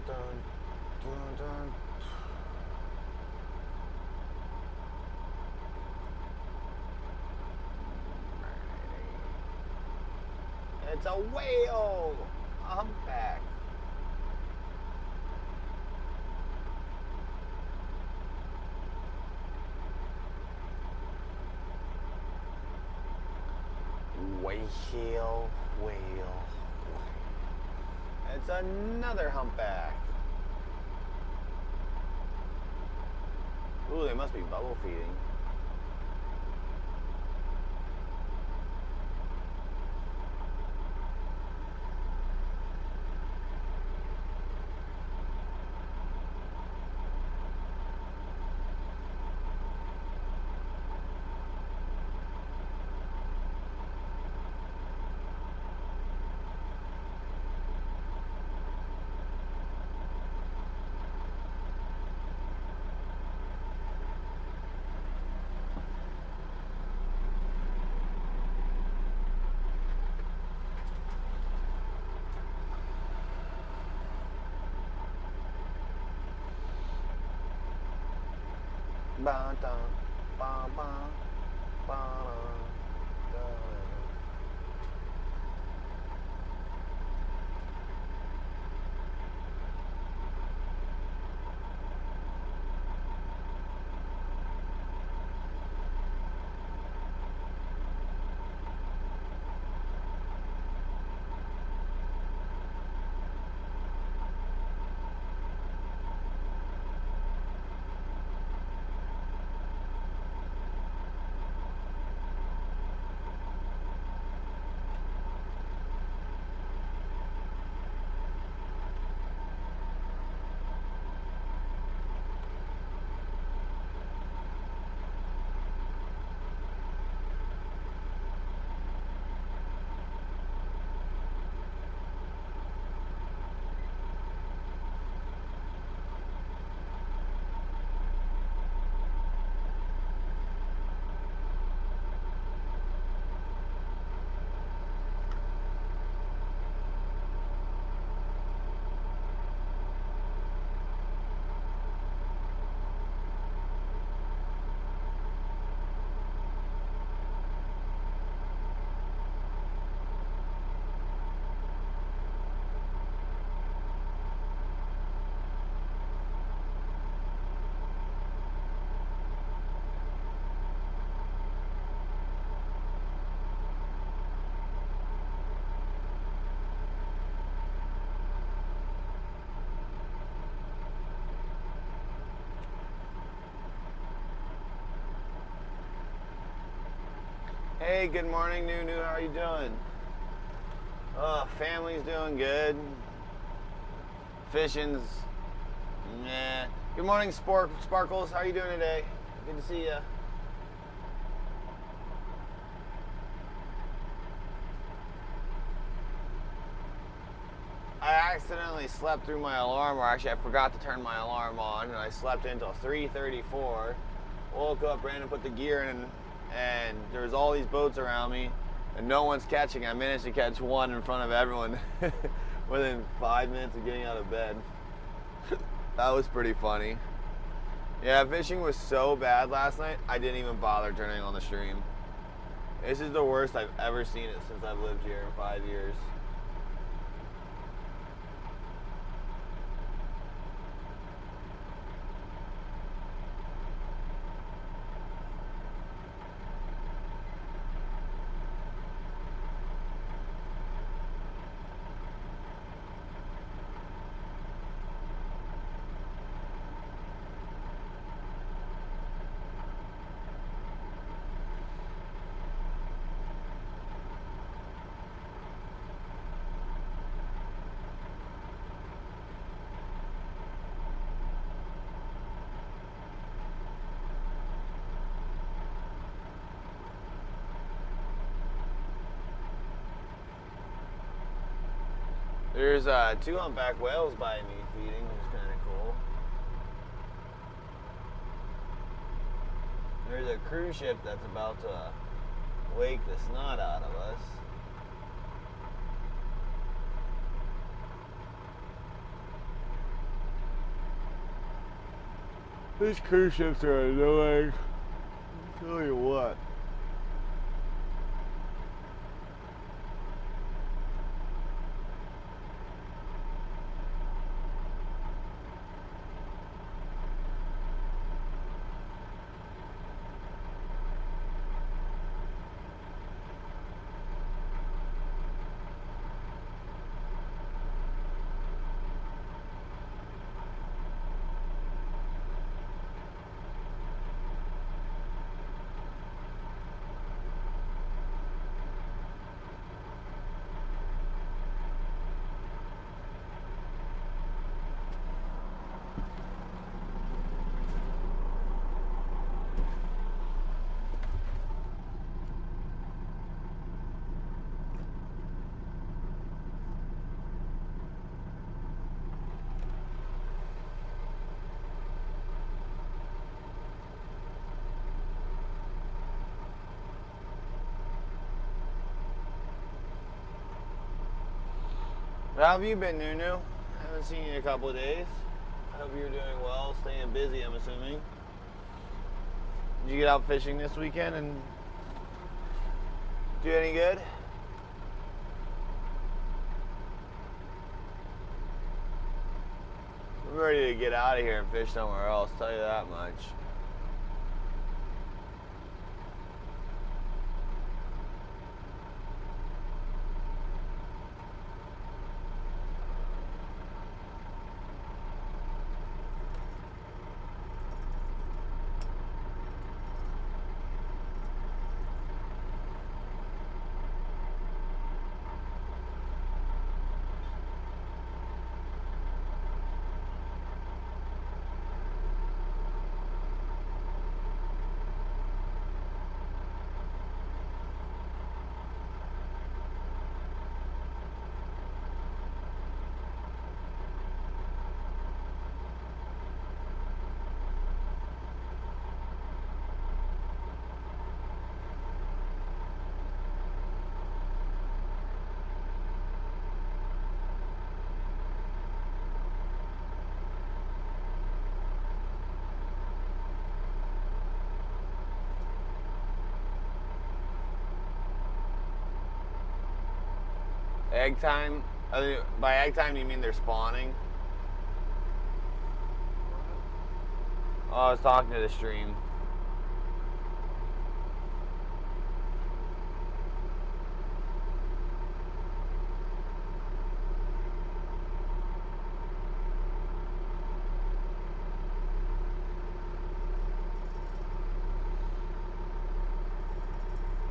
dun, dun, dun. It's a whale! A humpback. Whale, whale. It's another humpback. Ooh, they must be bubble feeding. Ba da ba ba ba da da. Hey, good morning, Nunu. How are you doing? Family's doing good. Fishing's, meh. Good morning, Sparkles. How are you doing today? Good to see you. I accidentally slept through my alarm, or actually I forgot to turn my alarm on, and I slept until 3:34. Woke up, ran and put the gear in, and there's all these boats around me, and no one's catching. I managed to catch one in front of everyone within 5 minutes of getting out of bed. That was pretty funny. Yeah, fishing was so bad last night, I didn't even bother turning on the stream. This is the worst I've ever seen it since I've lived here in 5 years. There's 2 humpback whales by me feeding, which is kind of cool. There's a cruise ship that's about to wake the snot out of us. These cruise ships are annoying. I'll tell you what. How have you been, Nunu? I haven't seen you in a couple of days. I hope you're doing well, staying busy, I'm assuming. Did you get out fishing this weekend and do any good? I'm ready to get out of here and fish somewhere else, tell you that much. Egg time? By egg time, you mean they're spawning? Oh, I was talking to the stream.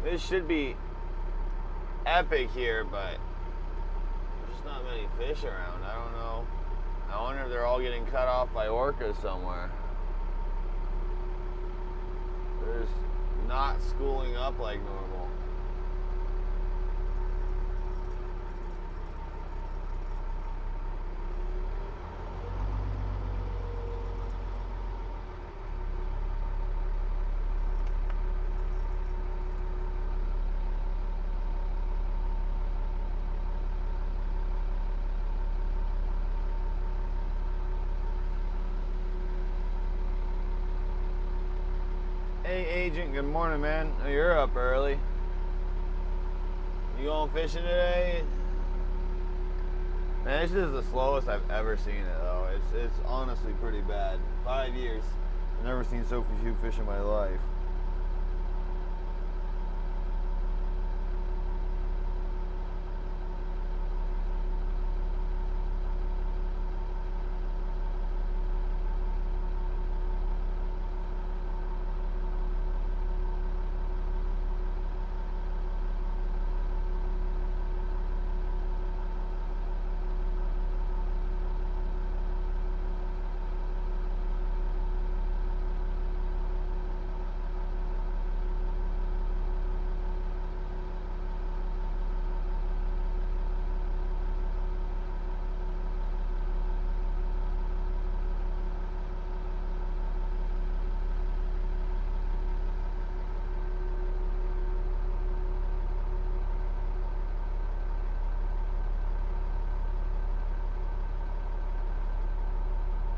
This should be epic here, but there's just not many fish around. I don't know. I wonder if they're all getting cut off by orcas somewhere. There's not schooling up like normal. Hey, Agent, good morning, man. Oh, you're up early. You going fishing today? Man, this is the slowest I've ever seen it, though. It's honestly pretty bad. 5 years. I've never seen so few fish in my life.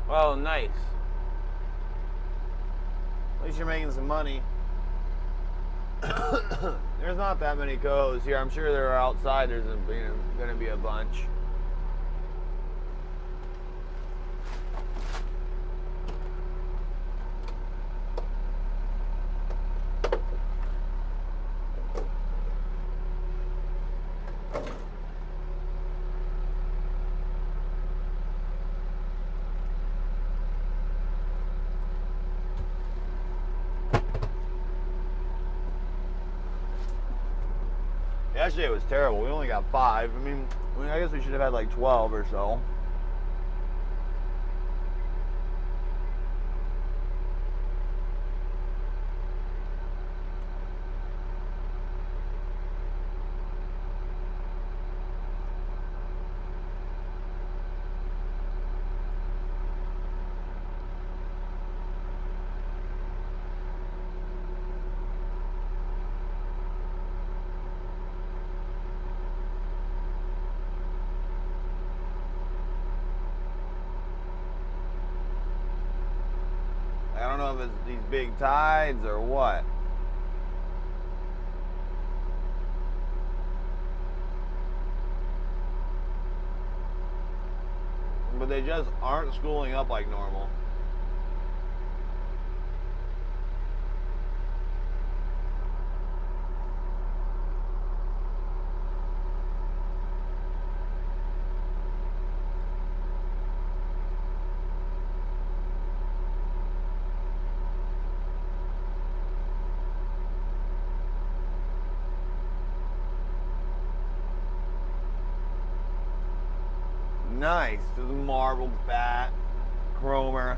Oh, nice. least you're making some money. There's not that many cohos here. I'm sure there are outside. There's going to be a bunch. Yesterday was terrible. We only got 5. I mean, I guess we should have had like 12 or so. I don't know if it's these big tides or what. But they just aren't schooling up like normal. Nice. This is marbled fat, chromer.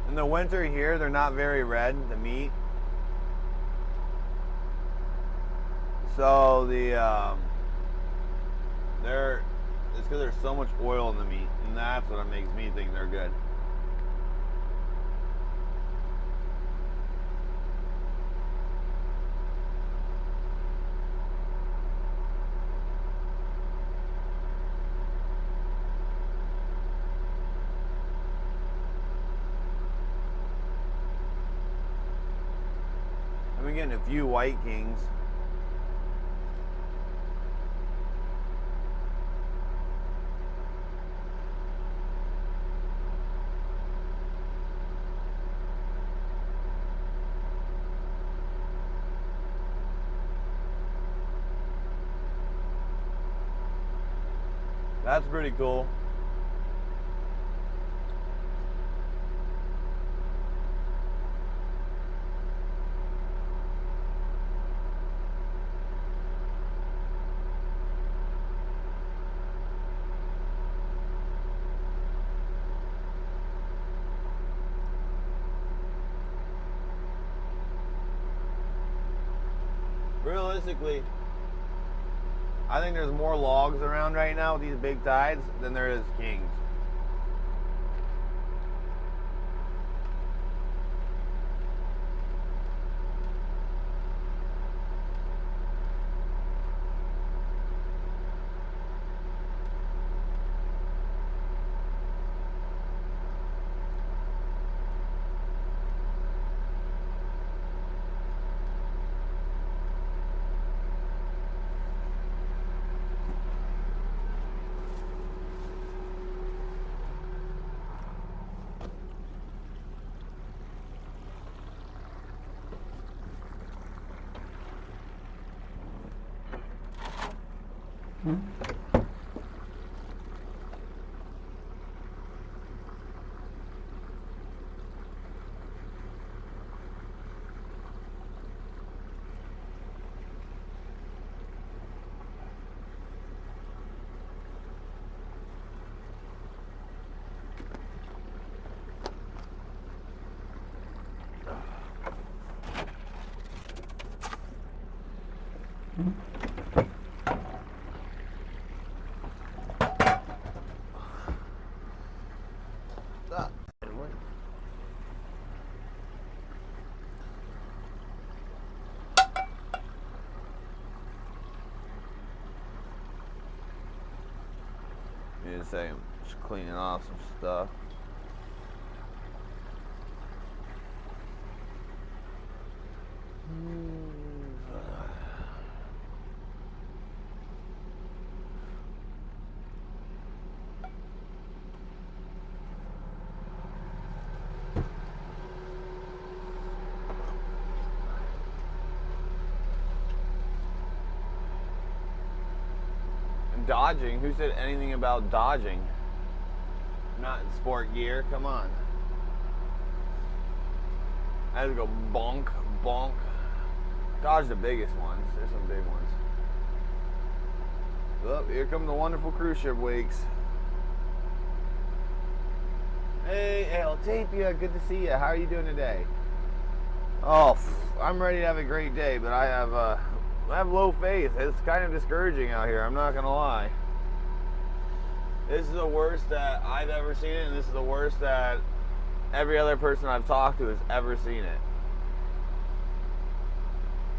In the winter here, they're not very red, the meat. So it's because there's so much oil in the meat, and that's what makes me think they're good. I'm getting a few white kings. That's pretty cool. Realistically, I think there's more logs around right now with these big tides than there is kings. Say I'm just cleaning off some stuff. Dodging? Who said anything about dodging? Not in sport gear, come on. I had to go bonk, bonk. Dodge the biggest ones. There's some big ones. Oh, here come the wonderful cruise ship wakes. Hey, El Tapia, good to see you. How are you doing today? Oh, I'm ready to have a great day, but I have low faith. It's kind of discouraging out here, I'm not gonna lie. This is the worst that I've ever seen it, and this is the worst that every other person I've talked to has ever seen it.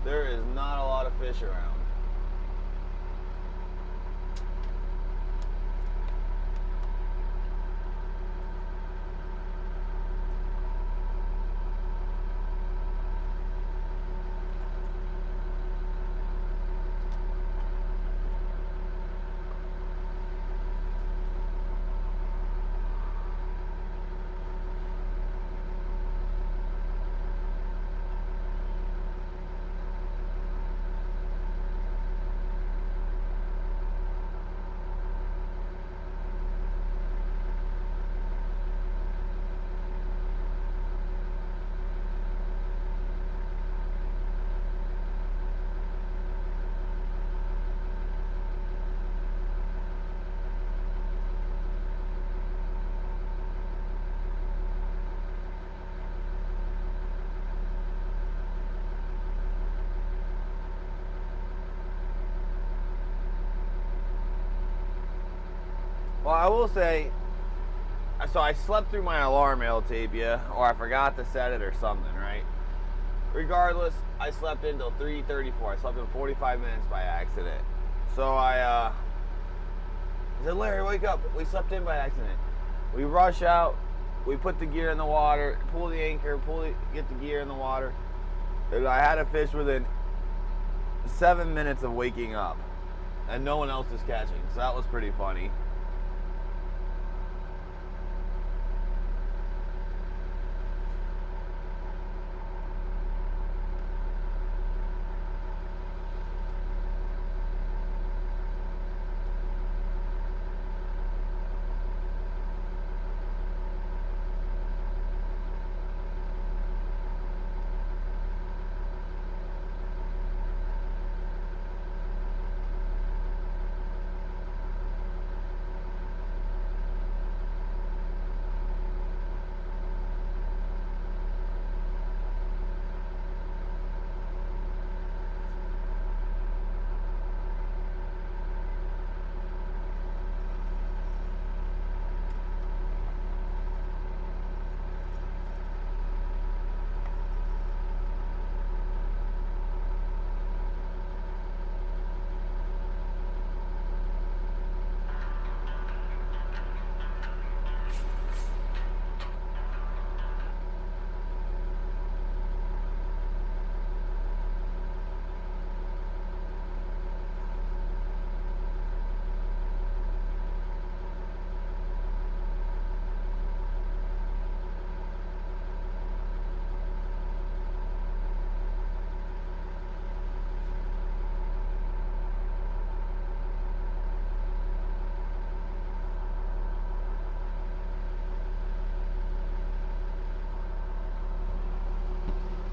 There is not a lot of fish around. Well, I will say, so I slept through my alarm, El Tapia, or I forgot to set it or something, right? Regardless, I slept until 3:34. I slept in 45 minutes by accident. So I said, Larry, wake up. We slept in by accident. We rush out. We put the gear in the water, pull the anchor, get the gear in the water. And I had a fish within 7 minutes of waking up, and no one else is catching. So that was pretty funny.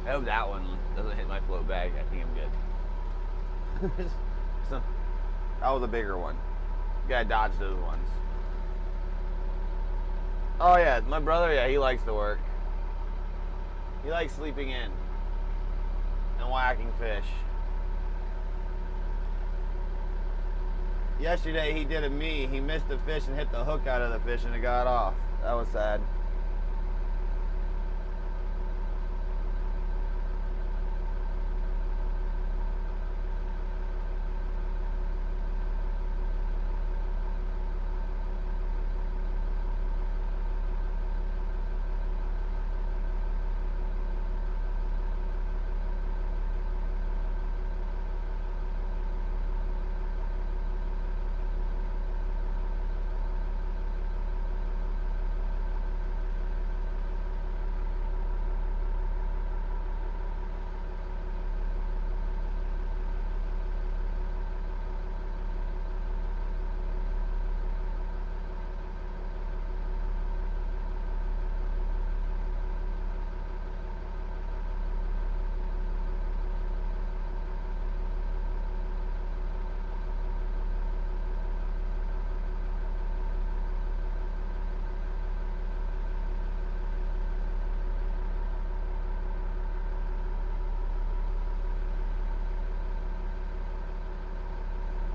I hope that one doesn't hit my float bag. I think I'm good. So, that was a bigger one. You gotta dodge those ones. Oh yeah, my brother, yeah, he likes to work. He likes sleeping in and whacking fish. Yesterday he did a me. He missed the fish and hit the hook out of the fish and it got off. That was sad.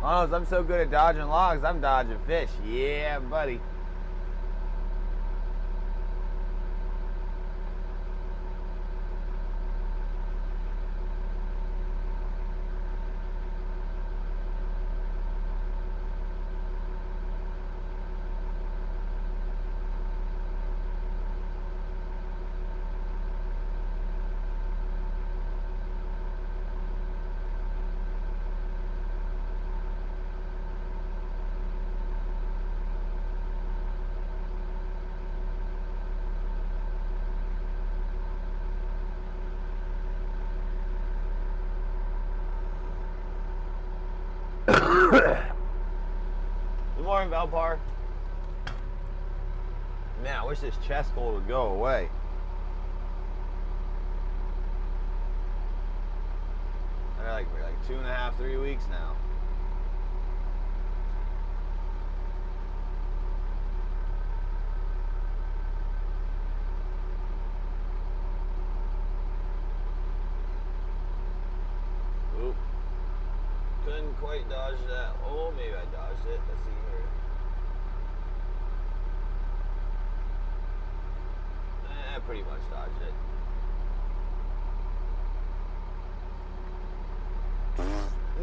Oh, I'm so good at dodging logs, I'm dodging fish. Yeah, buddy. Good morning, Valpar. Man, I wish this chest cold would go away. They're like 2.5, 3 weeks now. Oop. Couldn't quite dodge that. Oh, maybe I dodged it. Let's see here. I pretty much dodged it.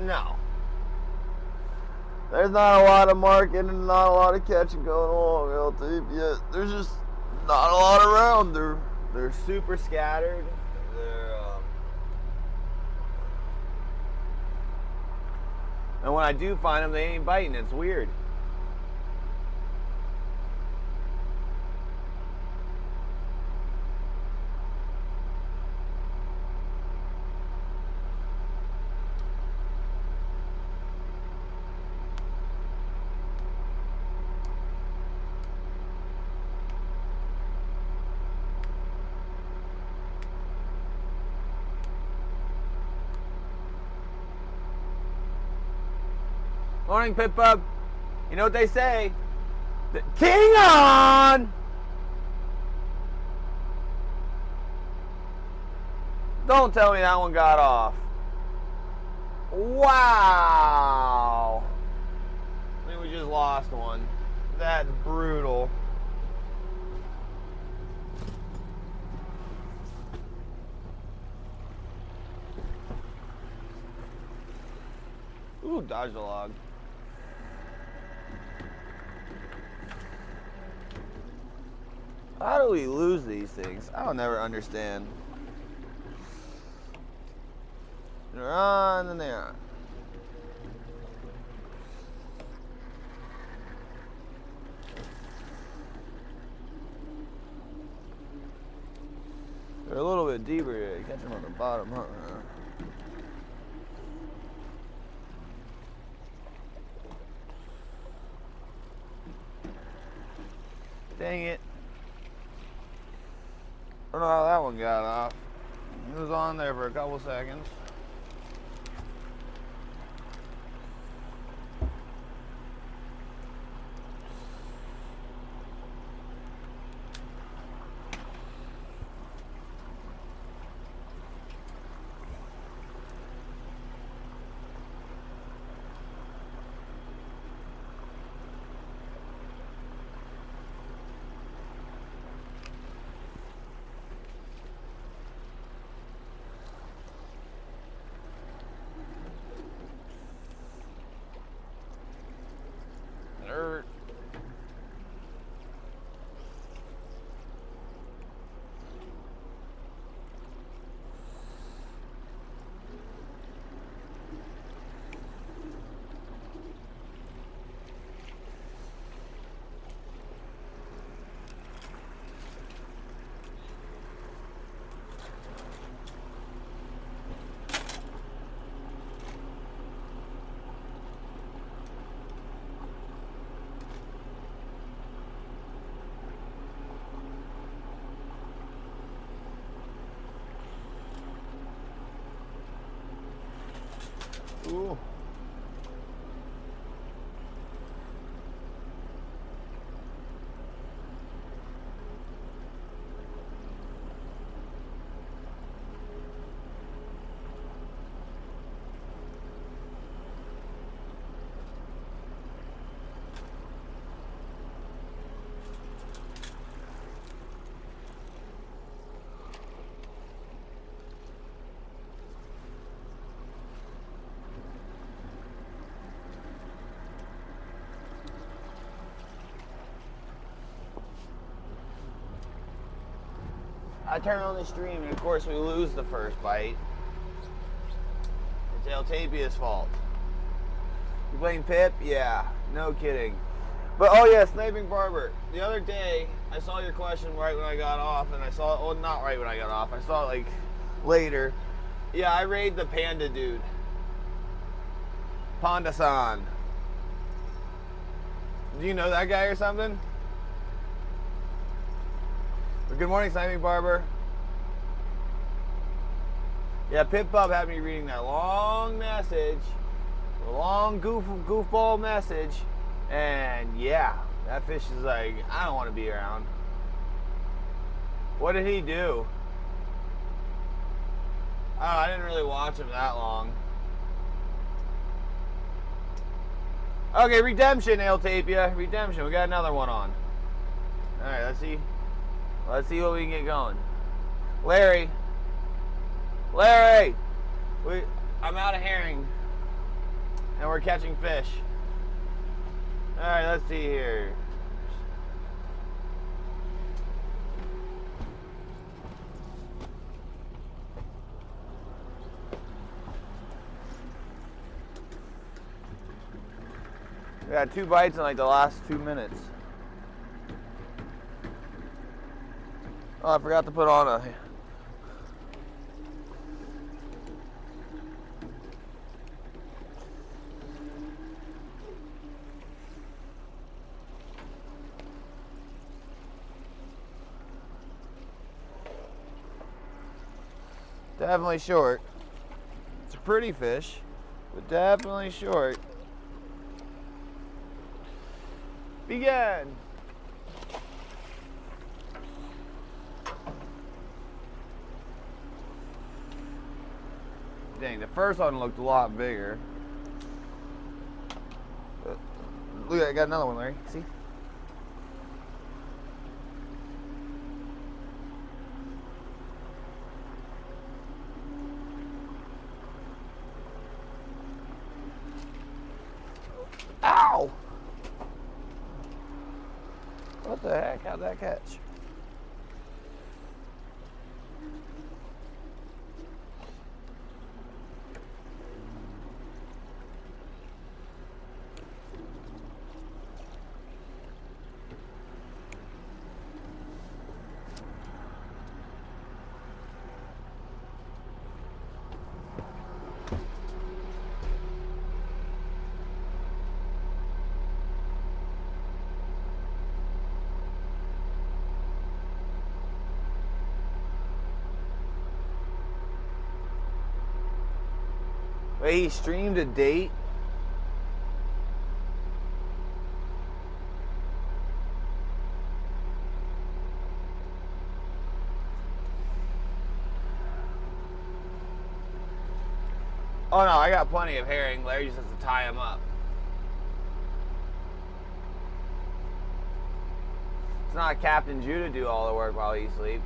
No. There's not a lot of marking and not a lot of catching going along, LT, yet there's just not a lot around. They're super scattered. And when I do find them, they ain't biting. It's weird. Morning, Pit Bub. You know what they say? King on! Don't tell me that one got off. Wow. I think we just lost one. That's brutal. Ooh, dodged a log. How do we lose these things? I'll never understand. They're on and they're on. They're a little bit deeper here. You catch them on the bottom, huh? Dang it. I don't know how that one got off. It was on there for a couple seconds. Ooh. I turn on the stream, and of course we lose the first bite. It's El Tapia's fault. You playing Pip? Yeah, no kidding. But oh yeah, Sniping Barber. The other day, I saw your question right when I got off, and I saw it, well, not right when I got off. I saw it like later. Yeah, I raid the Panda dude. Panda-san. Do you know that guy or something? Good morning, Sniping Barber. Yeah, Pip Bub had me reading that long message, a long goofball message, and yeah, that fish is like, I don't want to be around. What did he do? Oh, I didn't really watch him that long. Okay, Redemption, El Tapia. Redemption, we got another one on. Alright, let's see. Let's see what we can get going. Larry, I'm out of herring, and we're catching fish. All right, let's see here. We got 2 bites in like the last 2 minutes. Oh, I forgot to put on a... Definitely short. It's a pretty fish, but definitely short. Begin. Dang, the first one looked a lot bigger. Look, I got another one, Larry. See? Ow! What the heck? How'd that catch? Wait, he streamed a date? Oh no, I got plenty of herring. Larry just has to tie them up. It's not Captain Judah do all the work while he sleeps.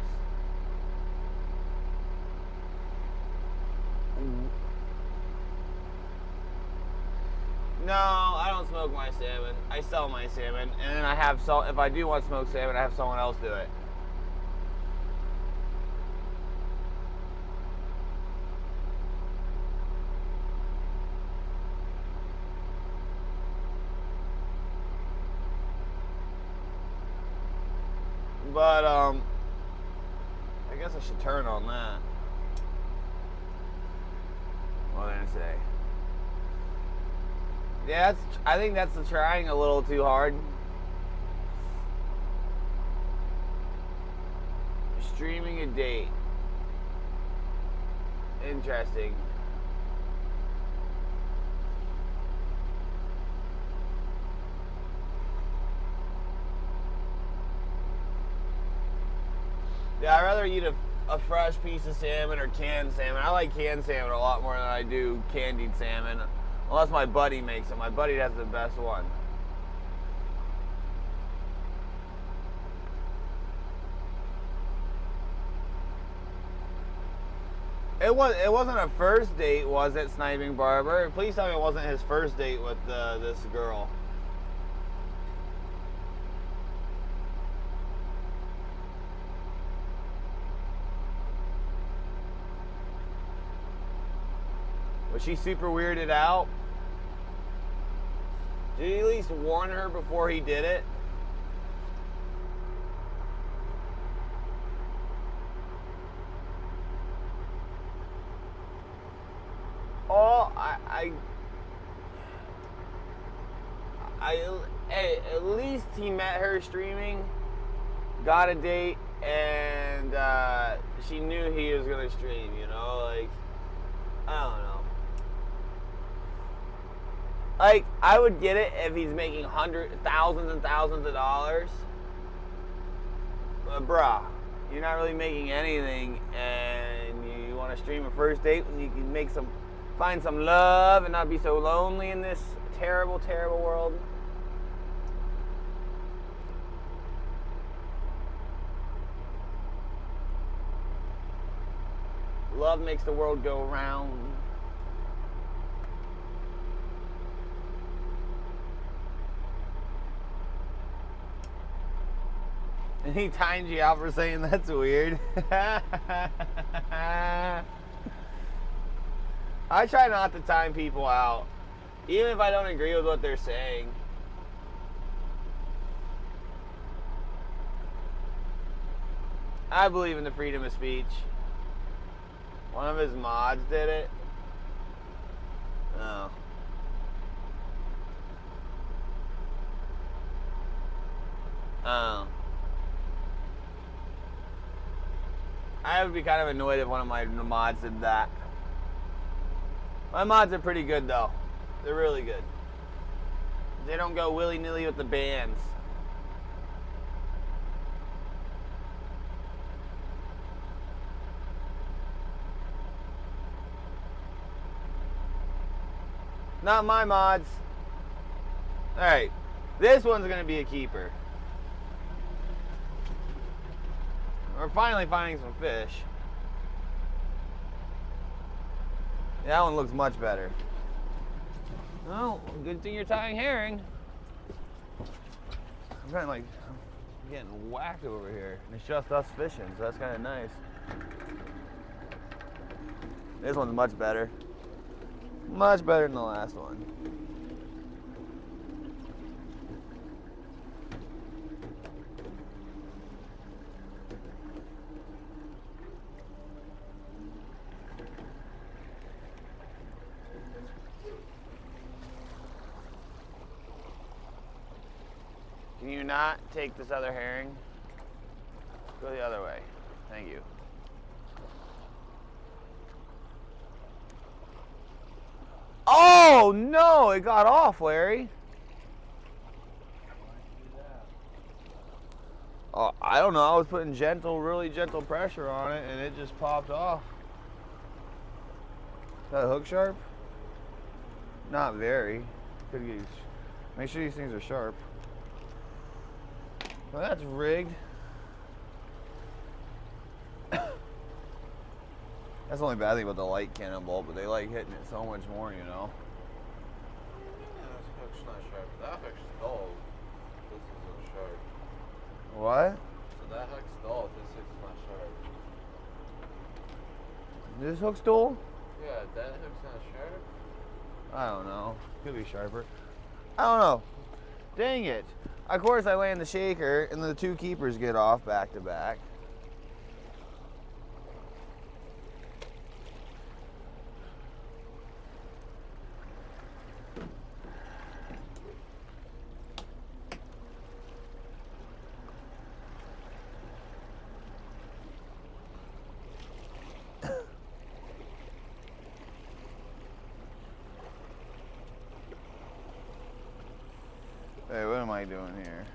No, I don't smoke my salmon. I sell my salmon, and then I have if I do want to smoke salmon, I have someone else do it. But I guess I should turn on that. What did I say? Yeah, I think that's trying a little too hard. Streaming a date. Interesting. rather eat a fresh piece of salmon or canned salmon. I like canned salmon a lot more than I do candied salmon. Unless my buddy makes it. My buddy has the best one. It wasn't a first date, was it, Sniping Barber? Please tell me it wasn't his first date with this girl. Was she super weirded out? Did he at least warn her before he did it? Oh, at least he met her streaming, got a date, and she knew he was gonna stream, you know, like, I don't know. Like, I would get it if he's making thousands and thousands of dollars, but bruh, you're not really making anything, and you want to stream a first date when you can find some love and not be so lonely in this terrible, terrible world. Love makes the world go round. And he timed you out for saying that's weird. I try not to time people out, even if I don't agree with what they're saying. I believe in the freedom of speech. One of his mods did it. Oh. Oh. I would be kind of annoyed if one of my mods did that. My mods are pretty good though. They're really good. They don't go willy-nilly with the bans. Not my mods. Alright. This one's going to be a keeper. We're finally finding some fish. That one looks much better. Oh, good thing you're tying herring. I'm kind of like getting whacked over here. And it's just us fishing, so that's kind of nice. This one's much better. Much better than the last one. Can you not take this other herring? Go the other way. Thank you. Oh no, it got off, Larry. Oh, I don't know. I was putting really gentle pressure on it, and it just popped off. Is that a hook sharp? Not very. Could use. Make sure these things are sharp. Well, that's rigged. That's the only bad thing about the light cannonball, but they like hitting it so much more, you know. Yeah, this hook's not sharp. That hook's dull. This isn't sharp. What? So that hook's dull. This hook's not sharp. This hook's dull? Yeah, that hook's not sharp. I don't know. Could be sharper. I don't know. Dang it. Of course, I land the shaker, and the two keepers get off back to back. Hey, what am I doing here?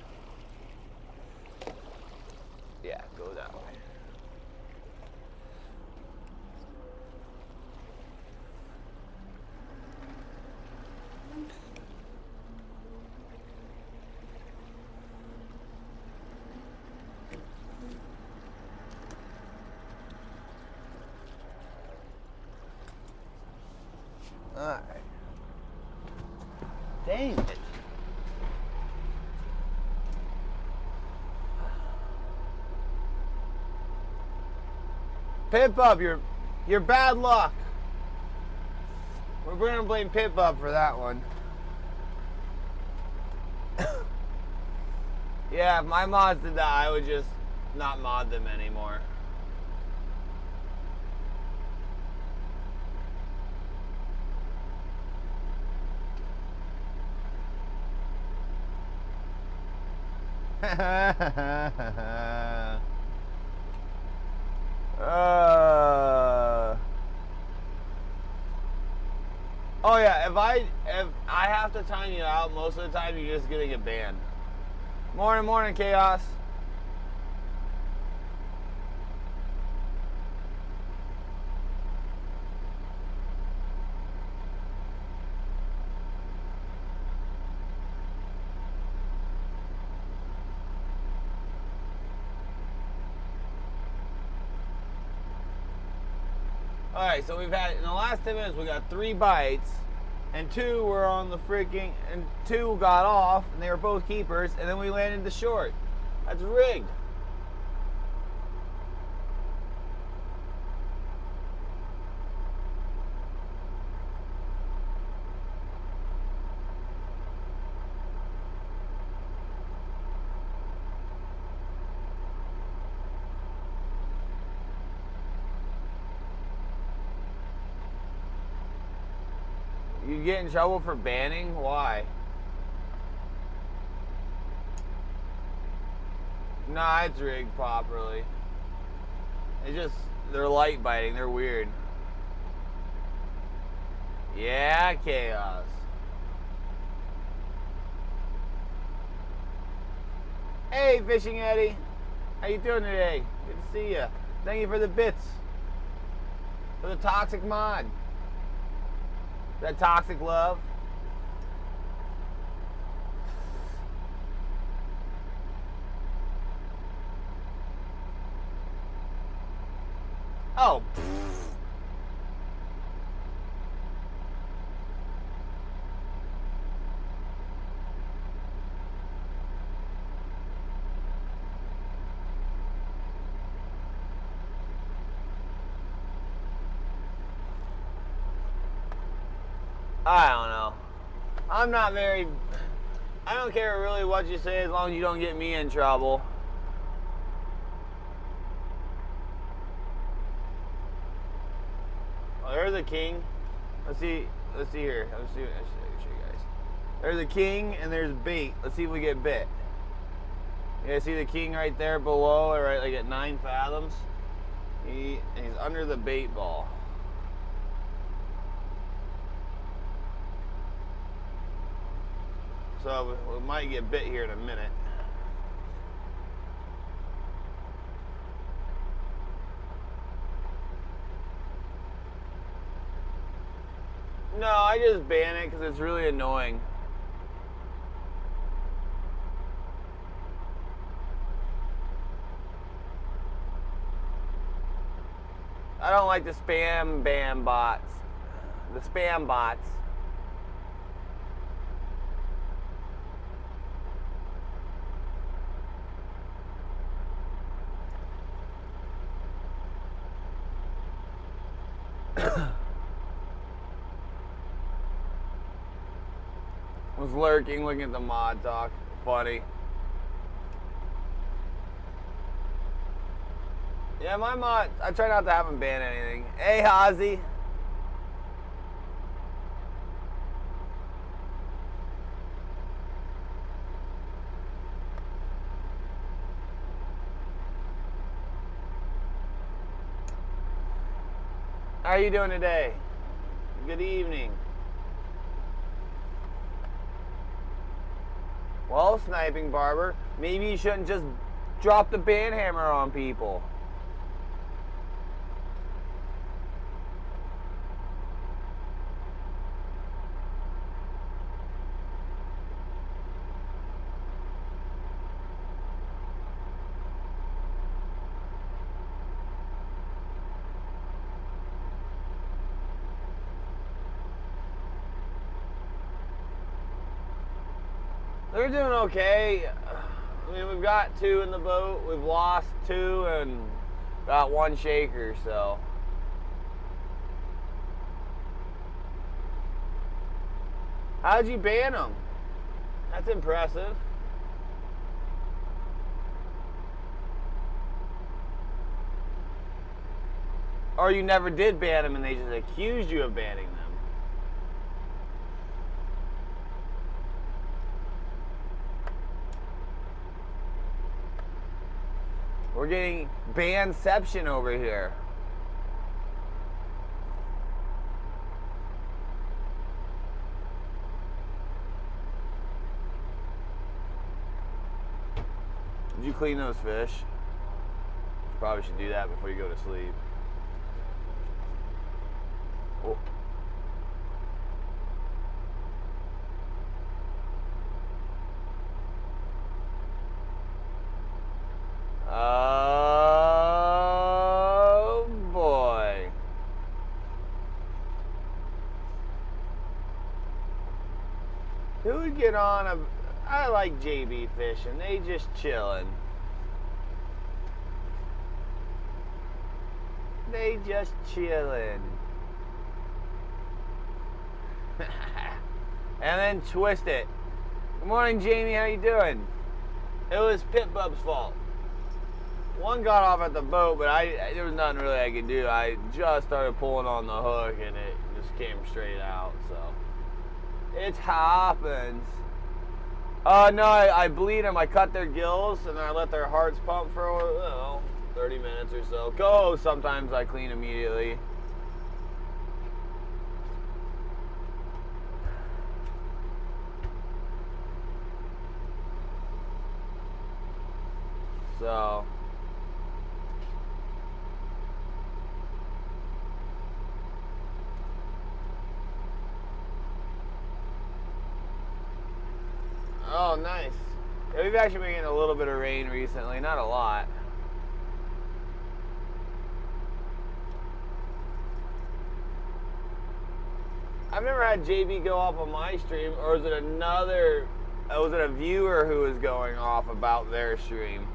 Yeah, go that way. Alright. Dang it. Pit Bub, you're bad luck. We're gonna blame Pit Bub for that one. Yeah, if my mods did that, I would just not mod them anymore. Oh yeah, if I have to time you out, most of the time you're just gonna get banned. Morning, Chaos. Alright, so we've had, in the last 10 minutes, we got 3 bites, and 2 were on the freaking, and 2 got off, and they were both keepers, and then we landed the short. That's rigged. You get in trouble for banning? Why? Nah, it's rigged properly. It's just, they're light biting, they're weird. Yeah, Chaos. Hey, Fishing Eddie. How you doing today? Good to see you. Thank you for the bits. For the toxic mod. That toxic love. Oh. I don't know. I'm not very... I don't care really what you say as long as you don't get me in trouble. Oh, there's a king. Let's see here. Let's show you guys. There's a king and there's bait. Let's see if we get bit. You guys see the king right there below, right, like at 9 fathoms? He's under the bait ball. So we might get bit here in a minute. No, I just ban it because it's really annoying. I don't like the spam ban bots. The spam bots. Was lurking, looking at the mod talk. Funny. Yeah, my mod, I try not to have him ban anything. Hey, Hazy. How are you doing today? Good evening. Well, Sniping Barber, maybe you shouldn't just drop the ban hammer on people. They're doing okay. I mean, we've got 2 in the boat. We've lost 2 and got 1 shaker, so. How'd you ban them? That's impressive. Or you never did ban them and they just accused you of banning them. We're getting banception over here. Did you clean those fish? You probably should do that before you go to sleep. Oh. Oh boy. Who would get on a... I like JB fishing. They just chilling. They just chilling. And then twist it. Good morning, Jamie. How you doing? It was Pit Bub's fault. One got off at the boat, but there was nothing really I could do. I just started pulling on the hook, and it just came straight out. So it happens. No, I bleed them. I cut their gills, and then I let their hearts pump for 30 minutes or so. Sometimes I clean immediately. So, oh, nice. Yeah, we've actually been getting a little bit of rain recently, not a lot. I've never had JB go off on my stream, or was it another, was it a viewer who was going off about their stream?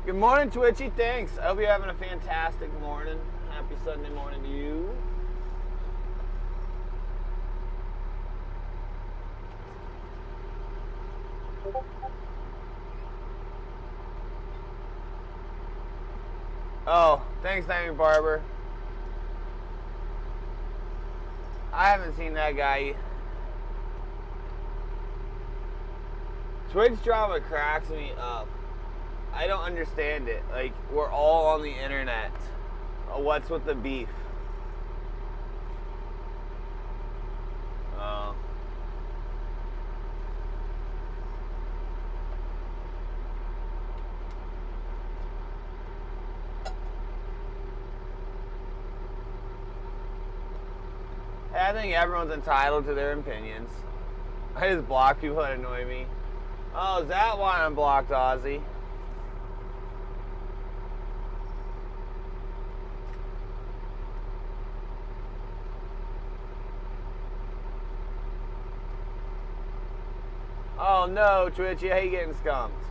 Good morning, Twitchy. Thanks. I hope you're having a fantastic morning. Happy Sunday morning to you. Oh, thanks, Diamond Barber. I haven't seen that guy. Twitch drama cracks me up. I don't understand it. Like, we're all on the internet. What's with the beef? I think everyone's entitled to their opinions. I just block people that annoy me. Oh, is that why I'm blocked, Ozzy? Oh no, Twitchy, I hate getting skunked.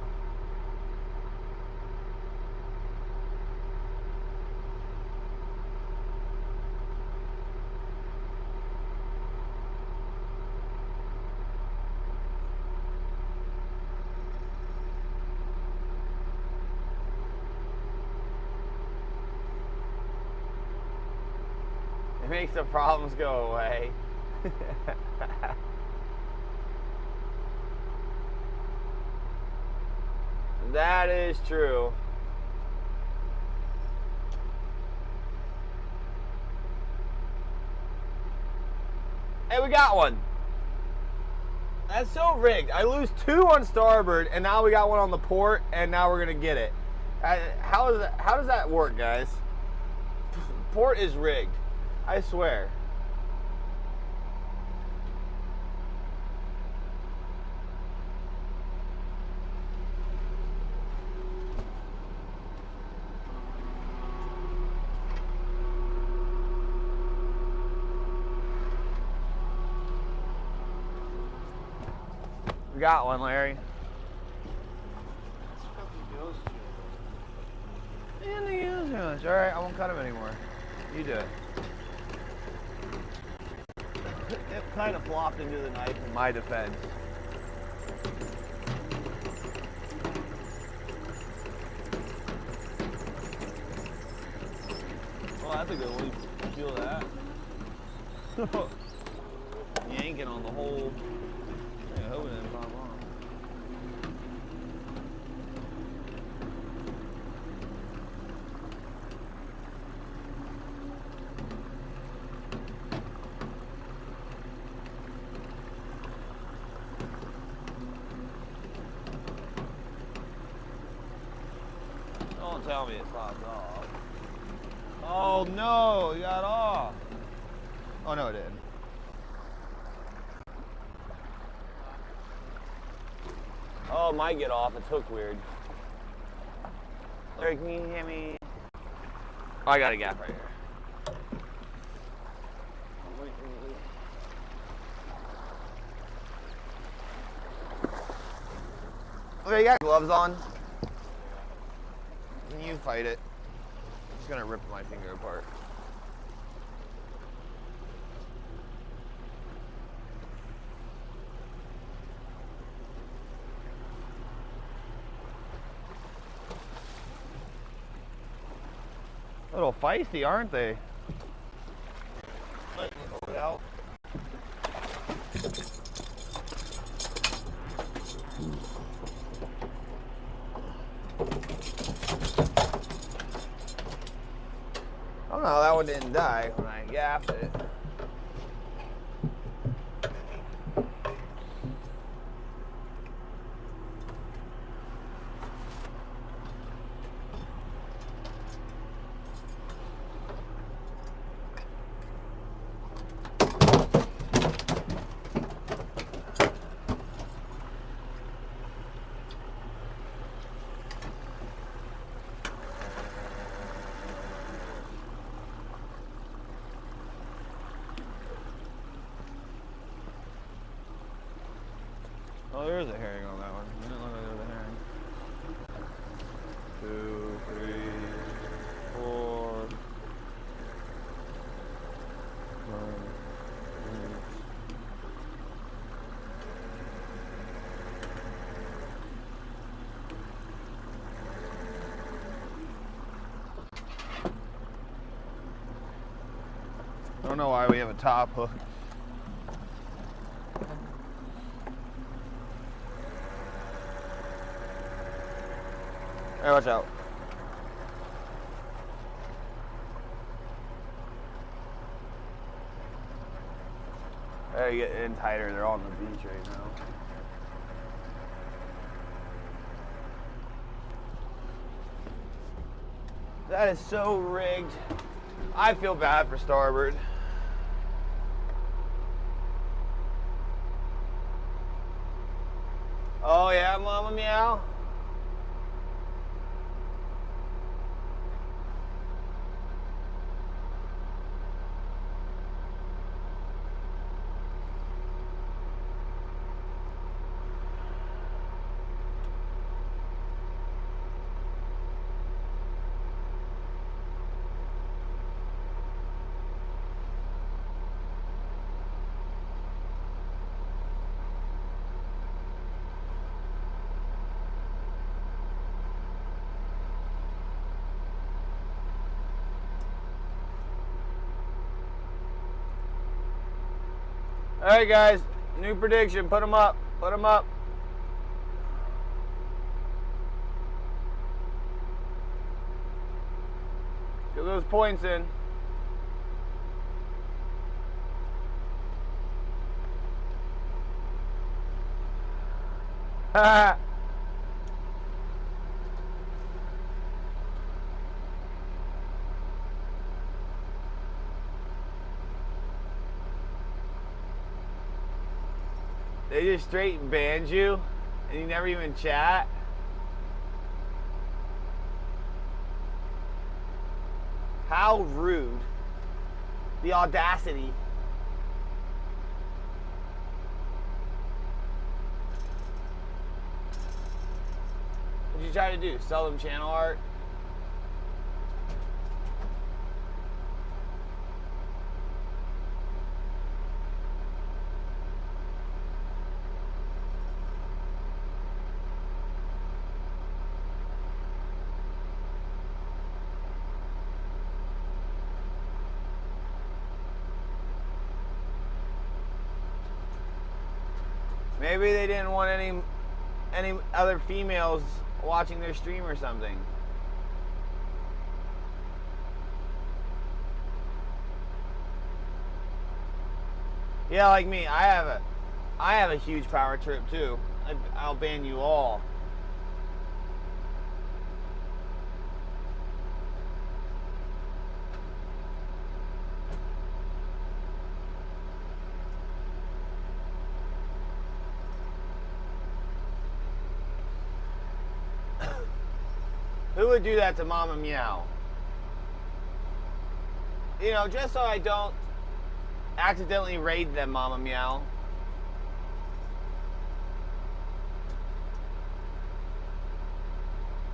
It makes the problems go away. That is true. Hey, we got one. That's so rigged. I lose 2 on starboard, and now we got one on the port, and now we're gonna get it. How does that work, guys? Port is rigged. I swear. We got one, Larry. Let's cut the ghost too And the use too much. Alright, I won't cut him anymore. You do it. It kind of flopped into the knife in my defense. Oh, that's a good one. You feel that? Yanking on the whole thing. I hope it didn't pop off. Don't tell me it popped off. Oh no, it got off. Oh no, it didn't. Oh, it might get off. It's hooked weird. Larry, can you hear me? Oh, I got a gap right here. Okay, you got gloves on? Can you fight it? I'm just gonna rip my finger apart. A little feisty, aren't they? Let me hold it out. I don't know how that one didn't die when I gaffed it. Oh, there is a herring on that one. It didn't look like there was a herring. 2, 3, 4. 5. I don't know why we have a top hook. Hey, watch out. They're getting in tighter. They're on the beach right now. That is so rigged. I feel bad for starboard. Oh yeah, mama meow. All right, guys, new prediction. Put them up. Put them up. Get those points in. Ha! They just straight banned you and you never even chat. How rude. The audacity. try to do? Sell them channel art? Maybe they didn't want any other females watching their stream or something. Yeah, like me, I have a huge power trip too. I'll ban you all. Who would do that to Mama Meow? You know, just so I don't accidentally raid them, Mama Meow.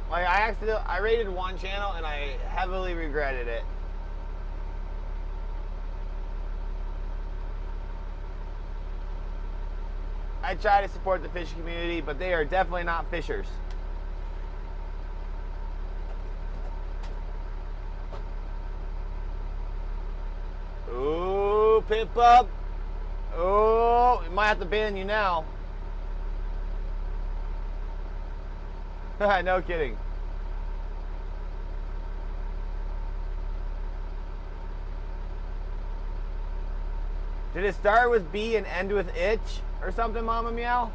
Like, I raided one channel and I heavily regretted it. I try to support the fishing community, but they are definitely not fishers. Ooh, Pip up. Oh, we might have to ban you now. No kidding. Did it start with B and end with itch or something, Mama Meow?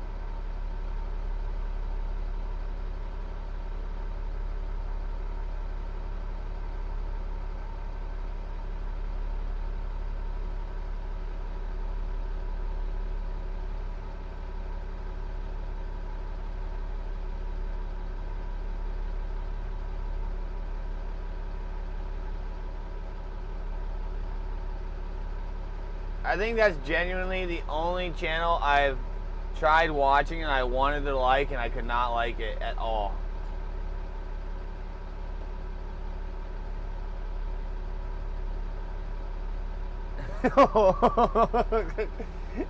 I think that's genuinely the only channel I've tried watching and I wanted to like and I could not like it at all.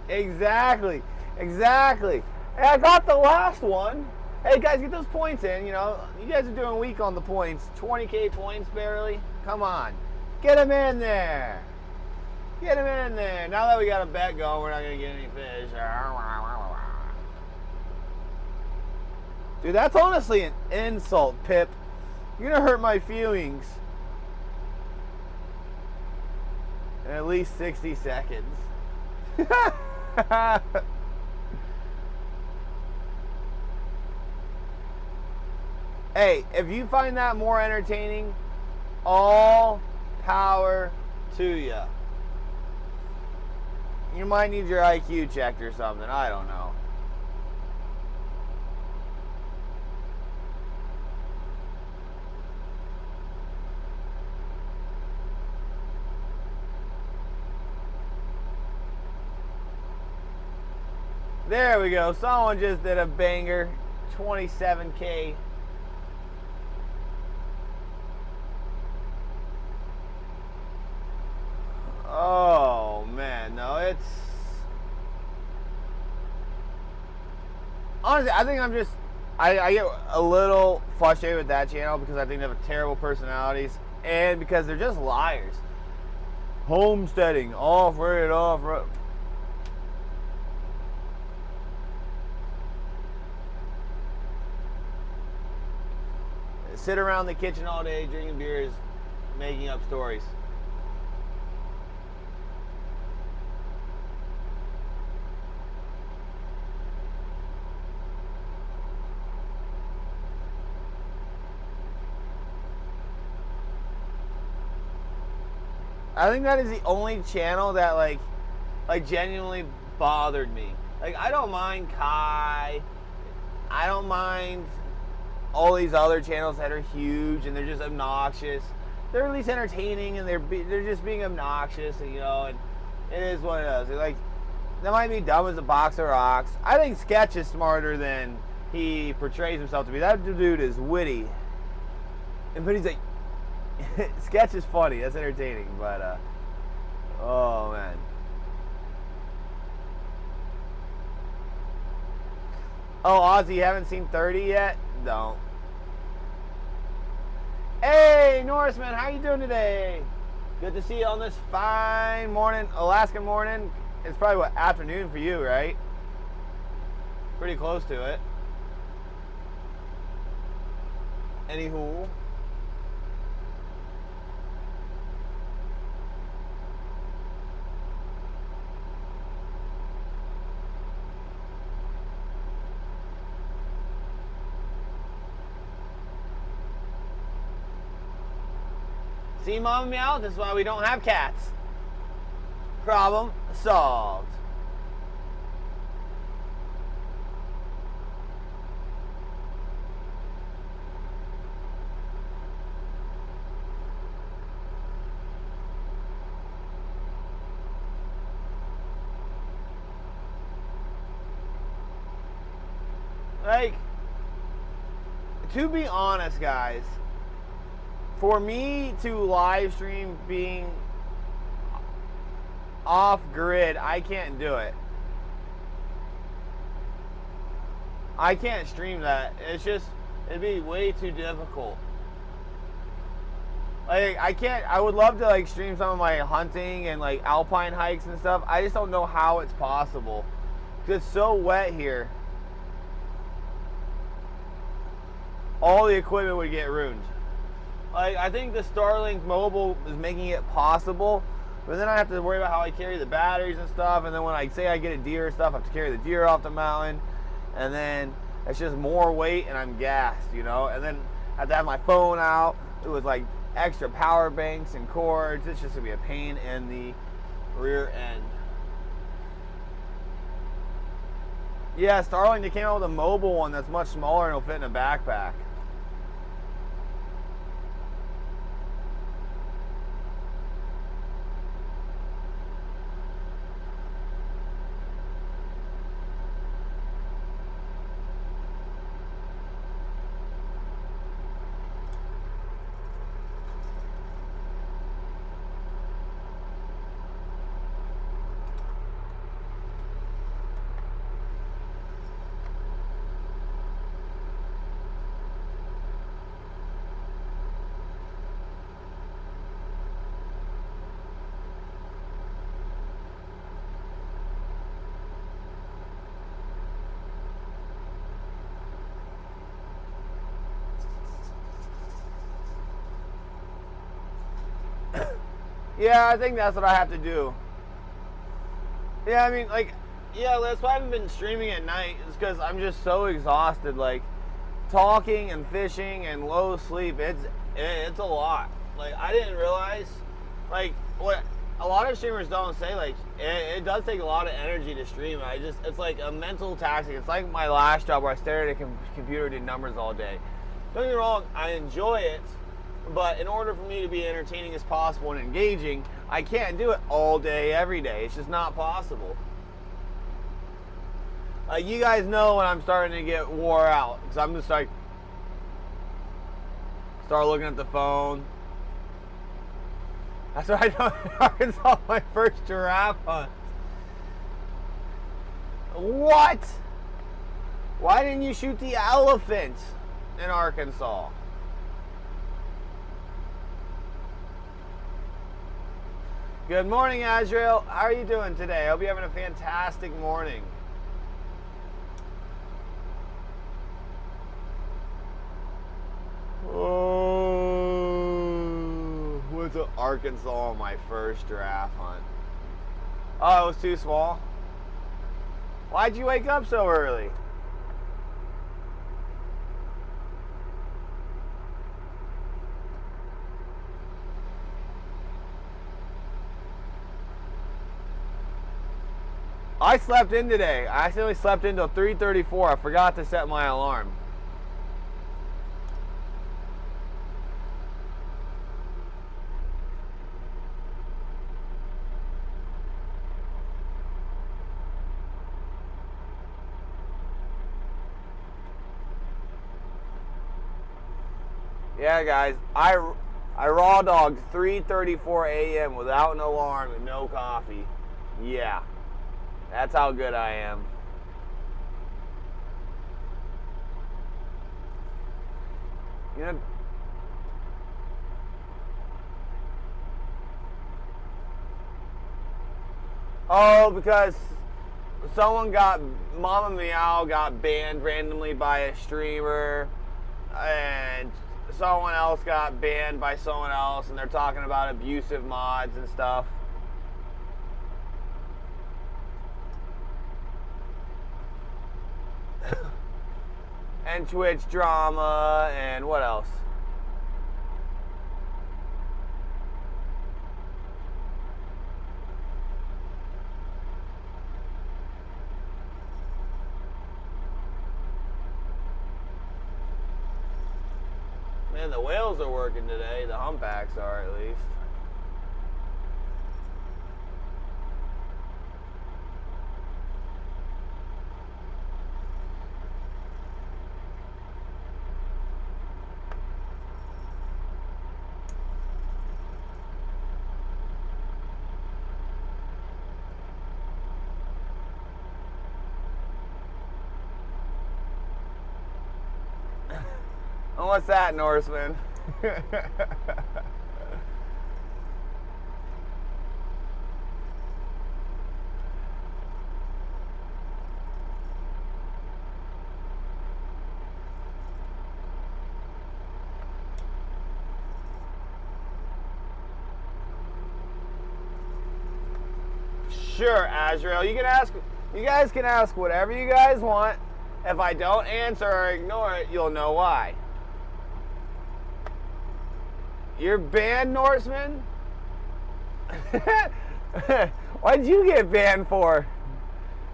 Exactly. Hey, I got the last one. Hey guys, get those points in, you know. You guys are doing weak on the points. 20k points barely. Come on. Get them in there. Get him in there. Now that we got a bet going, we're not going to get any fish. Dude, that's honestly an insult, Pip. You're going to hurt my feelings. In at least 60 seconds. Hey, if you find that more entertaining, all power to you. You might need your IQ checked or something. I don't know. There we go. Someone just did a banger. 27k. Oh man, no, it's honestly, I think I get a little frustrated with that channel because I think they have terrible personalities and because they're just liars. Homesteading, off-road, off-road. Sit around the kitchen all day drinking beers, making up stories. I think that is the only channel that like genuinely bothered me. Like, I don't mind Kai. I don't mind all these other channels that are huge and they're just obnoxious. They're at least entertaining and they're just being obnoxious, and, you know, and it is what it is. Like, that might be dumb as a box of rocks. I think Sketch is smarter than he portrays himself to be. That dude is witty, but he's like, sketch is funny. That's entertaining, but oh man. Oh, Ozzy, you haven't seen 30 yet? Don't. Hey, Norrisman, how you doing today? Good to see you on this fine morning, Alaskan morning. It's probably what, afternoon for you, right? Pretty close to it. Anywho. See, Mama Meow? This is why we don't have cats. Problem solved. Like, to be honest, guys, for me to live stream being off grid, I can't do it. I can't stream that. It's just, it'd be way too difficult. Like, I would love to like stream some of my hunting and like alpine hikes and stuff. I just don't know how it's possible. Because it's so wet here. All the equipment would get ruined. Like, I think the Starlink mobile is making it possible, but then I have to worry about how I carry the batteries and stuff, and then when I say I get a deer and stuff, I have to carry the deer off the mountain, and then it's just more weight and I'm gassed, you know, and then I have to have my phone out. It was like extra power banks and cords. It's just gonna be a pain in the rear end. Yeah, Starlink, they came out with a mobile one that's much smaller and it'll fit in a backpack. Yeah, I think that's what I have to do. Yeah, I mean, like, yeah, that's why I haven't been streaming at night. It's because I'm just so exhausted. Like, talking and fishing and low sleep, it's a lot. Like, I didn't realize, like, what a lot of streamers don't say, like, it does take a lot of energy to stream. It's like a mental tactic. It's like my last job where I stared at a computer and did numbers all day. Don't get me wrong, I enjoy it. But in order for me to be entertaining as possible and engaging, I can't do it all day, every day. It's just not possible. You guys know when I'm starting to get wore out. Because I'm just like, start looking at the phone. That's what I know in Arkansas, my first giraffe hunt. What? Why didn't you shoot the elephant in Arkansas? Good morning, Azrael. How are you doing today? I hope you're having a fantastic morning. Oh, went to Arkansas on my first giraffe hunt. Oh, it was too small? Why'd you wake up so early? I slept in today. I accidentally slept in until 3:34. I forgot to set my alarm. Yeah, guys, I raw dogged 3:34 a.m. without an alarm and no coffee. Yeah, that's how good I am. You know, oh, because Mama Meow got banned randomly by a streamer, and someone else got banned by someone else, and they're talking about abusive mods and stuff. And Twitch drama, and what else? Man, the whales are working today. The humpbacks are, at least. And what's that, Norseman? Sure, Azrael. You guys can ask whatever you guys want. If I don't answer or ignore it, you'll know why. You're banned, Norseman? What'd you get banned for?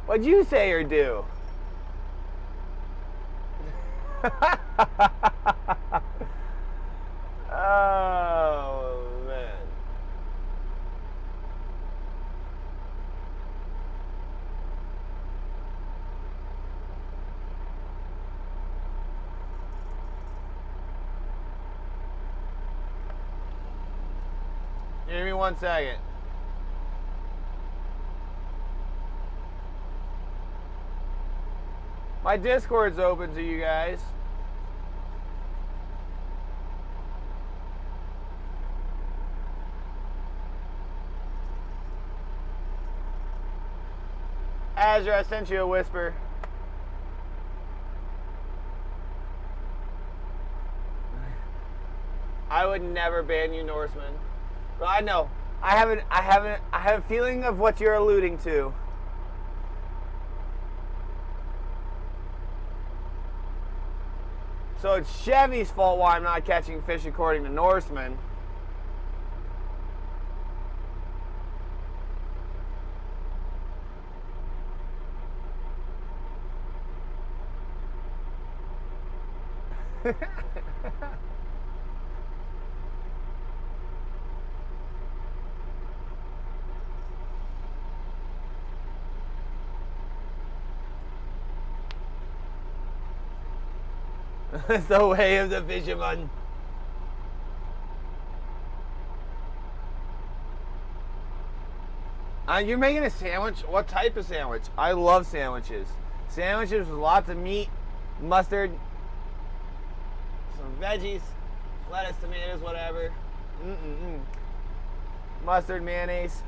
What'd you say or do? Oh, man. Give me 1 second. My Discord's open to you guys. Azure, I sent you a whisper. I would never ban you, Norseman. But I know. I have a feeling of what you're alluding to. So it's Chevy's fault why I'm not catching fish according to Norseman. It's the way of the fisherman. You're making a sandwich? What type of sandwich? I love sandwiches. Sandwiches with lots of meat, mustard, some veggies, lettuce, tomatoes, whatever. Mustard, mayonnaise.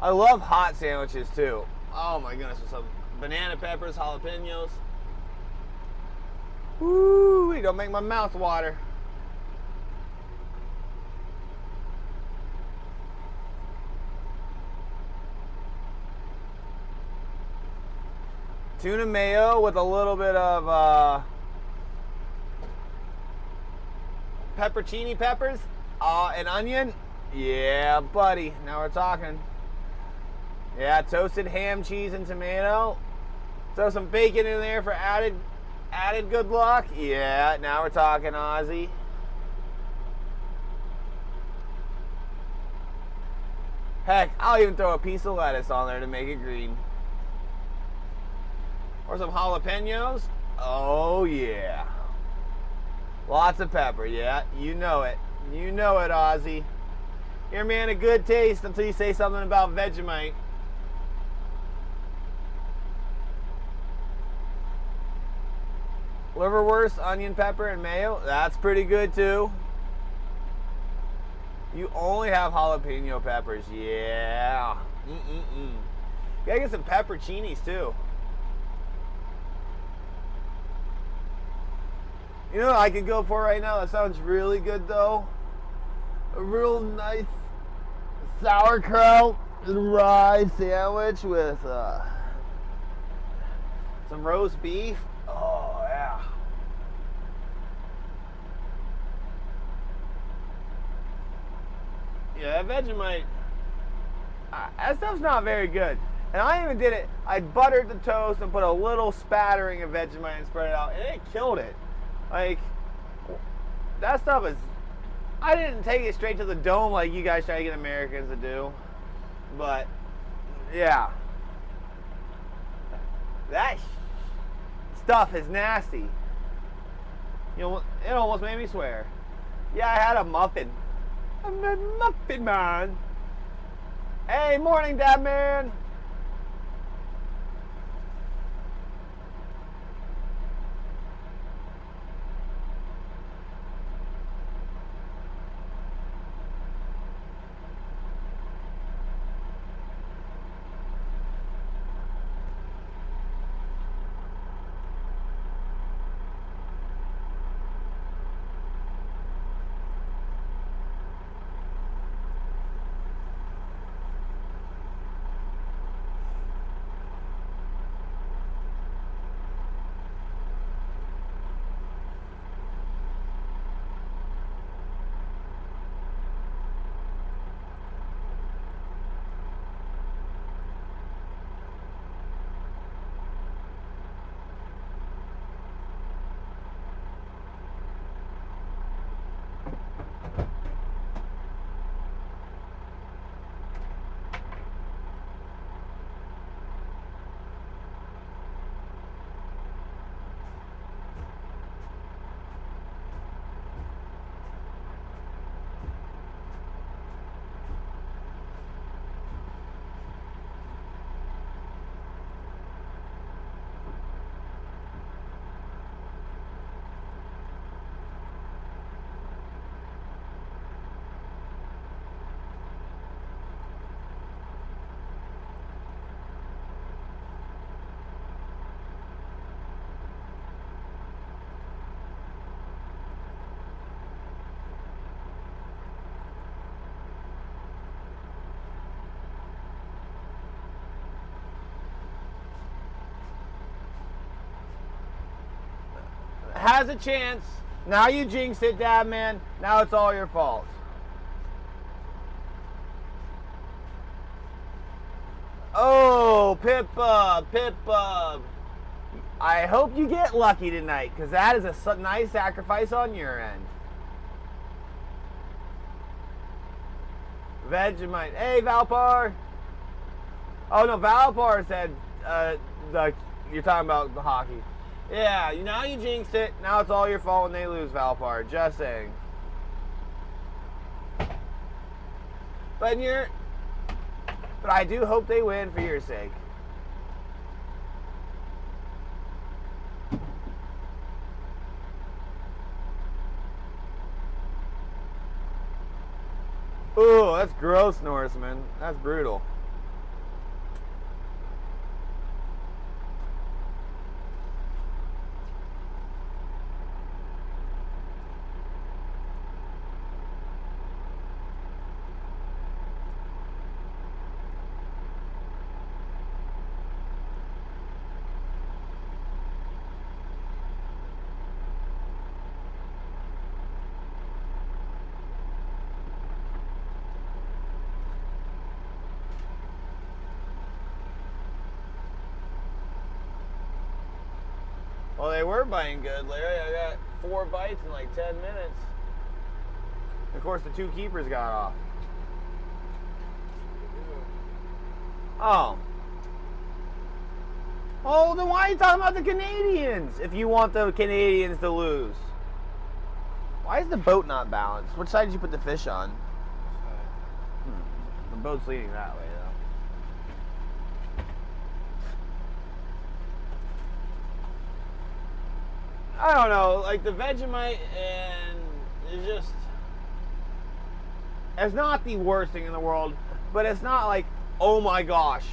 I love hot sandwiches too. Oh my goodness, with some banana peppers, jalapenos. Woo, don't make my mouth water. Tuna mayo with a little bit of peppercini peppers, and onion. Yeah, buddy. Now we're talking. Yeah, toasted ham, cheese, and tomato. Throw some bacon in there for added good luck. Yeah, now we're talking, Ozzy. Heck, I'll even throw a piece of lettuce on there to make it green. Or some jalapenos. Oh, yeah. Lots of pepper, yeah. You know it. You know it, Ozzy. Here, man, a good taste until you say something about Vegemite. Liverwurst, onion, pepper, and mayo. That's pretty good, too. You only have jalapeno peppers. Yeah. You gotta get some pepperoncinis, too. You know what I could go for right now? That sounds really good, though. A real nice sauerkraut and rye sandwich with some roast beef. Oh, yeah. Yeah, that Vegemite, that stuff's not very good. And I even did it. I buttered the toast and put a little spattering of Vegemite and spread it out, and it killed it. Like, that stuff is... I didn't take it straight to the dome like you guys try to get Americans to do. But, yeah. That stuff is nasty. You know, it almost made me swear. Yeah, I had a muffin. I'm a muffin man. Hey, morning, Dad man. Has a chance. Now you jinxed it, Dad man. Now it's all your fault. Oh, Pippa, Pippa. I hope you get lucky tonight, because that is a nice sacrifice on your end. Vegemite. Hey, Valpar. Oh, no, Valpar said you're talking about the hockey. Yeah, now you jinxed it. Now it's all your fault when they lose, Valpar. Just saying. But I do hope they win for your sake. Ooh, that's gross, Norseman. That's brutal. Well, they were biting good, Larry. I got 4 bites in like 10 minutes. Of course, the 2 keepers got off. Oh. Oh, then why are you talking about the Canadians if you want the Canadians to lose? Why is the boat not balanced? Which side did you put the fish on? The boat's leaning that way, though. I don't know, like the Vegemite and it's just, it's not the worst thing in the world, but it's not like, oh my gosh,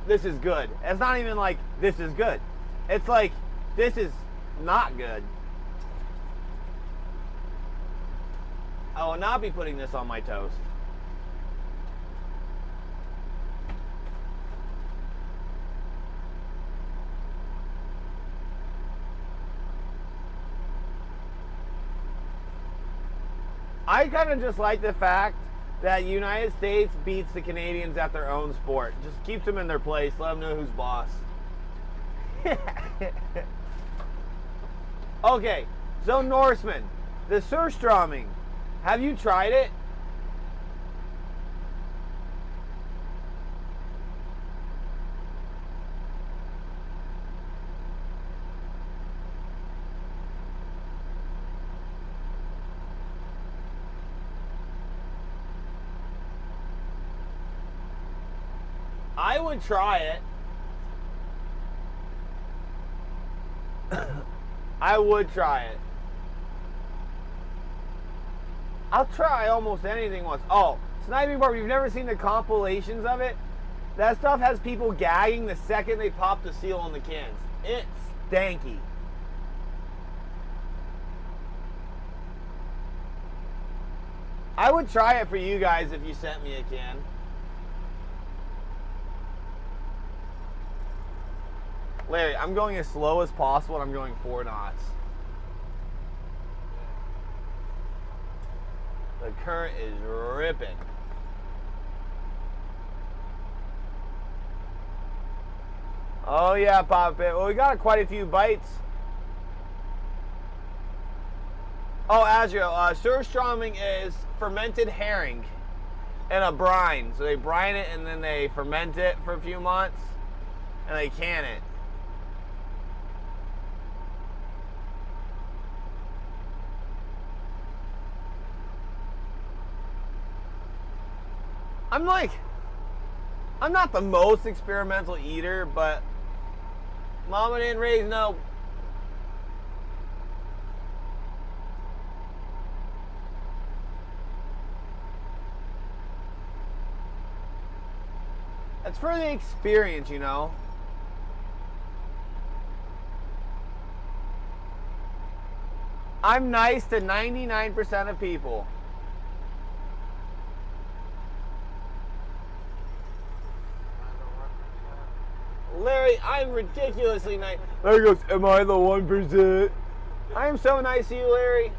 this is good. It's not even like, this is good. It's like, this is not good. I will not be putting this on my toast. I kind of just like the fact that the United States beats the Canadians at their own sport. Just keeps them in their place. Let them know who's boss. Okay, so Norseman, the surströmming. Have you tried it? I would try it. I would try it. I'll try almost anything once. Oh, sniping bar, you've never seen the compilations of it? That stuff has people gagging the second they pop the seal on the cans. It's stanky. I would try it for you guys if you sent me a can. Larry, I'm going as slow as possible and I'm going 4 knots. The current is ripping. Oh yeah, Pop It. Well, we got quite a few bites. Oh, Azrio, surströmming is fermented herring in a brine. So they brine it and then they ferment it for a few months and they can it. I'm not the most experimental eater, but Mama didn't raise no. It's for the experience, you know. I'm nice to 99% of people. Larry, I'm ridiculously nice. Larry goes, am I the 1%? I am so nice to you, Larry.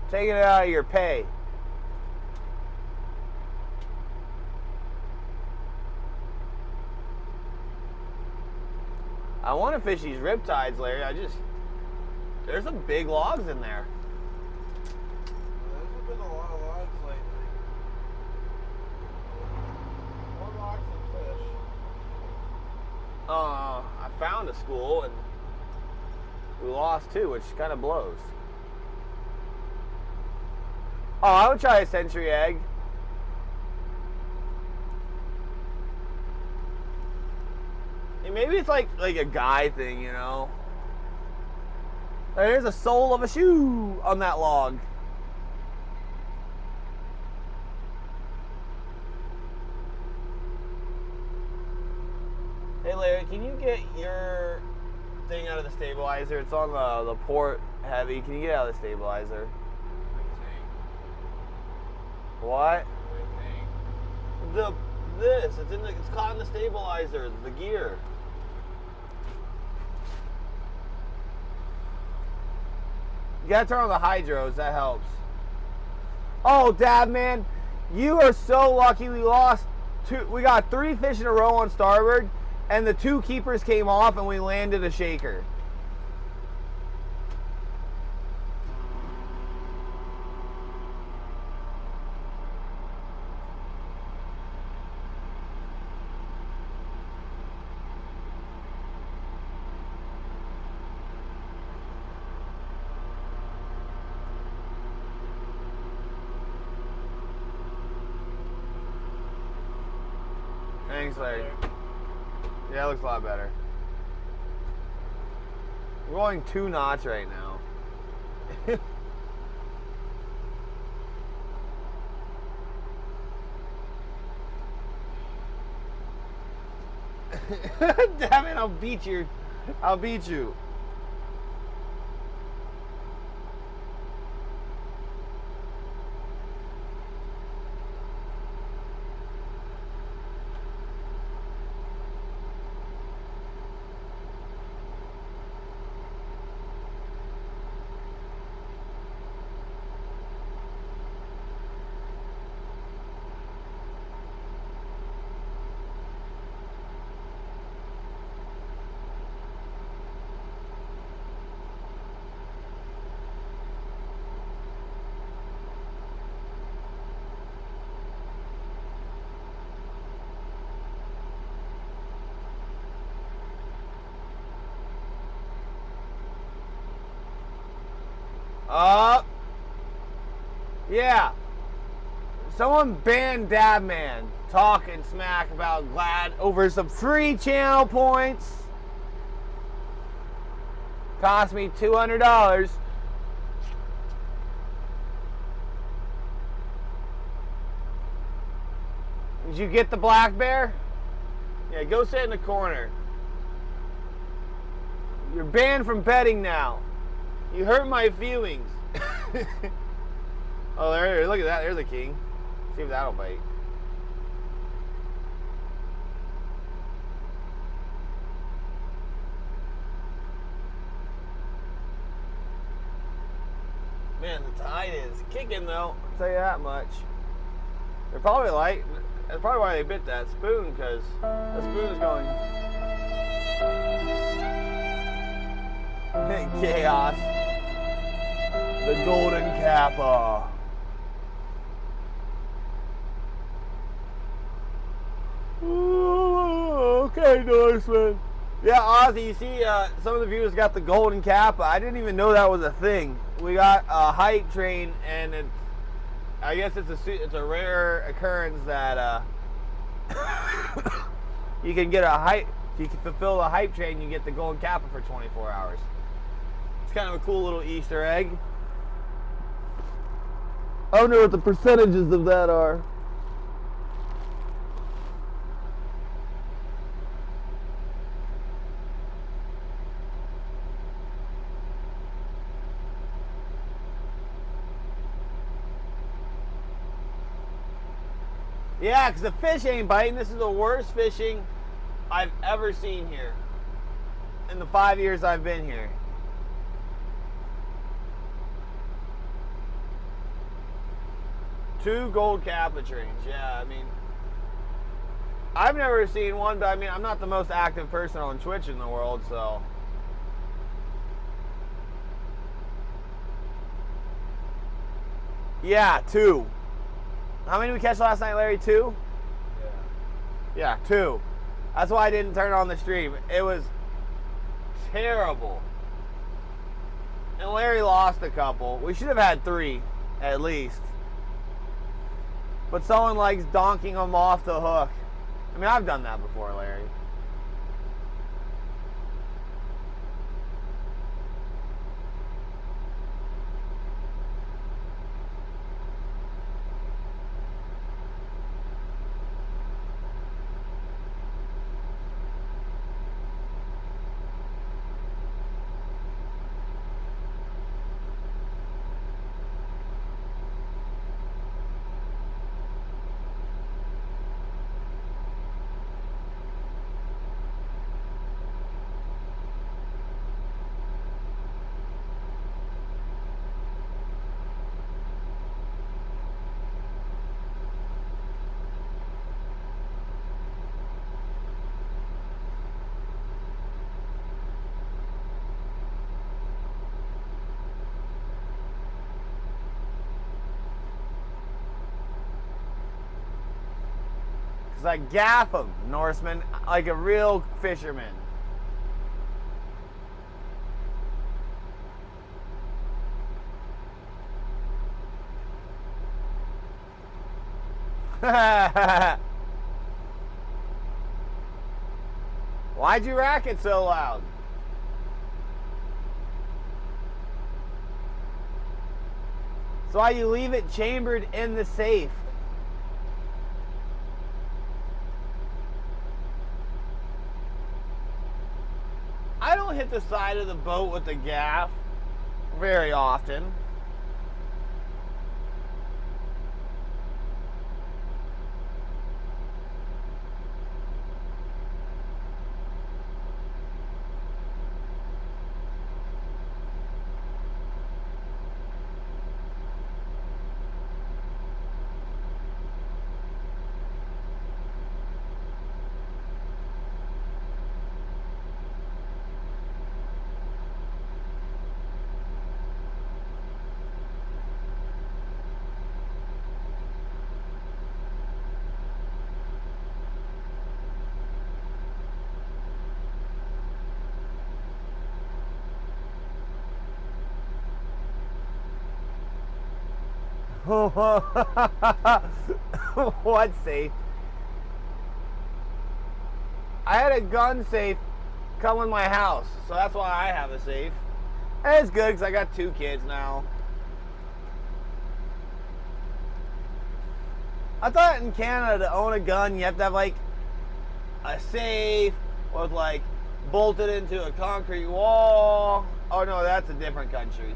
Taking it out of your pay. I want to fish these riptides, Larry. There's some big logs in there. There's been a lot of logs lately. More logs than fish. I found a school and we lost 2, which kind of blows. Oh, I would try a century egg. And maybe it's like a guy thing, you know. There's a sole of a shoe on that log. Hey Larry, can you get your thing out of the stabilizer? It's on the port heavy. Can you get it out of the stabilizer? What? It's caught in the stabilizer, the gear. You gotta turn on the hydros, that helps. Oh, Dad, man, you are so lucky. We got 3 fish in a row on starboard, and the 2 keepers came off, and we landed a shaker. Thanks, Larry. Yeah, it looks a lot better. We're going 2 knots right now. Damn it, I'll beat you. I'll beat you. Yeah. Someone banned Dabman talking smack about Glad over some free channel points. Cost me $200. Did you get the black bear? Yeah, go sit in the corner. You're banned from betting now. You hurt my feelings. Oh, there, look at that. There's a king. See if that'll bite. Man, the tide is kicking though. I'll tell you that much. They're probably like, that's probably why they bit that spoon, because the spoon is going chaos. The golden kappa. Okay, Norseman. Yeah, Ozzy, you see, some of the viewers got the golden kappa. I didn't even know that was a thing. We got a hype train, and I guess it's a rare occurrence that you can get a hype. You can fulfill the hype train. You get the golden kappa for 24 hours. It's kind of a cool little Easter egg. I don't know what the percentages of that are. Yeah, because the fish ain't biting. This is the worst fishing I've ever seen here in the 5 years I've been here. Two gold kappa trains. Yeah, I mean, I've never seen one, but I mean, I'm not the most active person on Twitch in the world, so. Yeah, 2. How many did we catch last night, Larry? 2? Yeah, 2. That's why I didn't turn on the stream. It was terrible. And Larry lost a couple. We should have had 3, at least. But someone likes donking them off the hook. I mean, I've done that before, Larry. Because I gaff them, Norseman, like a real fisherman. Why'd you rack it so loud? So why you leave it chambered in the safe? I don't hit the side of the boat with the gaff very often. What safe? I had a gun safe come with my house, so that's why I have a safe. And it's good because I got 2 kids now. I thought in Canada to own a gun you have to have like a safe with like bolted into a concrete wall. Oh no, that's a different country.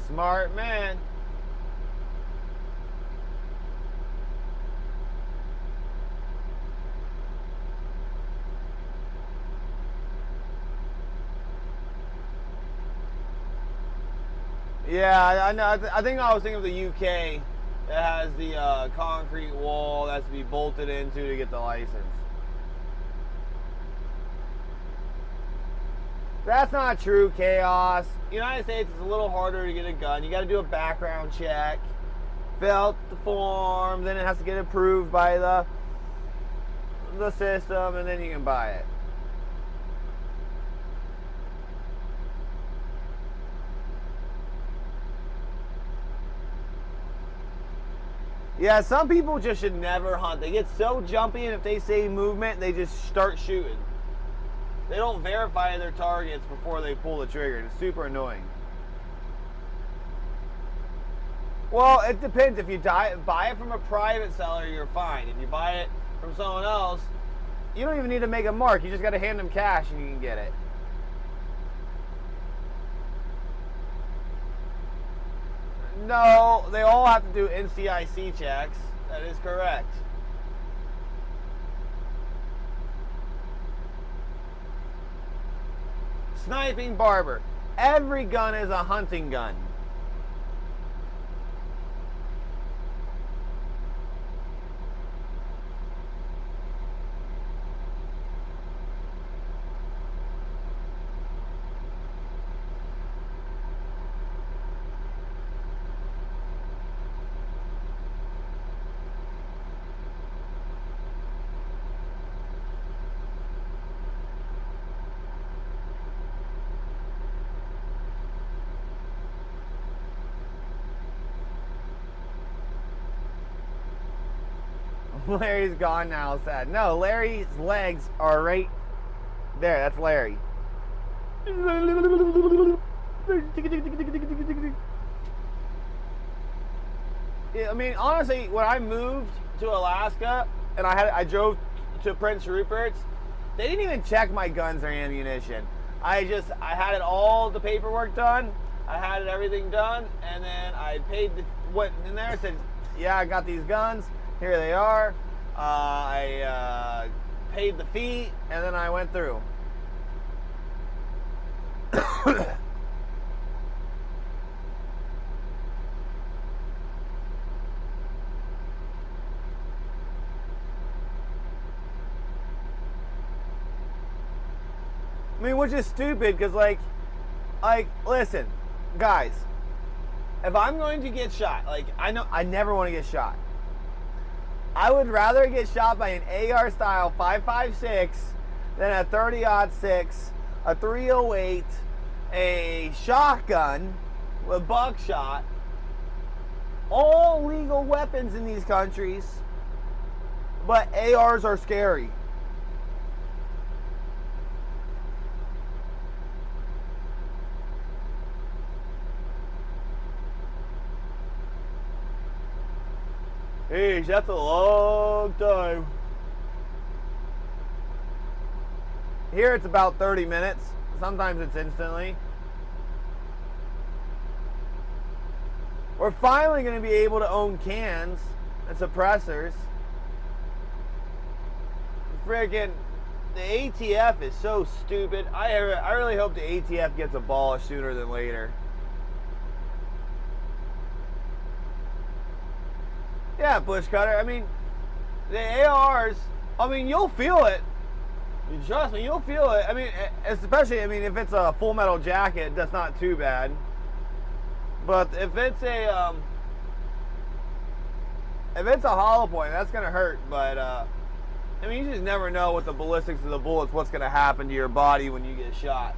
Smart man. Yeah, I know. I think I was thinking of the UK that has the concrete wall that has to be bolted into to get the license. That's not true, Chaos. United States is a little harder to get a gun. You got to do a background check, fill out the form, then it has to get approved by the system, and then you can buy it. Yeah, some people just should never hunt. They get so jumpy, and if they see movement, they just start shooting. They don't verify their targets before they pull the trigger. It's super annoying. Well, it depends. If you buy it from a private seller, you're fine. If you buy it from someone else, you don't even need to make a mark. You just got to hand them cash and you can get it. No, they all have to do NCIC checks. That is correct. Sniping barber. Every gun is a hunting gun. Larry's gone now, sad. No, Larry's legs are right there. That's Larry. Yeah, I mean, honestly, when I moved to Alaska and I drove to Prince Rupert's, they didn't even check my guns or ammunition. I had it all the paperwork done. I had everything done, and then I paid what in there. I said, yeah, I got these guns. Here they are. I paid the fee, and then I went through. I mean, which is stupid because, like, listen, guys, if I'm going to get shot, like, I know I never want to get shot. I would rather get shot by an AR style 5.56 than a 30-06, a 308, a shotgun with buckshot. All legal weapons in these countries, but ARs are scary. Hey, that's a long time. Here it's about 30 minutes. Sometimes it's instantly. We're finally going to be able to own cans and suppressors. Friggin' the ATF is so stupid. I really hope the ATF gets abolished sooner than later. Yeah, bush cutter. I mean, the ARs, I mean, you'll feel it. Trust me, you'll feel it. I mean, especially, I mean, if it's a Full Metal Jacket, that's not too bad. But if it's a hollow point, that's gonna hurt. But I mean, you just never know with the ballistics of the bullets what's gonna happen to your body when you get shot.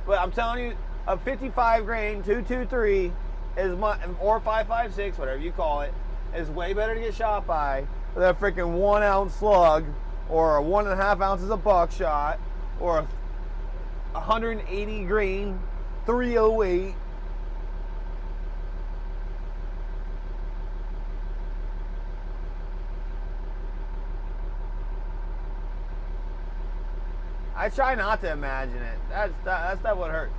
But I'm telling you, a 55 grain 223 is or 5.56, whatever you call it, is way better to get shot by than a freaking 1 ounce slug or 1.5 ounces of buckshot or a 180 grain 308. I try not to imagine it. That would hurt.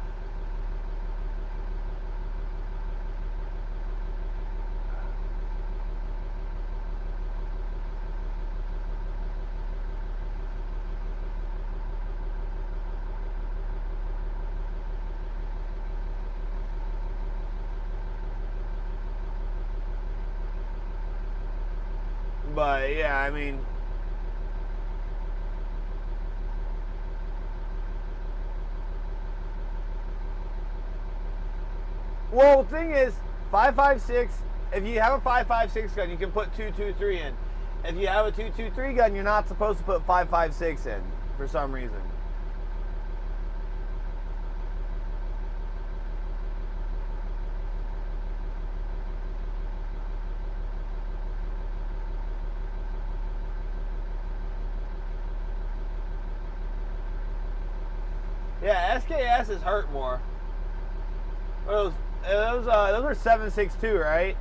But yeah, I mean, well, the thing is, 5.56. If you have a 5.56 gun, you can put 223 in. If you have a 223 gun, you're not supposed to put 5.56 in for some reason. Yeah, SKSs hurt more. Those are 7.62, right?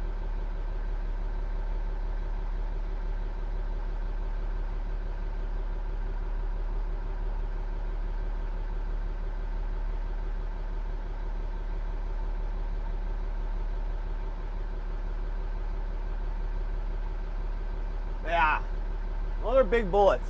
Yeah. Well, they're big bullets.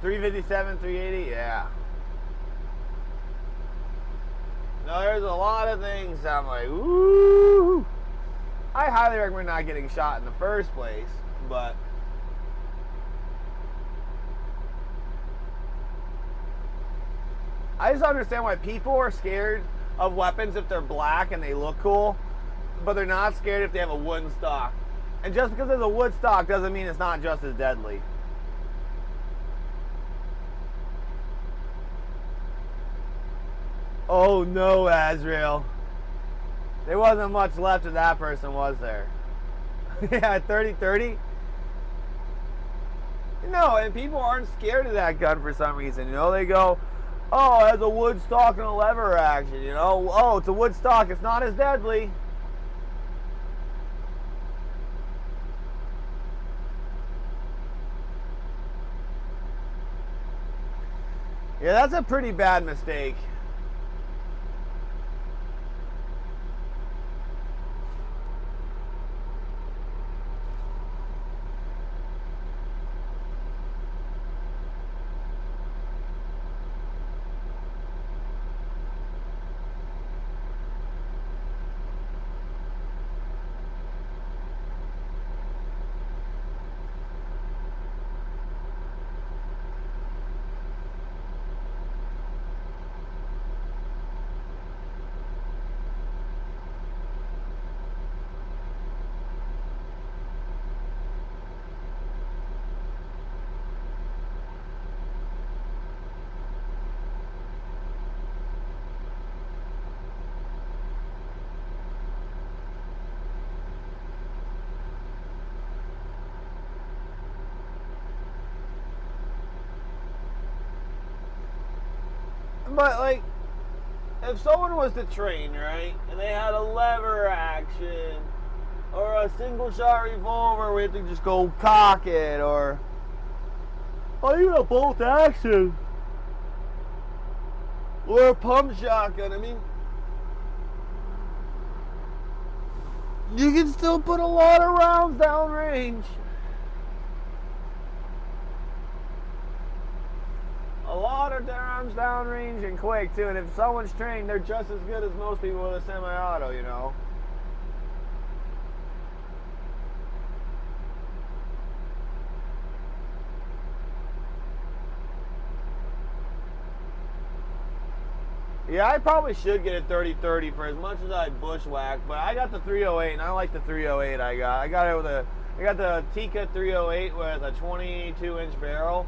.357, 380, yeah. No, there's a lot of things I'm like, ooh. I highly recommend not getting shot in the first place, but I just don't understand why people are scared of weapons if they're black and they look cool, but they're not scared if they have a wooden stock. And just because there's a wood stock doesn't mean it's not just as deadly. Oh no, Azrael. There wasn't much left of that person, was there? Yeah, 30-30? No, and people aren't scared of that gun for some reason. You know, they go, oh, it has a wood stock and a lever action. You know, oh, it's a wood stock. It's not as deadly. Yeah, that's a pretty bad mistake. But like, if someone was to train, right, and they had a lever action, or a single shot revolver where you have to just go cock it, or even a bolt action, or a pump shotgun, I mean, you can still put a lot of rounds down range. A lot of rounds down range and quick too. And if someone's trained, they're just as good as most people with a semi-auto, you know. Yeah, I probably should get a 30-30 for as much as I bushwhack, but I got the 308 and I like the 308 I got. I got the Tika 308 with a 22-inch barrel,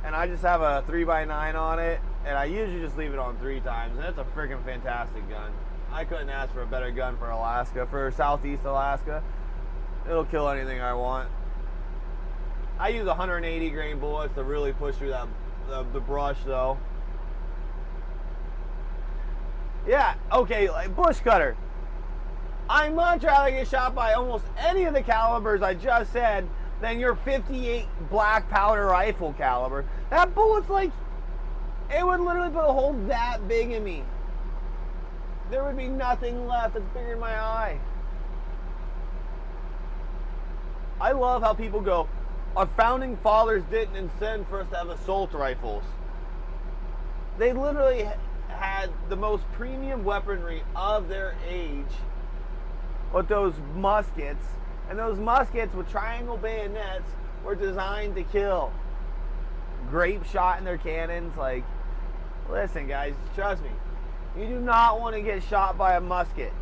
and I just have a 3x9 on it, and I usually just leave it on 3 times, and it's a freaking fantastic gun. I couldn't ask for a better gun for Alaska, for Southeast Alaska. It'll kill anything I want. I use 180 grain bullets to really push through the brush though. Yeah, okay, like bush cutter. I'd much rather get shot by almost any of the calibers I just said than your 58 black powder rifle caliber. That bullet's like, it would literally put a hole that big in me. There would be nothing left that's bigger than my eye. I love how people go, our founding fathers didn't intend for us to have assault rifles. They literally had the most premium weaponry of their age with those muskets, and those muskets with triangle bayonets were designed to kill. Grape shot in their cannons. Like, listen guys, trust me, you do not want to get shot by a musket.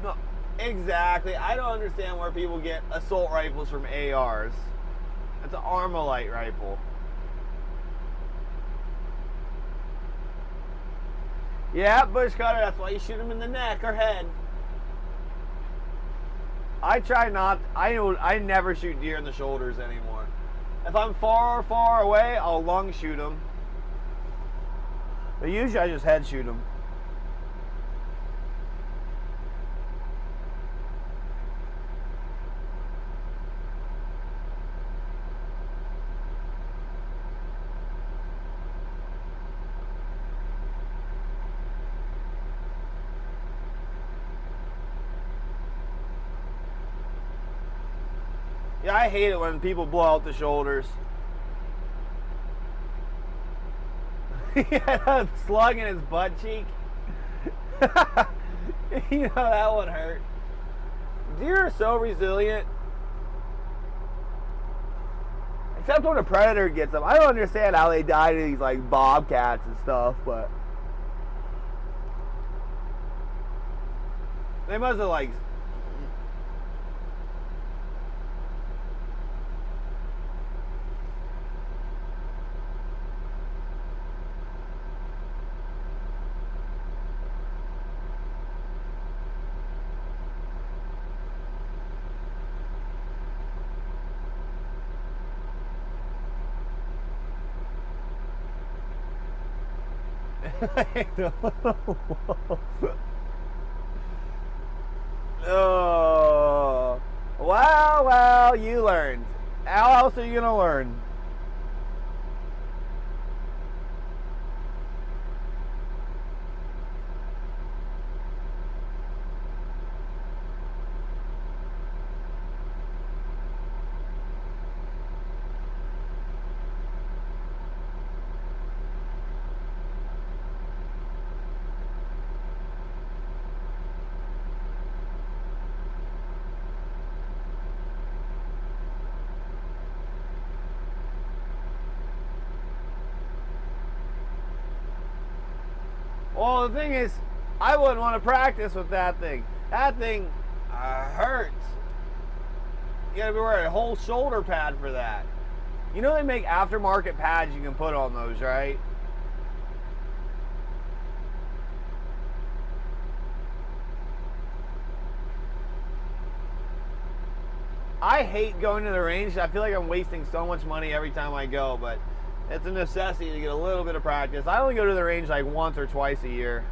No, exactly. I don't understand where people get assault rifles from ARs. It's an Armalite rifle. Yeah, bush cutter, that's why you shoot them in the neck or head. I try not, I never shoot deer in the shoulders anymore. If I'm far away, I'll lung shoot them. But usually I just head shoot them. Yeah, I hate it when people blow out the shoulders. He had a slug in his butt cheek. You know, that one hurt. Deer are so resilient. Except when a predator gets them. I don't understand how they die to these like bobcats and stuff, but they must have like Oh, well, you learned. How else are you gonna learn? Well, the thing is, I wouldn't want to practice with that thing. That thing hurts. You gotta be wearing a whole shoulder pad for that. You know they make aftermarket pads you can put on those, right? I hate going to the range. I feel like I'm wasting so much money every time I go, but it's a necessity to get a little bit of practice. I only go to the range like once or twice a year.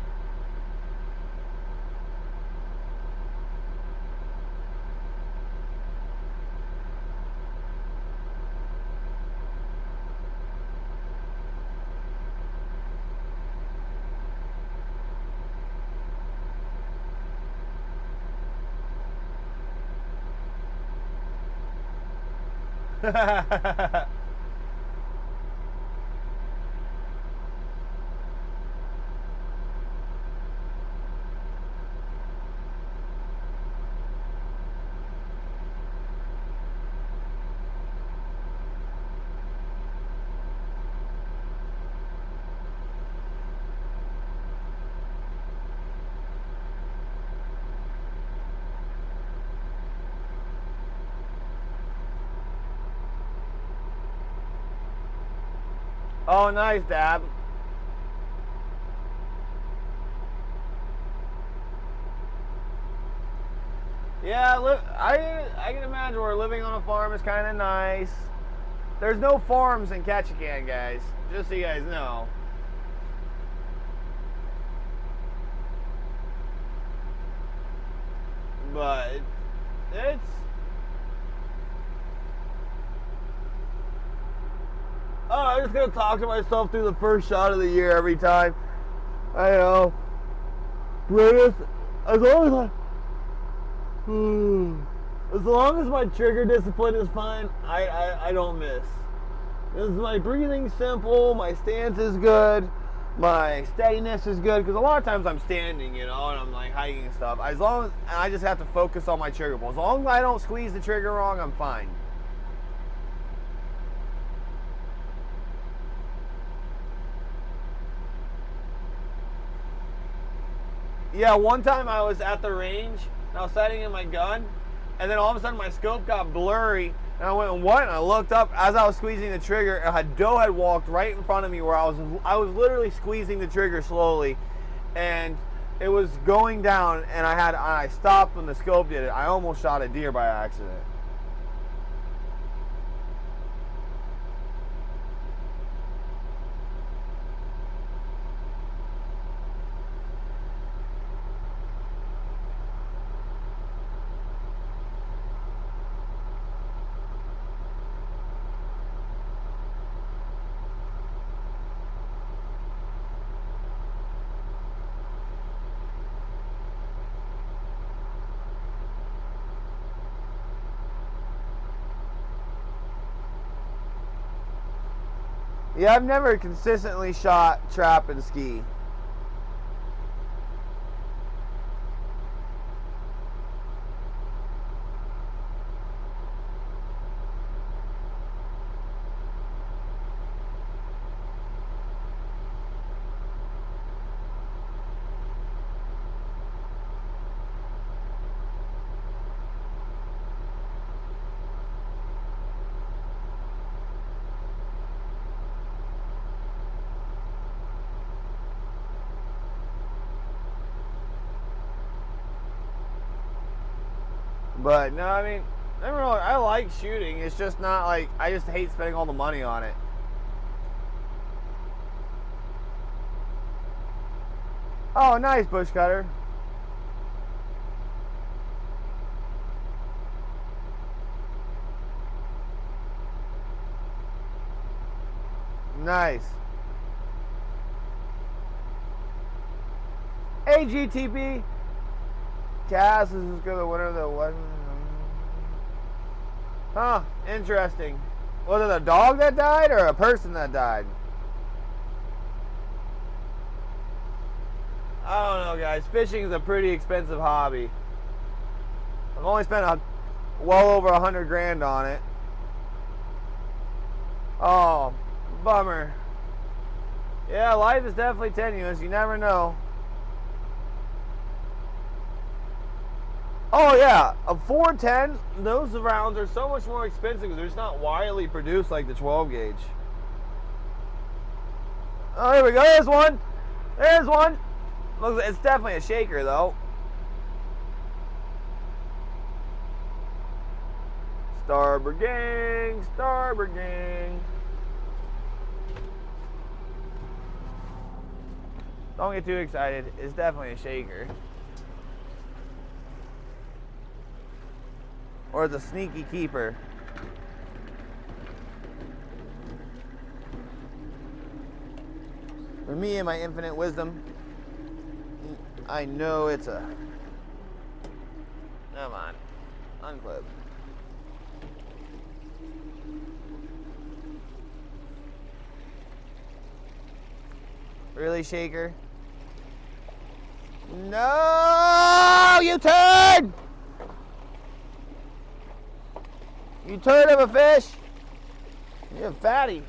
Oh, nice, Dab. Yeah, look, I can imagine where living on a farm is kind of nice. There's no farms in Ketchikan, guys. Just so you guys know. But it's oh, I'm just gonna talk to myself through the first shot of the year every time. I know. But as long as my trigger discipline is fine, I don't miss. Because my breathing's simple, my stance is good, my steadiness is good. Because a lot of times I'm standing, you know, and I'm like hiking and stuff. As long as I just have to focus on my trigger pull. As long as I don't squeeze the trigger wrong, I'm fine. Yeah, one time I was at the range, and I was sighting in my gun, and then all of a sudden my scope got blurry, and I went, what? And I looked up as I was squeezing the trigger, and a doe had walked right in front of me where I was literally squeezing the trigger slowly, and it was going down, and I stopped when the scope did it. I almost shot a deer by accident. Yeah, I've never consistently shot trap and ski. But no, I mean, I like shooting. It's just not like, I just hate spending all the money on it. Oh, nice, bush cutter. Nice. AGTP. Cass is as good a winner that wasn't. Huh, interesting. Was it a dog that died or a person that died? I don't know, guys. Fishing is a pretty expensive hobby. I've only spent well over 100 grand on it. Oh, bummer. Yeah, life is definitely tenuous. You never know. Oh yeah, a 410, those rounds are so much more expensive because they're just not widely produced like the 12 gauge. Oh, here we go, there's one. There's one. Looks like it's definitely a shaker though. Starboard gang, starboard gang. Don't get too excited. It's definitely a shaker. Or it's a sneaky keeper. For me and my infinite wisdom, I know it's a... Come on. Unclip. Really, shaker? No! You turd! You turd of a fish! You're a fatty.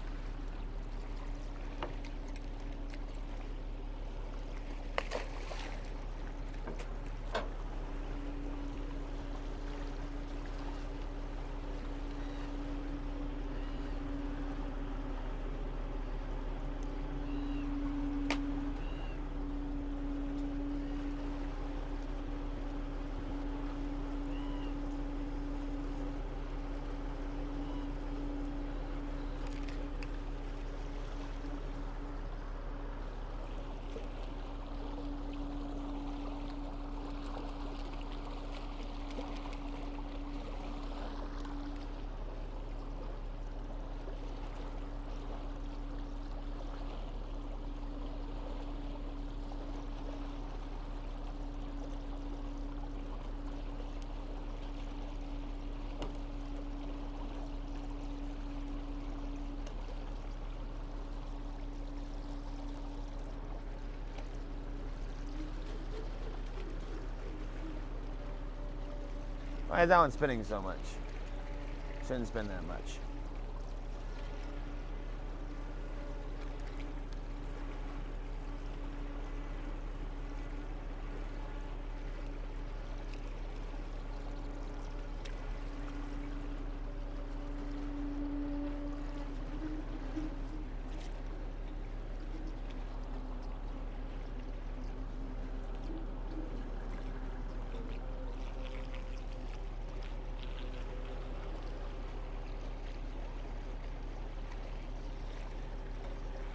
Why is that one spinning so much? Shouldn't spin that much.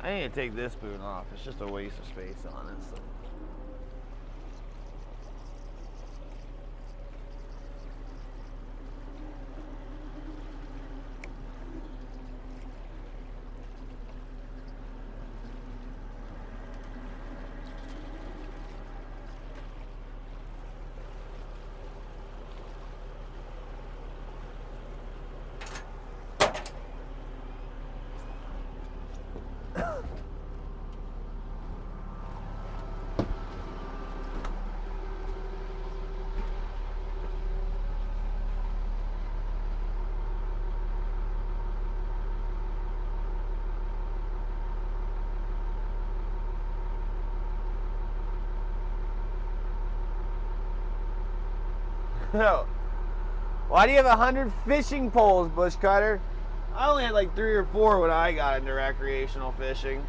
I need to take this spoon off. It's just a waste of space, honestly. No. Why do you have 100 fishing poles, bush cutter? I only had like 3 or 4 when I got into recreational fishing.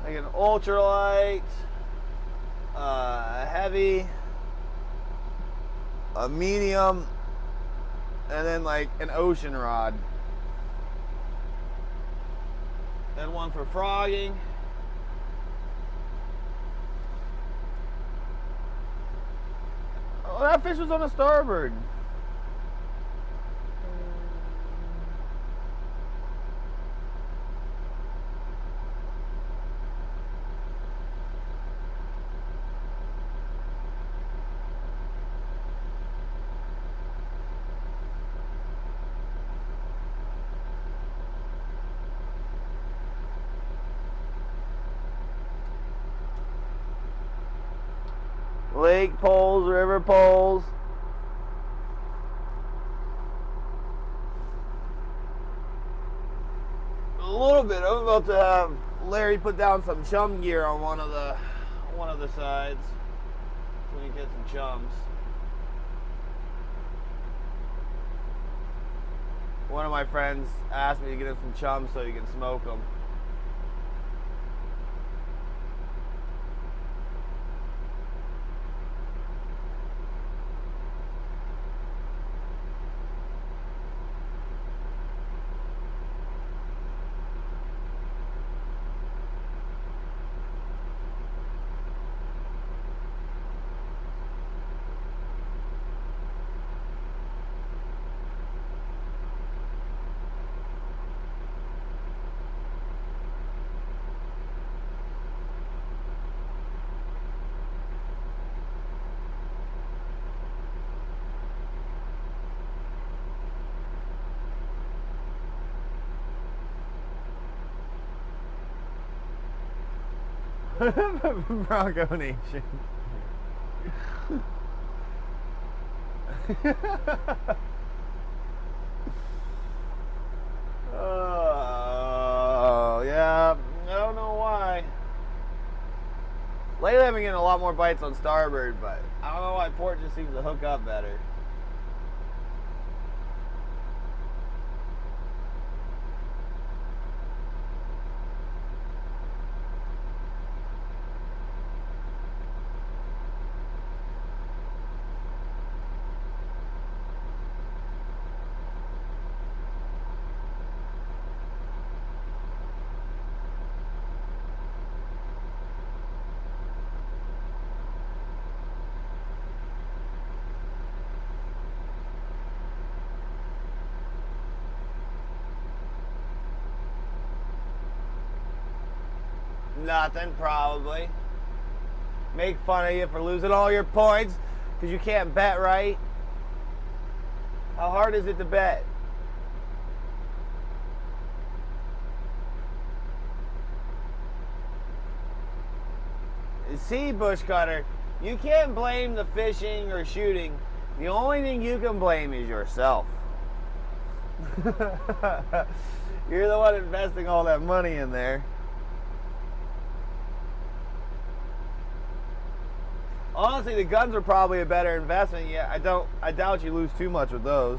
Like an ultralight, a heavy, a medium, and then like an ocean rod. Then one for frogging. Oh, that fish was on a starboard. Lake poles, river poles. A little bit. I'm about to have Larry put down some chum gear on one of the sides so we can get some chums. One of my friends asked me to get him some chums so he can smoke them. Bronco Nation. Oh, yeah. I don't know why. Lately I've been getting a lot more bites on starboard, but I don't know why port just seems to hook up better. Nothing, probably. Make fun of you for losing all your points because you can't bet right. How hard is it to bet? See, bush cutter, you can't blame the fishing or shooting. The only thing you can blame is yourself. You're the one investing all that money in there. Honestly, the guns are probably a better investment. Yeah, I doubt you lose too much with those.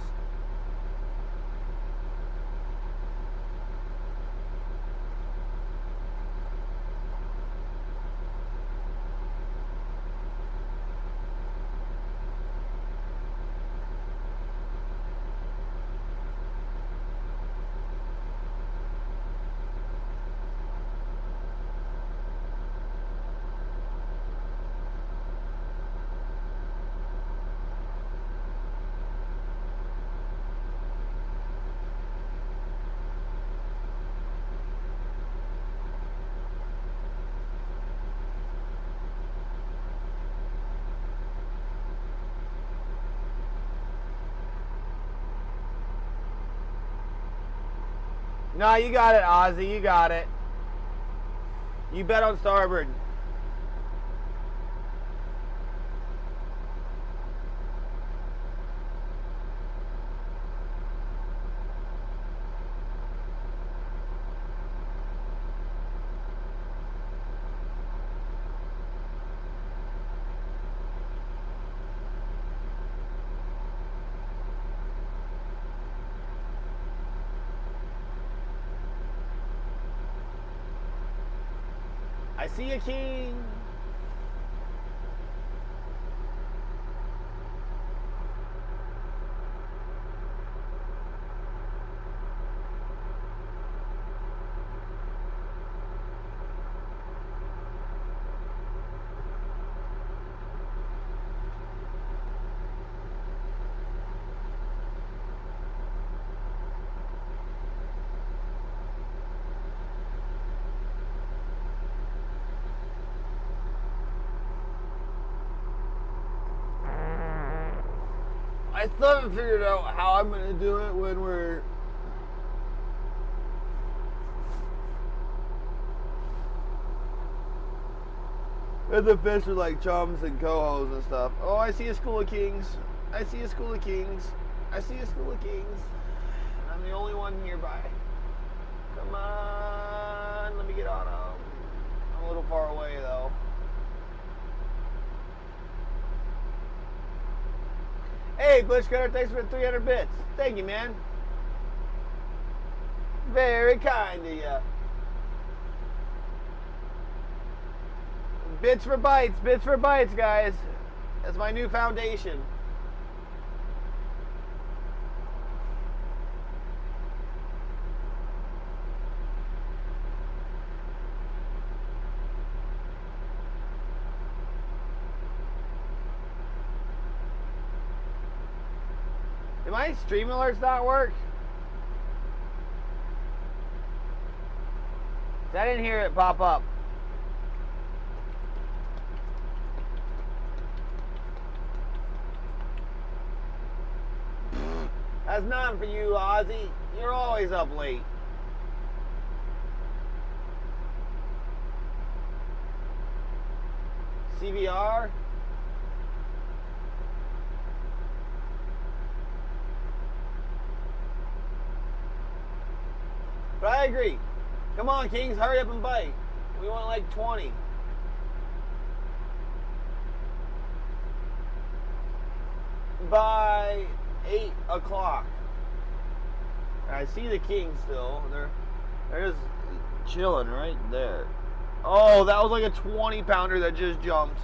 No, you got it, Ozzy. You got it. You bet on starboard. I see a king. I still haven't figured out how I'm going to do it when we're in the fish with like chums and cohos and stuff. Oh, I see a school of kings. I see a school of kings. I see a school of kings. I'm the only one nearby. Come on, let me get on them. I'm a little far away though. Hey, Bush Cutter, thanks for the 300 bits. Thank you, man. Very kind of you. Bits for bites, guys. That's my new foundation. Did my stream alerts not work? I didn't hear it pop up. That's none for you, Ozzy. You're always up late. CBR. But I agree. Come on, Kings, hurry up and bite. We want like 20. By 8 o'clock. I see the Kings still. They're just chilling right there. Oh, that was like a 20-pounder that just jumped.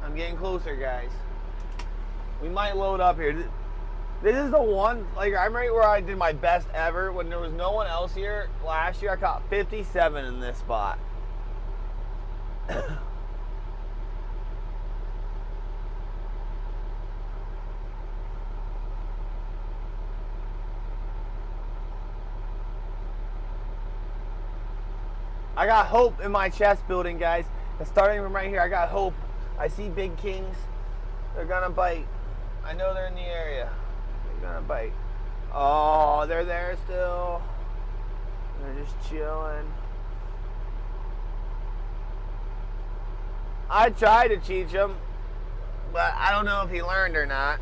I'm getting closer, guys. We might load up here. This is the one, like, I'm right where I did my best ever. When there was no one else here last year, I caught 57 in this spot. I got hope in my chest building, guys. And starting from right here, I got hope. I see big Kings. They're gonna bite. I know they're in the area. They're gonna bite. Oh, they're there still. They're just chilling. I tried to teach him, but I don't know if he learned or not.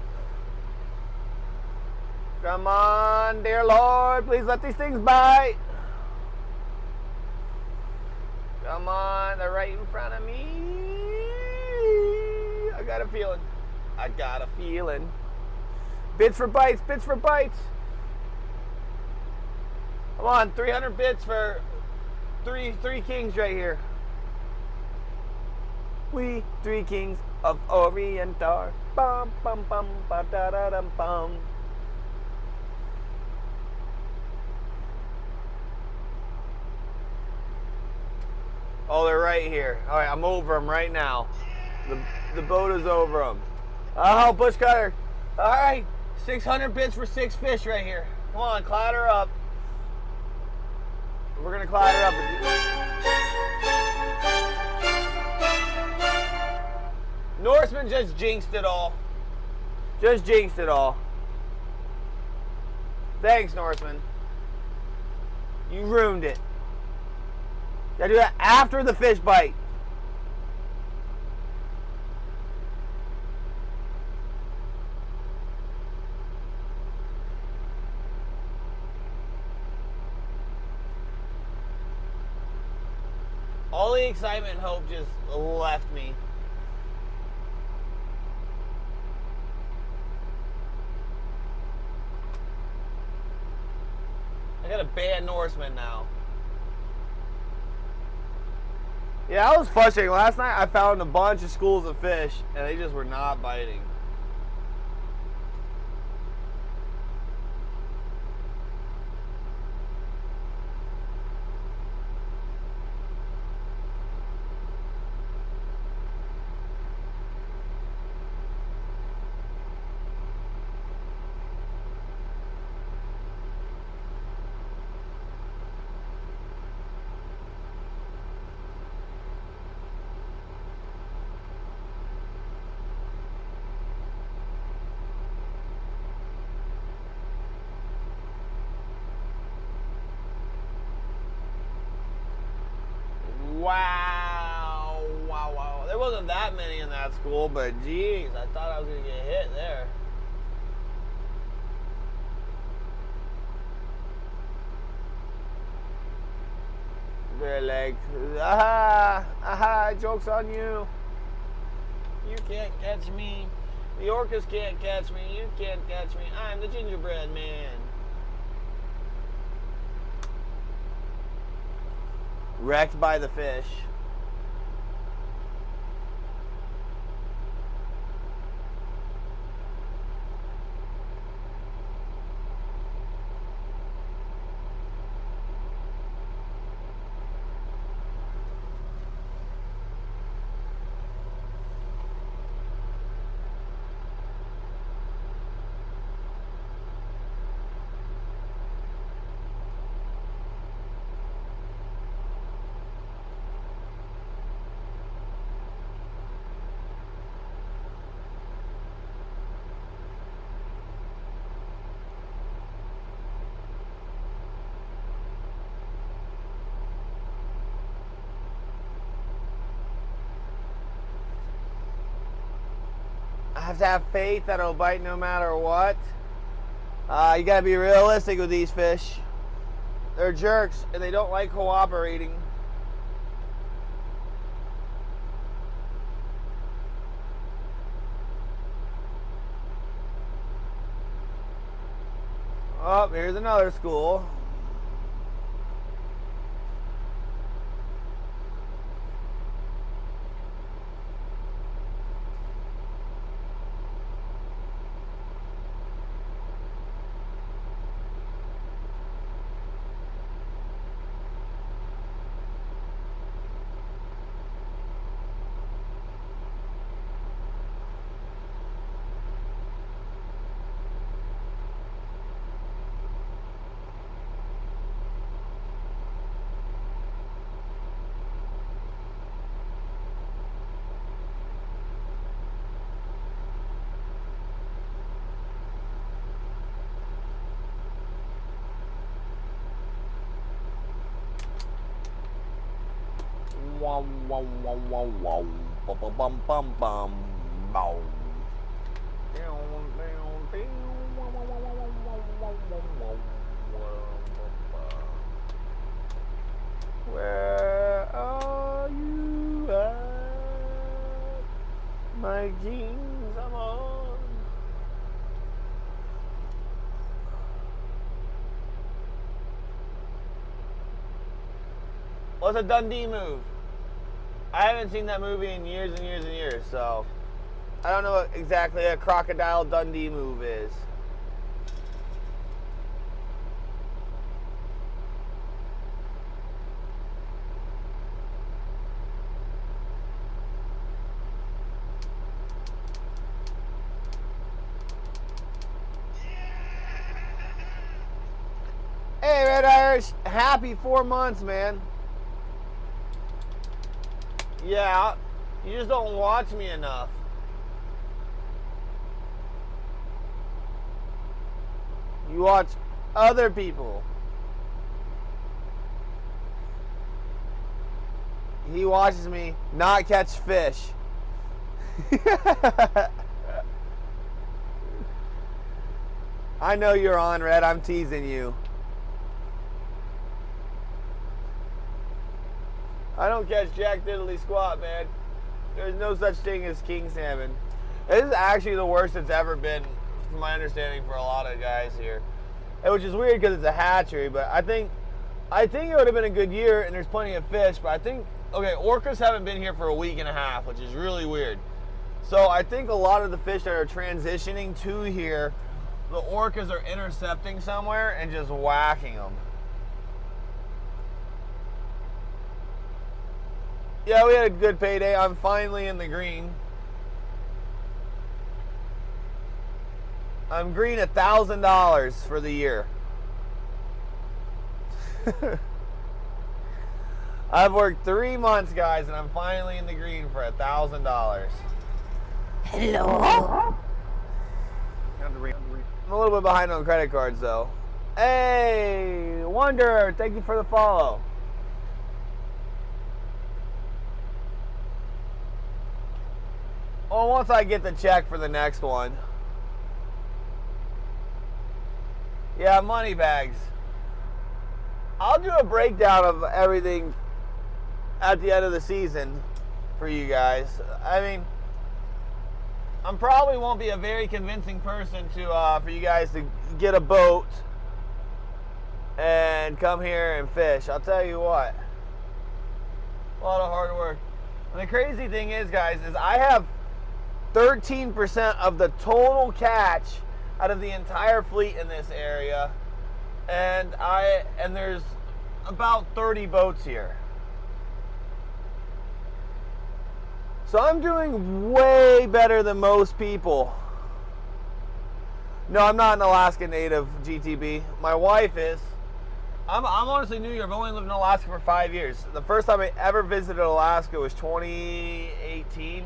Come on, dear Lord, please let these things bite. Come on, they're right in front of me. I got a feeling. I got a feeling. Bits for bites, bits for bites. Come on, 300 bits for three Kings right here. We 3 Kings of Orient are. Bum bum bum ba da da dum bum. Oh, they're right here. All right, I'm over them right now. The boat is over them. Oh, bush cutter. All right, 600 bits for 6 fish right here. Come on, clatter up. We're gonna clatter up. Norseman just jinxed it all. Just jinxed it all. Thanks, Norseman. You ruined it. Gotta do that after the fish bite. All the excitement and hope just left me. I got a bad Norseman now. Yeah, I was frustrated. Last night I found a bunch of schools of fish and they just were not biting. Wow. There wasn't that many in that school, but geez, I thought I was going to get hit there. They're like, aha, joke's on you. You can't catch me. The orcas can't catch me. You can't catch me. I'm the gingerbread man. Wrecked by the fish. have to have faith that it'll bite no matter what. You gotta be realistic with these fish. They're jerks and they don't like cooperating. Oh, here's another school. Wow, wow, wow, wow, wow. Bum, bum, bum, bum, bum. Bow. Where are you at, my kings? I'm on. What's a Dundee move? I haven't seen that movie in years and years and years, so I don't know what exactly a Crocodile Dundee move is. Hey, Red Irish, happy 4 months, man. Yeah, you just don't watch me enough. You watch other people. He watches me not catch fish. I know you're on, Red. I'm teasing you. I don't catch jack diddly squat, man. There's no such thing as king salmon. This is actually the worst it's ever been, from my understanding, for a lot of guys here. Which is weird because it's a hatchery, but I think it would have been a good year and there's plenty of fish, but I think, okay, orcas haven't been here for a week and a half, which is really weird. So I think a lot of the fish that are transitioning to here, the orcas are intercepting somewhere and just whacking them. Yeah, we had a good payday. I'm finally in the green. I'm green $1,000 for the year. I've worked 3 months, guys, and I'm finally in the green for $1,000. Hello? I'm a little bit behind on credit cards, though. Hey, Wonder, thank you for the follow. Well, once I get the check for the next one. Yeah, money bags. I'll do a breakdown of everything at the end of the season for you guys. I mean, I probably won't be a very convincing person to for you guys to get a boat and come here and fish. I'll tell you what. A lot of hard work. And the crazy thing is, guys, is I have 13% of the total catch out of the entire fleet in this area, and there's about 30 boats here. So I'm doing way better than most people. No, I'm not an Alaska native, GTB. My wife is. I'm honestly new here. I've only lived in Alaska for 5 years. The first time I ever visited Alaska was 2018.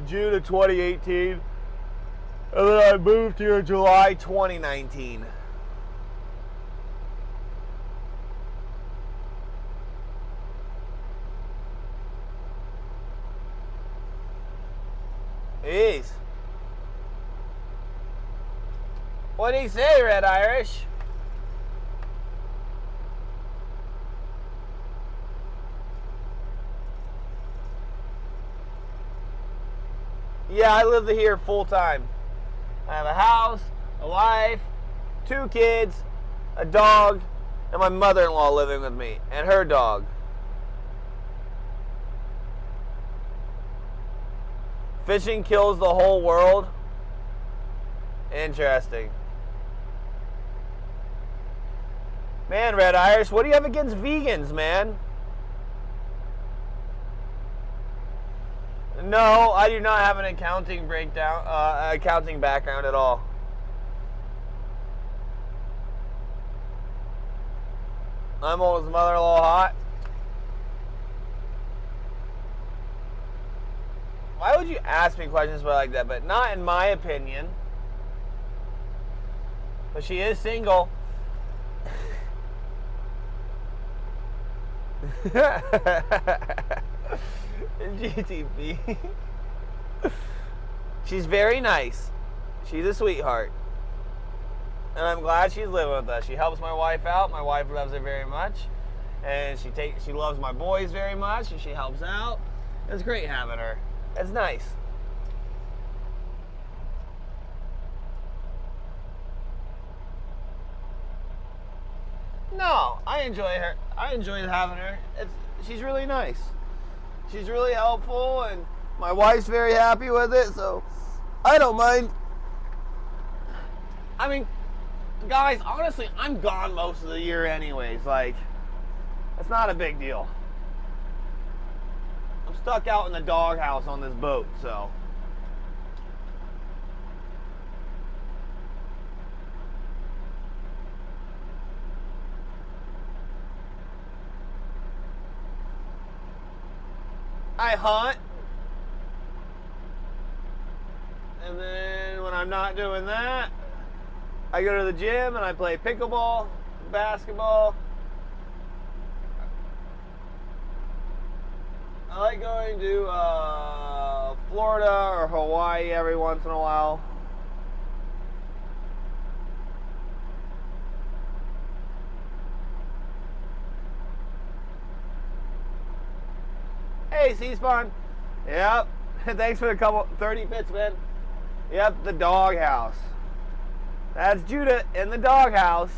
June of 2018, and then I moved here in July 2019. Jeez. What'd he say, Red Irish? Yeah, I live here full time. I have a house, a wife, 2 kids, a dog, and my mother-in-law living with me, and her dog. Fishing kills the whole world. Interesting. Man, Red Irish, what do you have against vegans, man? No, I do not have an accounting background at all. I'm always mother-in-law hot. Why would you ask me questions like that? But not in my opinion. But she is single. GTP. She's very nice. She's a sweetheart. And I'm glad she's living with us. She helps my wife out. My wife loves her very much. And she loves my boys very much, and she helps out. It's great having her. It's nice. No, I enjoy her. I enjoy having her. She's really nice. She's really helpful, and my wife's very happy with it, so I don't mind. I mean, guys, honestly, I'm gone most of the year anyways. Like, it's not a big deal. I'm stuck out in the doghouse on this boat, so. I hunt. And then when I'm not doing that, I go to the gym and I play pickleball, basketball. I like going to Florida or Hawaii every once in a while. Hey, C-Spawn. Yep. Thanks for the couple 30 bits, man. Yep, the doghouse. That's Judah in the doghouse.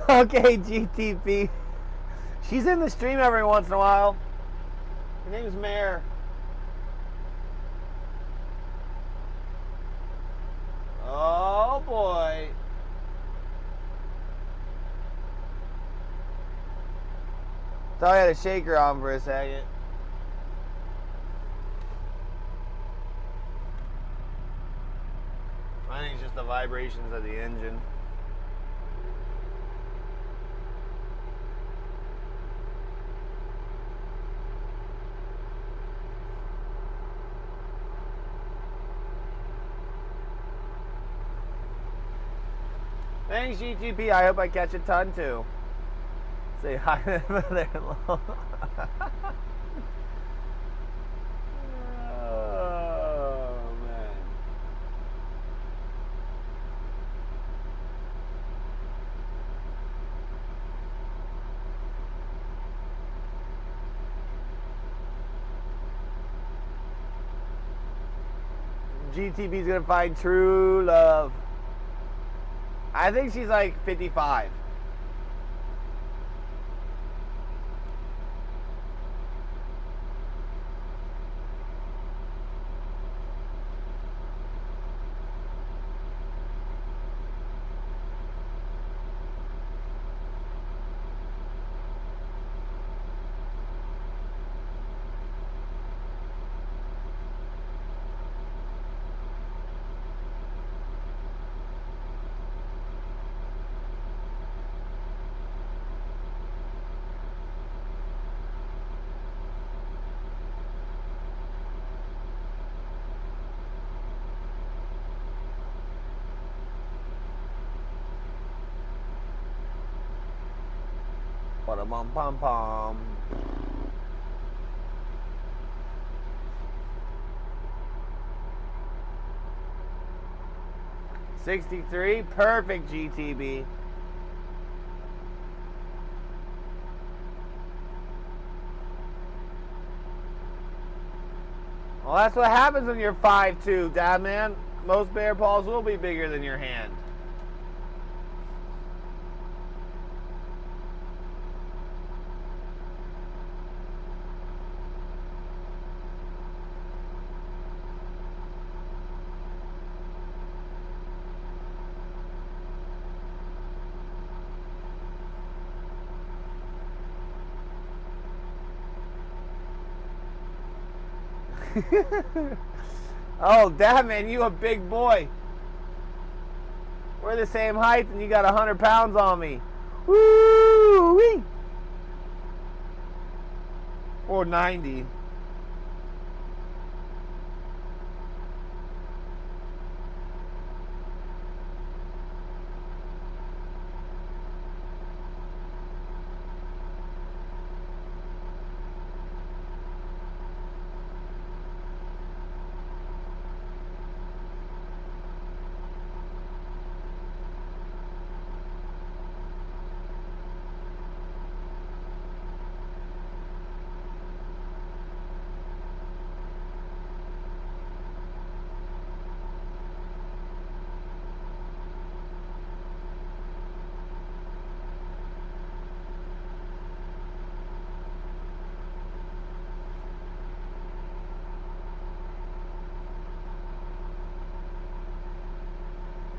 Okay, GTP. She's in the stream every once in a while. Her name's Mare. Oh boy. Thought I had a shaker on for a second. I think it's just the vibrations of the engine. Thanks, GTP. I hope I catch a ton too. Say hi to my mother-in-law. Oh, man. GTB's gonna find true love. I think she's like 55. Bum pum pum. $63, perfect GTB. Well, that's what happens when you're 5'2", Dad man. Most bear paws will be bigger than your hand. Oh, Dad man, you a big boy. We're the same height and you got 100 pounds on me. Woo-wee. Or 90.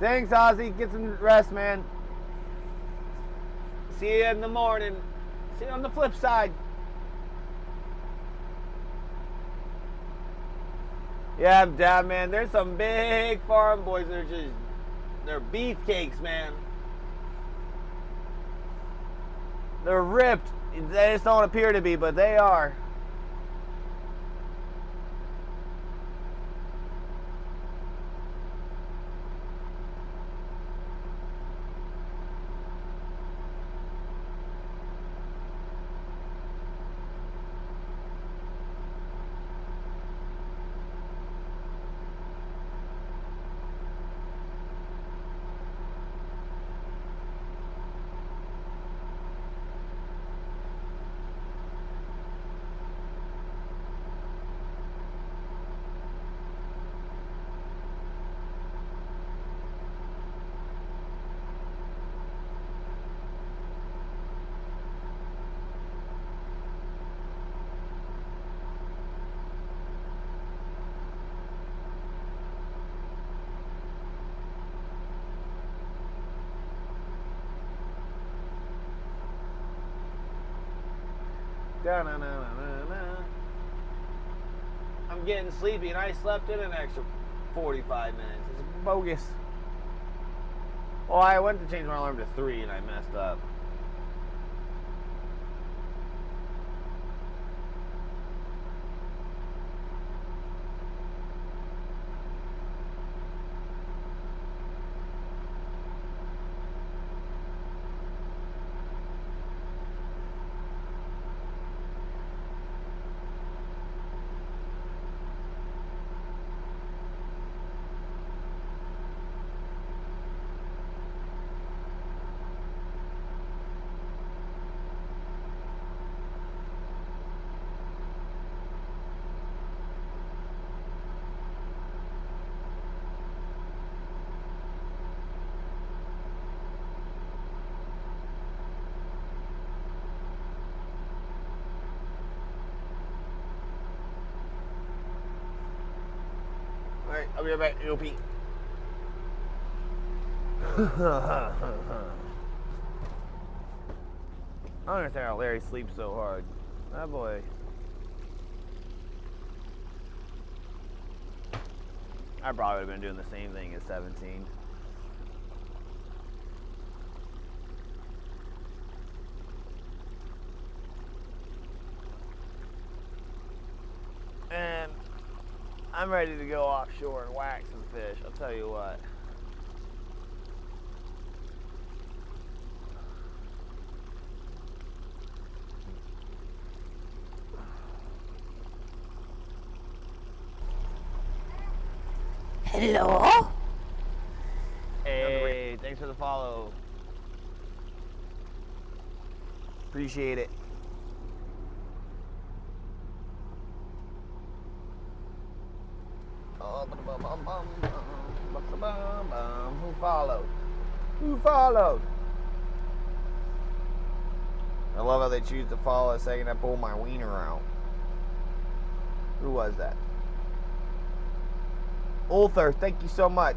Thanks, Ozzy. Get some rest, man. See you in the morning. See you on the flip side. Yeah, Dad, man. There's some big farm boys that are they're beefcakes, man. They're ripped. They just don't appear to be, but they are. I'm getting sleepy and I slept in an extra 45 minutes. It's bogus. Oh, I went to change my alarm to 3 and I messed up. I'll be right back. You'll pee. I don't understand how Larry sleeps so hard. That boy. I probably would have been doing the same thing at 17. And I'm ready to go offshore and whack some fish. I'll tell you what. Hello? Hey, thanks for the follow. Appreciate it. Who followed? Who followed? I love how they choose to follow the second I pull my wiener out. Who was that? Ulthar, thank you so much.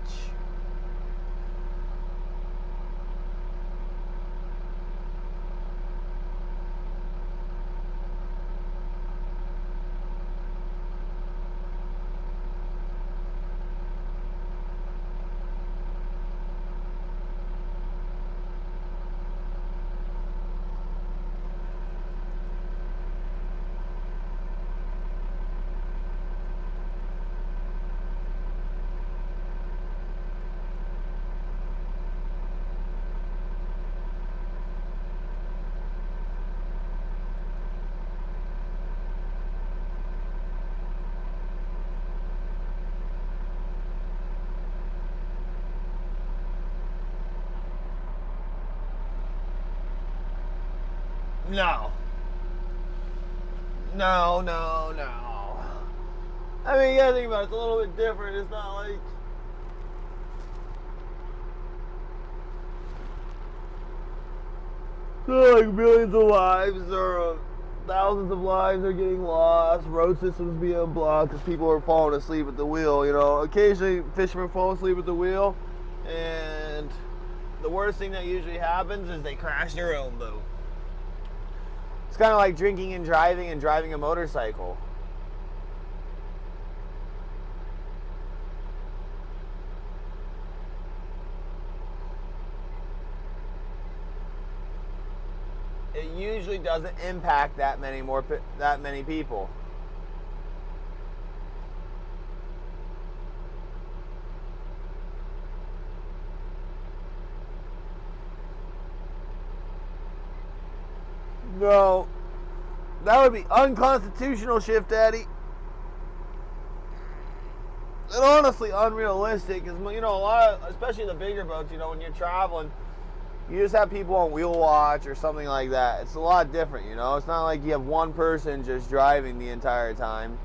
No. No, no, no. I mean, you gotta think about it. It's a little bit different. It's not like millions of lives or thousands of lives are getting lost. Road systems being blocked because people are falling asleep at the wheel. You know, occasionally fishermen fall asleep at the wheel, and the worst thing that usually happens is they crash their own boat. It's kind of like drinking and driving a motorcycle. It usually doesn't impact that many people. No, that would be unconstitutional, Shift Daddy. And honestly unrealistic, because, you know, a lot of, especially the bigger boats, you know, when you're traveling, you just have people on wheel watch or something like that. It's a lot different, you know. It's not like you have one person just driving the entire time.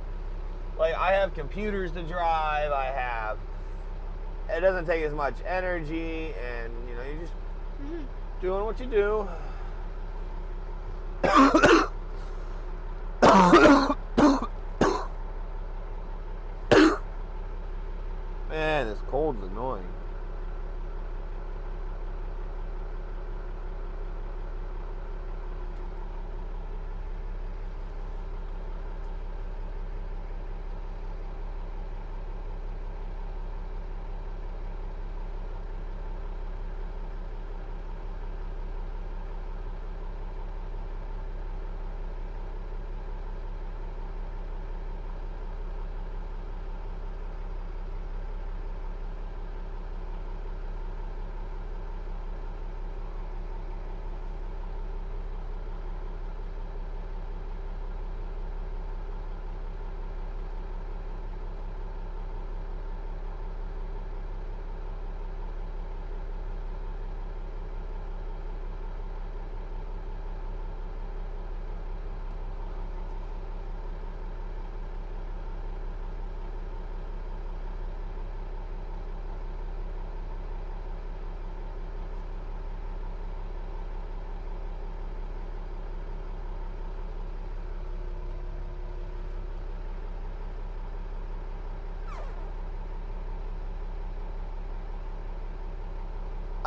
Like, I have computers to drive. It doesn't take as much energy, and, you know, you're just doing what you do. Man, this cold's annoying.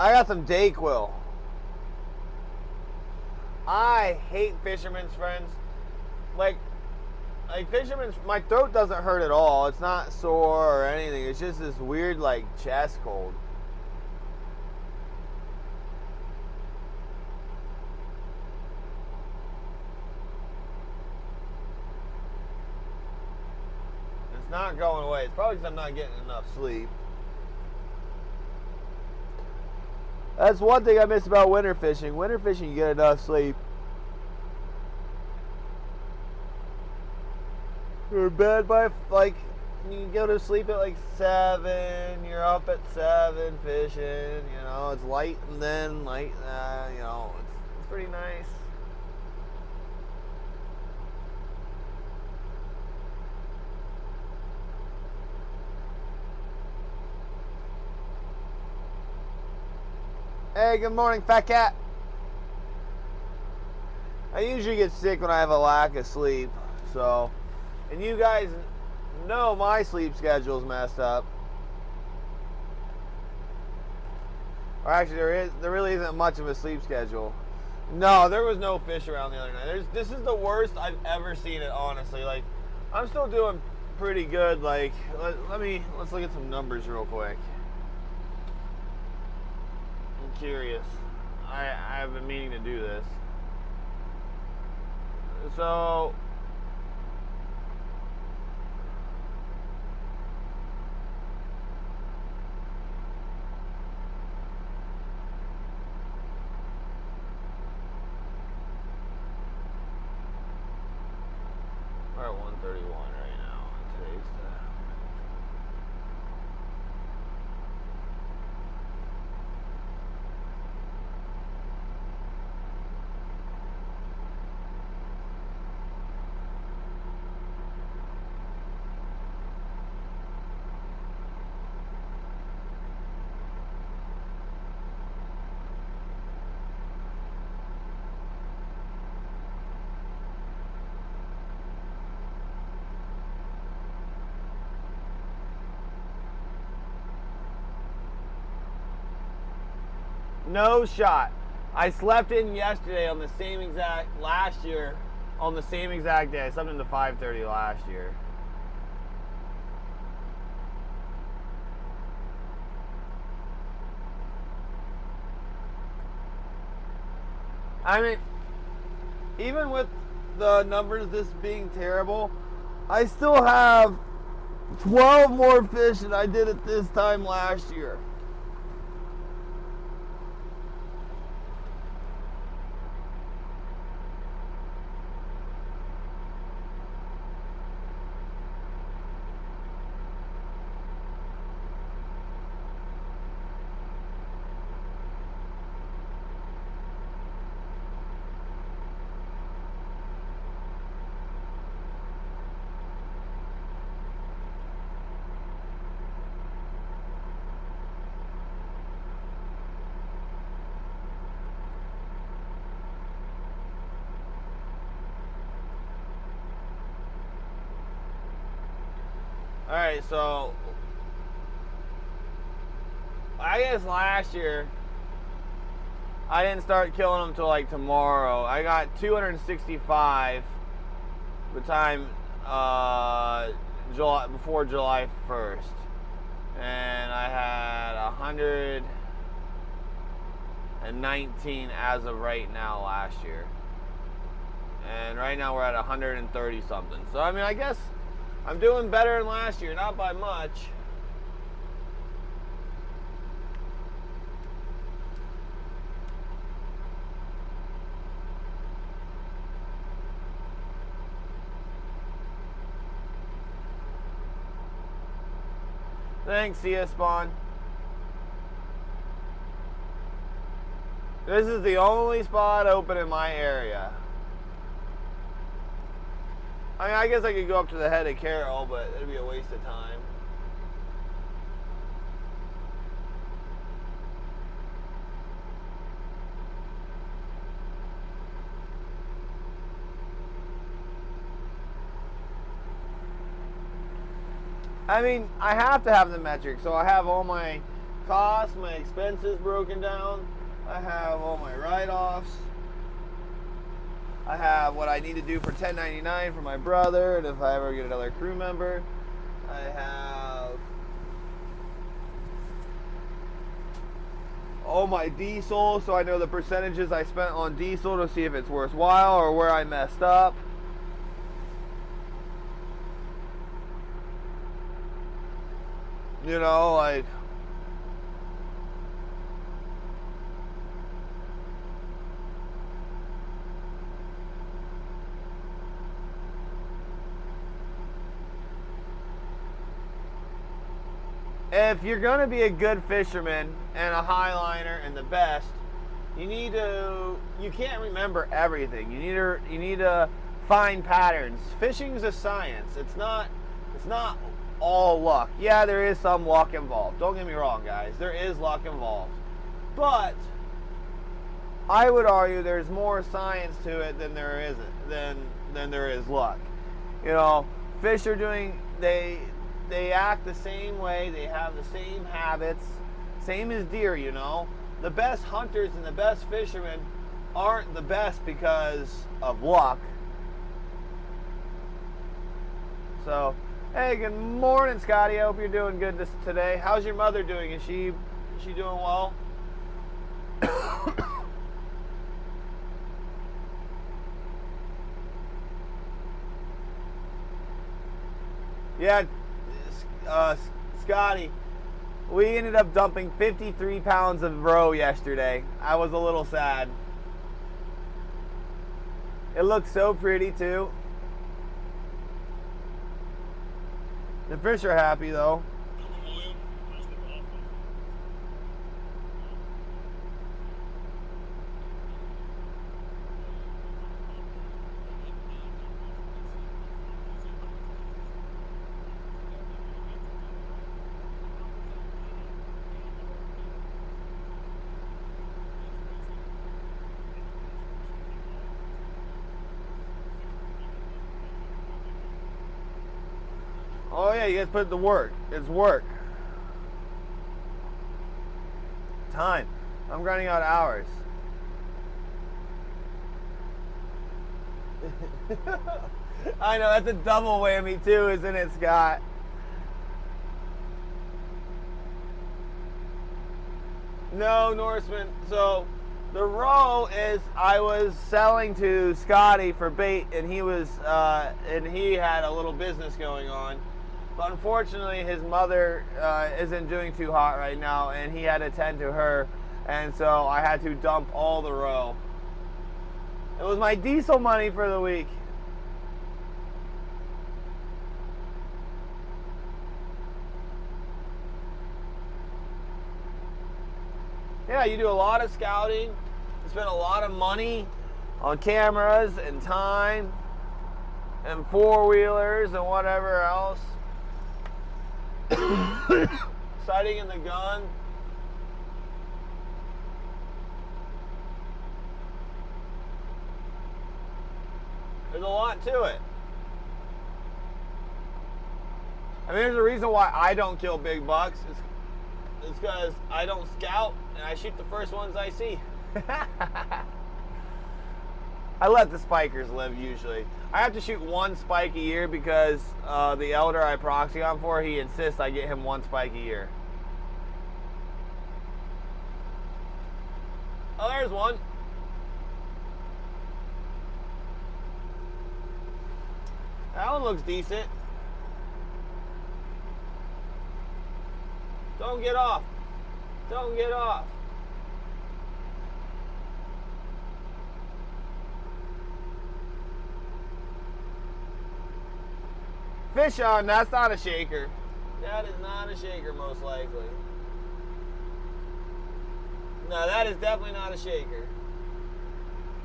I got some Dayquil. I hate fisherman's friends. Like fisherman's, my throat doesn't hurt at all. It's not sore or anything. It's just this weird like chest cold. It's not going away. It's probably because I'm not getting enough sleep. That's one thing I miss about winter fishing. Winter fishing, you get enough sleep. You're in bed by like, you go to sleep at like 7. You're up at 7 fishing. You know, it's light and then light. You know, it's pretty nice. Hey, good morning, fat cat. I usually get sick when I have a lack of sleep, so, and you guys know my sleep schedule's messed up. Or actually, there really isn't much of a sleep schedule. No, there was no fish around the other night. This is the worst I've ever seen it, honestly. Like, I'm still doing pretty good. Like, let's look at some numbers real quick. I'm curious. I have been meaning to do this. So, we're at 131 right now on today's no shot. I slept in yesterday on the same exact, last year, on the same exact day. I slept into 5:30 last year. I mean, even with the numbers this being terrible, I still have 12 more fish than I did at this time last year. Alright, so I guess last year I didn't start killing them until like tomorrow. I got 265 the time before July 1st. And I had 119 as of right now last year. And right now we're at 130 something. So I mean, I guess I'm doing better than last year, not by much. Thanks, CS Spawn. This is the only spot open in my area. I mean, I guess I could go up to the head of Carroll, but it'd be a waste of time. I mean, I have to have the metric, so I have all my costs, my expenses broken down. I have all my write-offs. I have what I need to do for 1099 for my brother, and if I ever get another crew member. I have all my diesel, so I know the percentages I spent on diesel to see if it's worthwhile or where I messed up. You know, like, if you're going to be a good fisherman and a highliner and the best, you can't remember everything. You need to find patterns. Fishing's a science. It's not all luck. Yeah, there is some luck involved. Don't get me wrong, guys. There is luck involved. But I would argue there's more science to it than there is luck. You know, fish are they act the same way, they have the same habits, same as deer, you know. The best hunters and the best fishermen aren't the best because of luck. So, hey, good morning, Scotty. I hope you're doing good today. How's your mother doing? Is she doing well? Yeah, Scotty, we ended up dumping 53 pounds of roe yesterday. I was a little sad. It looks so pretty too. The fish are happy though. Oh yeah, you guys put it to work. It's work. Time. I'm grinding out hours. I know, that's a double whammy too, isn't it, Scott? No, Norseman. So the roe is I was selling to Scotty for bait, and he had a little business going on. But unfortunately, his mother isn't doing too hot right now, and he had to tend to her, and so I had to dump all the roe. It was my diesel money for the week. Yeah, you do a lot of scouting, you spend a lot of money on cameras and time and four-wheelers and whatever else. Sighting in the gun. There's a lot to it. I mean, there's a reason why I don't kill big bucks. It's because I don't scout and I shoot the first ones I see. I let the spikers live usually. I have to shoot one spike a year because the elder I proxy on for, he insists I get him one spike a year. Oh, there's one. That one looks decent. Don't get off. Don't get off. Fish on, that's not a shaker. That is not a shaker, most likely. No, that is definitely not a shaker.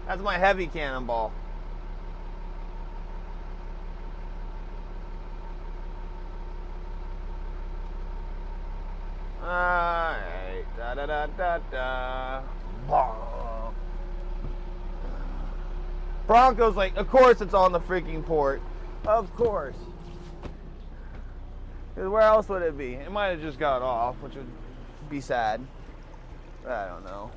That's my heavy cannonball. Alright. Da da da da da. Bonk. Bronco's like, of course it's on the freaking port. Of course. Because where else would it be? It might have just got off, which would be sad. I don't know.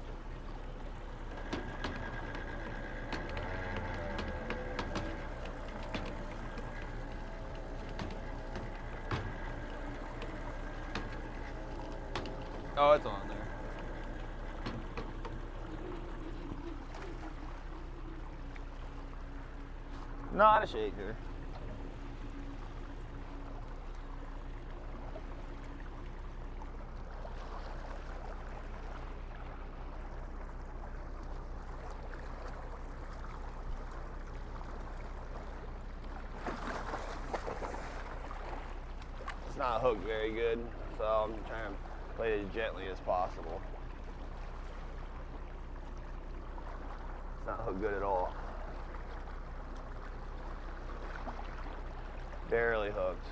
Oh, it's on there. Not a shaker. It's not hooked very good, so I'm trying to play it as gently as possible. It's not hooked good at all. Barely hooked.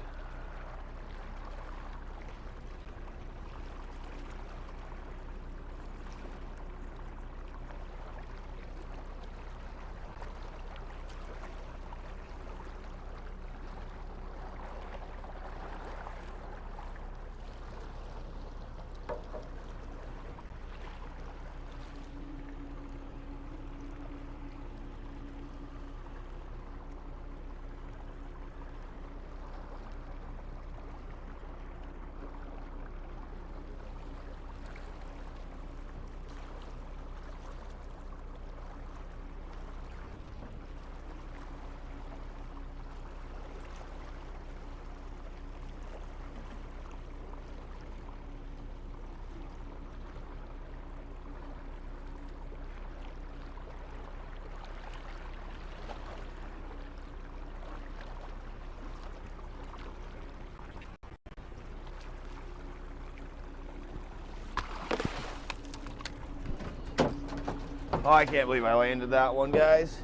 Oh, I can't believe I landed that one, guys.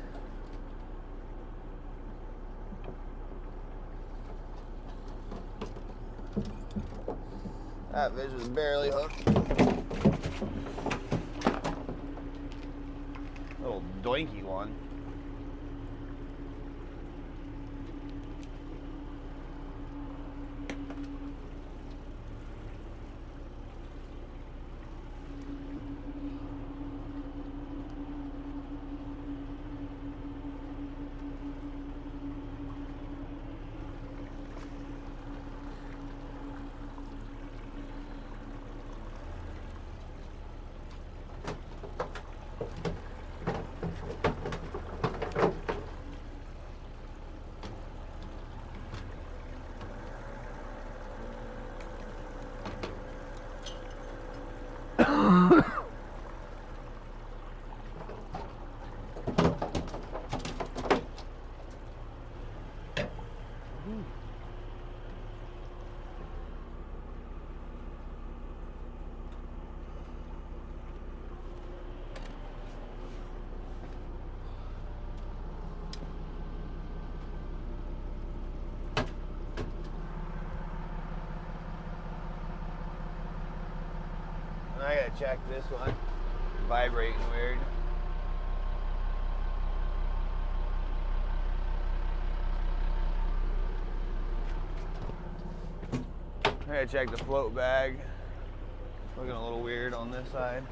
That fish was barely hooked. Little doinky one. I gotta check this one. Vibrating weird. I gotta check the float bag. Looking a little weird on this side.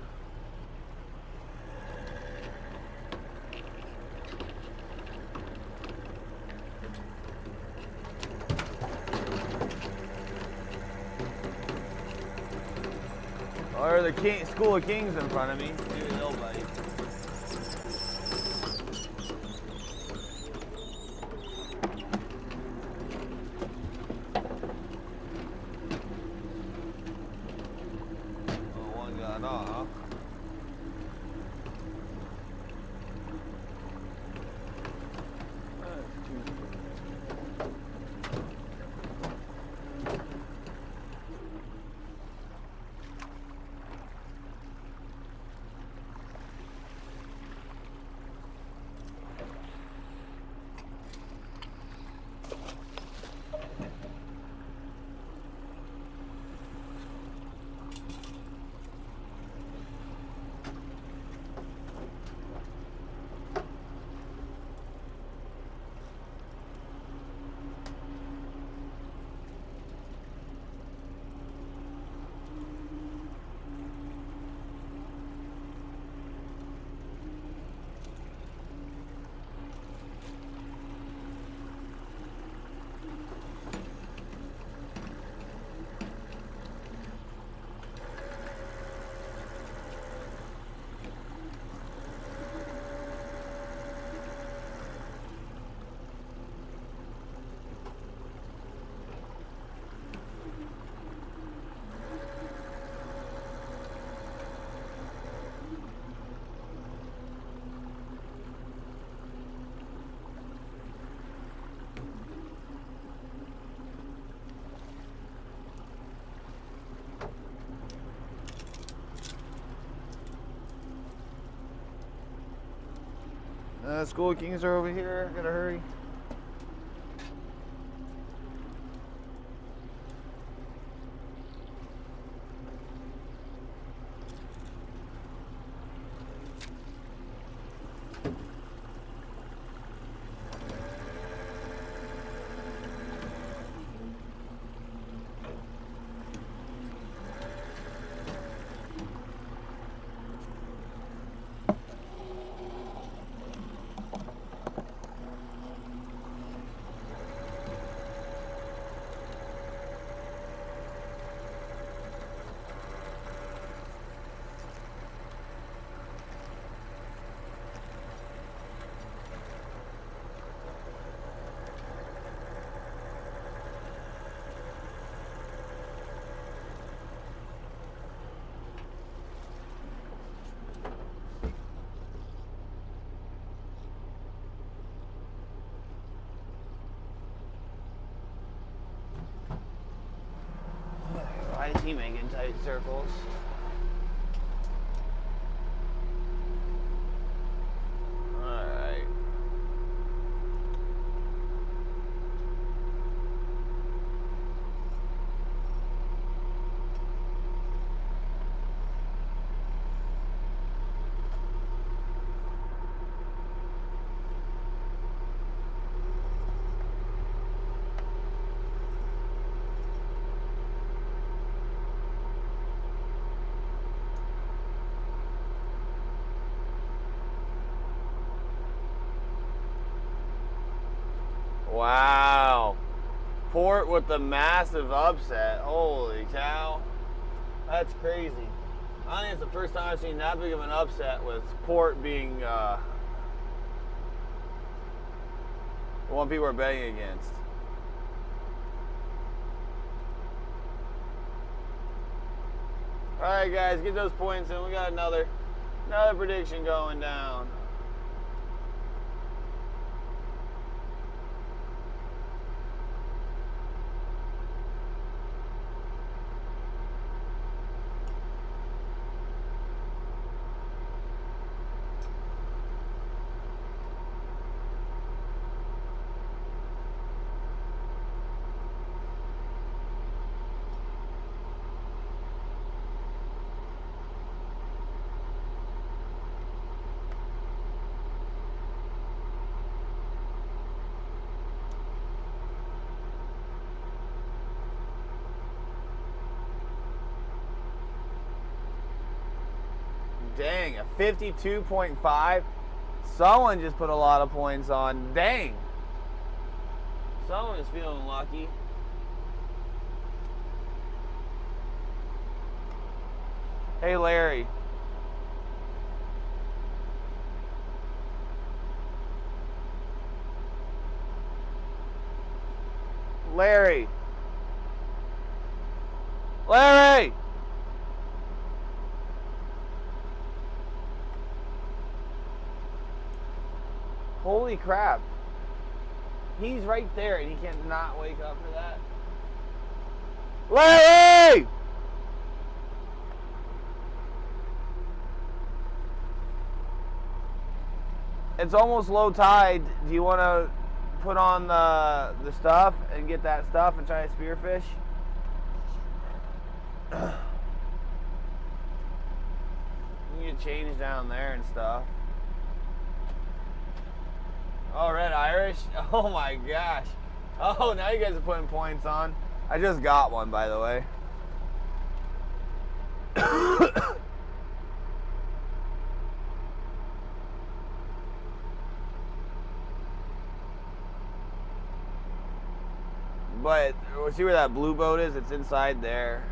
Or the School of Kings in front of me. Maybe they'll bite. Oh, one got off. School of Kings are over here. Gotta hurry. Why is he making tight circles? Alright. Wow. Port with the massive upset. Holy cow. That's crazy. I think it's the first time I've seen that big of an upset with Port being the one people are betting against. Alright guys, get those points in. We got another prediction going down. Dang, a 52.5. Someone just put a lot of points on. Dang. Someone is feeling lucky. Hey, Larry. Larry. Larry! Holy crap. He's right there and he cannot wake up for that. Larry! It's almost low tide. Do you want to put on the stuff and get that stuff and try to spearfish? You can get change down there and stuff. Oh, Red Irish? Oh my gosh. Oh, now you guys are putting points on. I just got one, by the way. But, see where that blue boat is? It's inside there.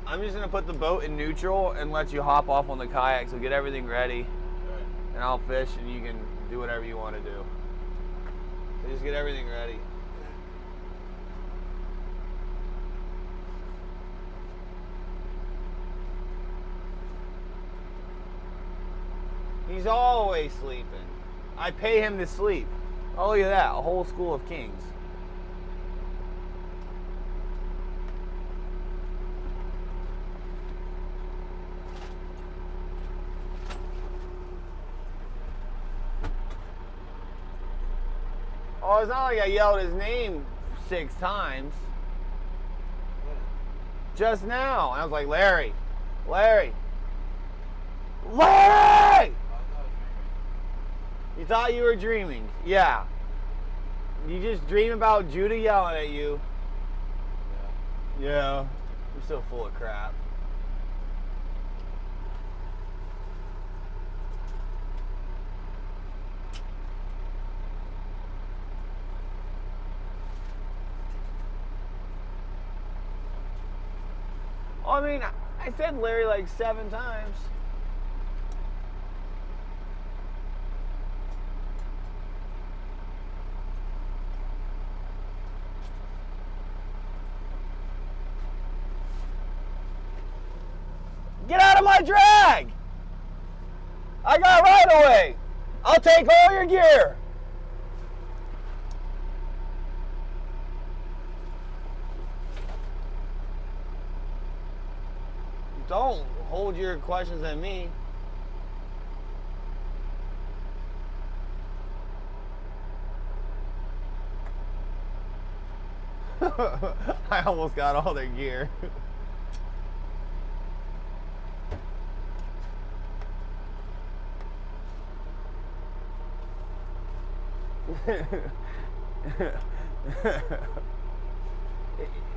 I'm just going to put the boat in neutral and let you hop off on the kayak, so get everything ready. And I'll fish and you can do whatever you want to do. So just get everything ready. He's always sleeping. I pay him to sleep. Oh, look at that. A whole school of kings. Oh, it's not like I yelled his name 6 times. When? Just now. And I was like, Larry. Larry. Larry! I thought You thought you were dreaming. Yeah. You just dream about Judah yelling at you. dreaming. Yeah. You're so full of crap. I mean, I said Larry like 7 times. Get out of my drag! I got right away. I'll take all your gear. Don't hold your questions at me. I almost got all their gear.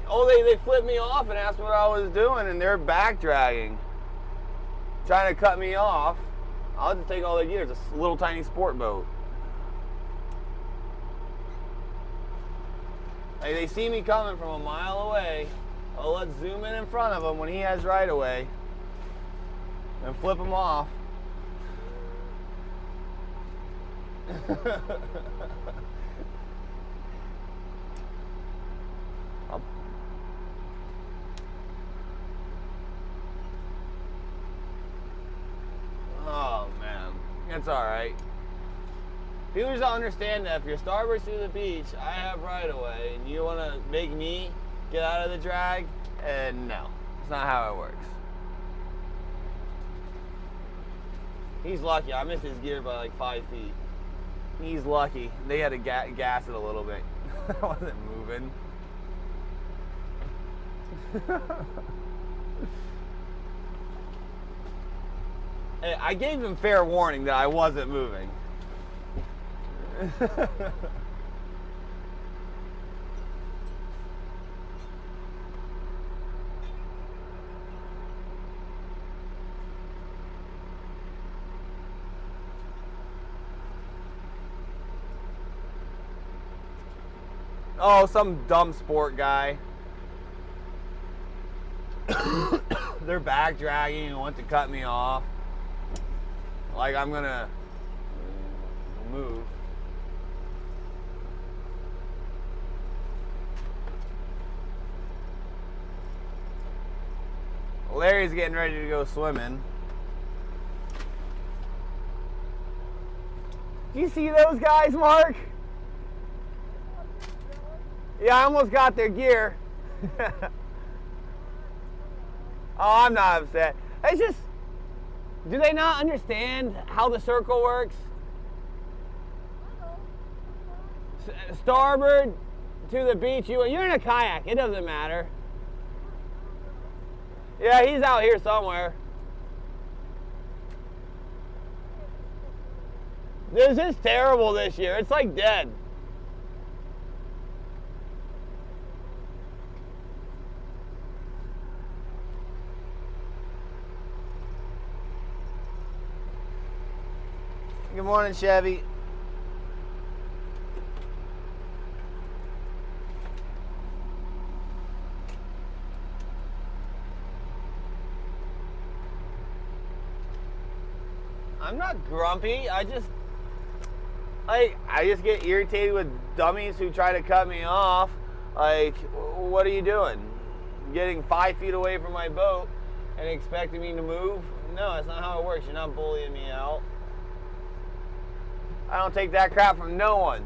Oh, they flipped me off and asked what I was doing, and they're back dragging, trying to cut me off. I'll just take all their gear. It's a little tiny sport boat. Like, they see me coming from a mile away. Oh, let's zoom in front of him when he has right away and flip him off. Oh man, it's all right. People just don't understand that if you're starboard through the beach, I have right away, and you want to make me get out of the drag, and no, it's not how it works. He's lucky. I missed his gear by like 5 feet. He's lucky. They had to gas it a little bit. I wasn't moving. Hey, I gave him fair warning that I wasn't moving. Oh, some dumb sport guy. They're back dragging and want to cut me off. Like I'm gonna move. Larry's getting ready to go swimming. Do you see those guys, Mark? Yeah, I almost got their gear. Oh, I'm not upset. It's just, do they not understand how the circle works? Starboard to the beach. You're in a kayak. It doesn't matter. Yeah, he's out here somewhere. This is terrible this year. It's like dead. Good morning, Chevy. I'm not grumpy. I just get irritated with dummies who try to cut me off. Like, what are you doing? Getting 5 feet away from my boat and expecting me to move? No, that's not how it works. You're not bullying me out. I don't take that crap from no one.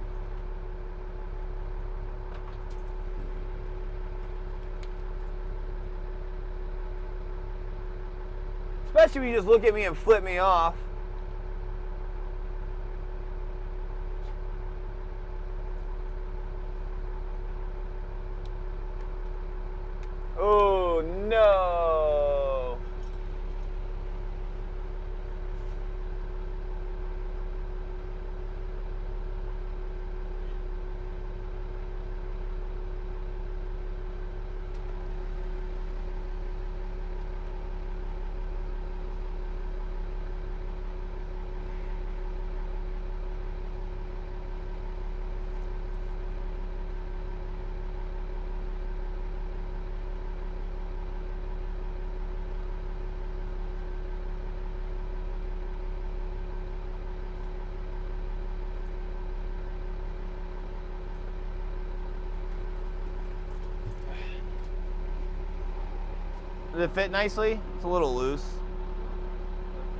Especially when you just look at me and flip me off. Oh no! Does it fit nicely? It's a little loose. The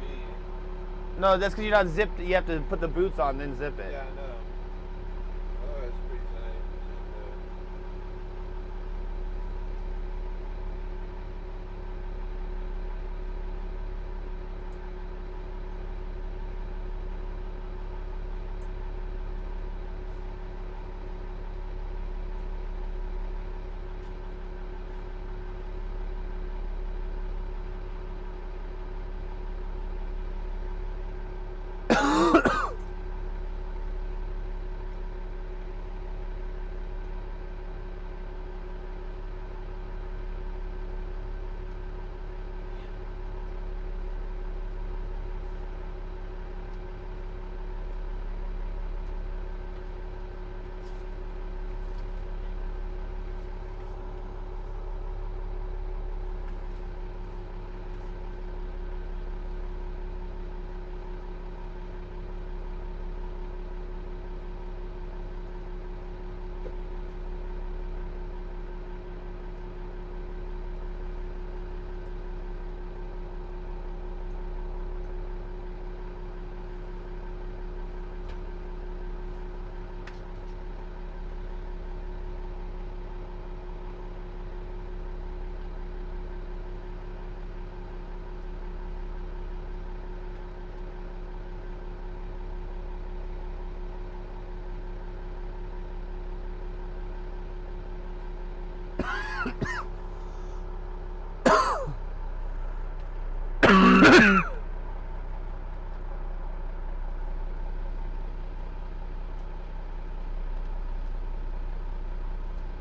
feet. No, that's because you're not zipped. You have to put the boots on, then zip it. Yeah, I know. Oh, it's pretty tight.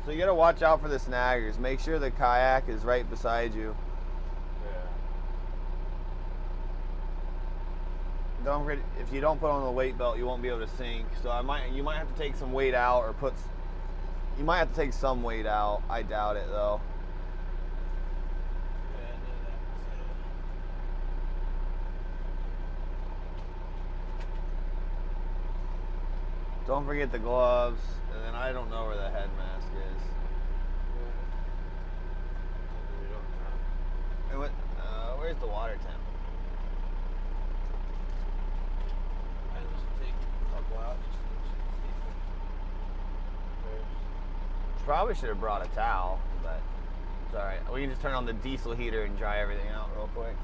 So you gotta watch out for the snaggers. Make sure the kayak is right beside you. Yeah. Don't forget, if you don't put on the weight belt, you won't be able to sink. So you might have to take some weight out, or you might have to take some weight out. I doubt it though. Yeah, I know that. Don't forget the gloves, and then I don't know where the head mask is. We don't have. And where's the water temp? I just take a couple out just to see. Probably should have brought a towel, but it's all right. We can just turn on the diesel heater and dry everything out real quick.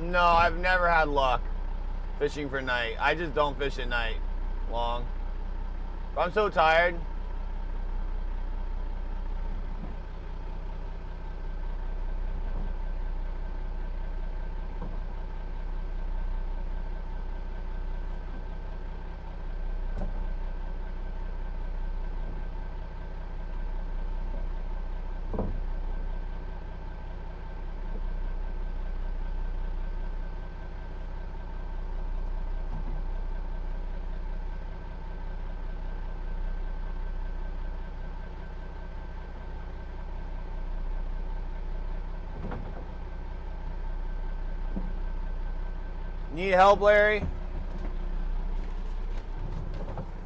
No, I've never had luck fishing for night. I just don't fish at night long. I'm so tired. Need help, Larry?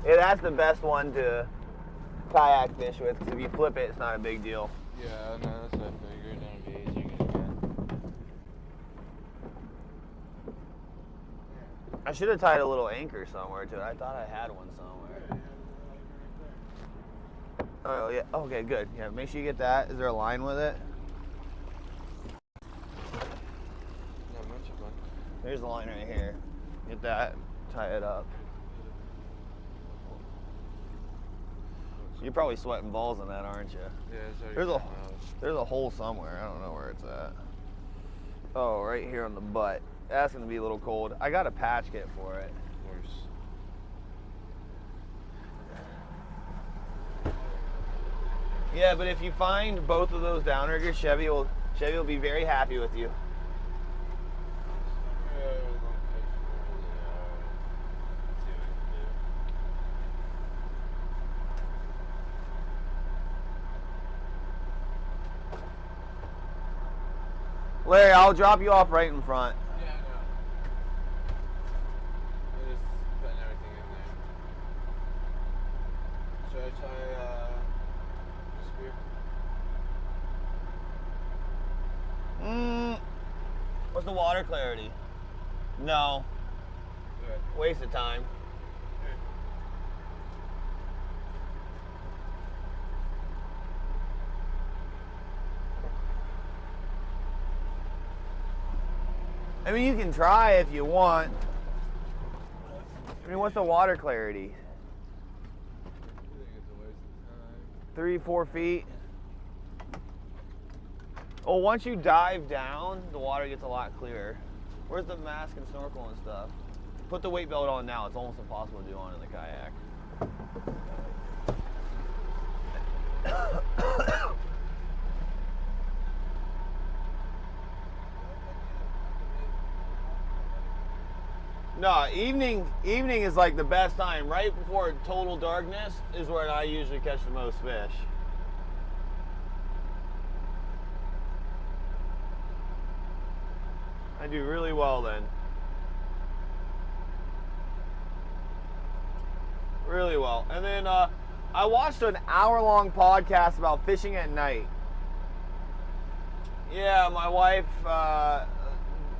Yeah, that's the best one to kayak fish with, because if you flip it, it's not a big deal. Yeah, no, that's what I figured. That'd be easier to get. I should have tied a little anchor somewhere to it. I thought I had one somewhere. Oh, yeah. Okay, good. Yeah, make sure you get that. Is there a line with it? Yeah, much of one. There's the line right here. Get that. Tie it up. You're probably sweating balls in that, aren't you? Yeah, There's a hole somewhere. I don't know where it's at. Oh, right here on the butt. That's gonna be a little cold. I got a patch kit for it. Of course. Yeah, but if you find both of those downriggers, Chevy will be very happy with you. Larry, I'll drop you off right in front. Yeah, I know. I'm just putting everything in there. Should I try the spear? What's the water clarity? No. Good. Waste of time. I mean, you can try if you want. I mean, what's the water clarity? I think it's a waste of time. 3, 4 feet. Oh, once you dive down, the water gets a lot clearer. Where's the mask and snorkel and stuff? Put the weight belt on now. It's almost impossible to do on in the kayak. No, evening is like the best time. Right before total darkness is where I usually catch the most fish. I do really well then. Really well. And then I watched an hour-long podcast about fishing at night. Yeah, my wife,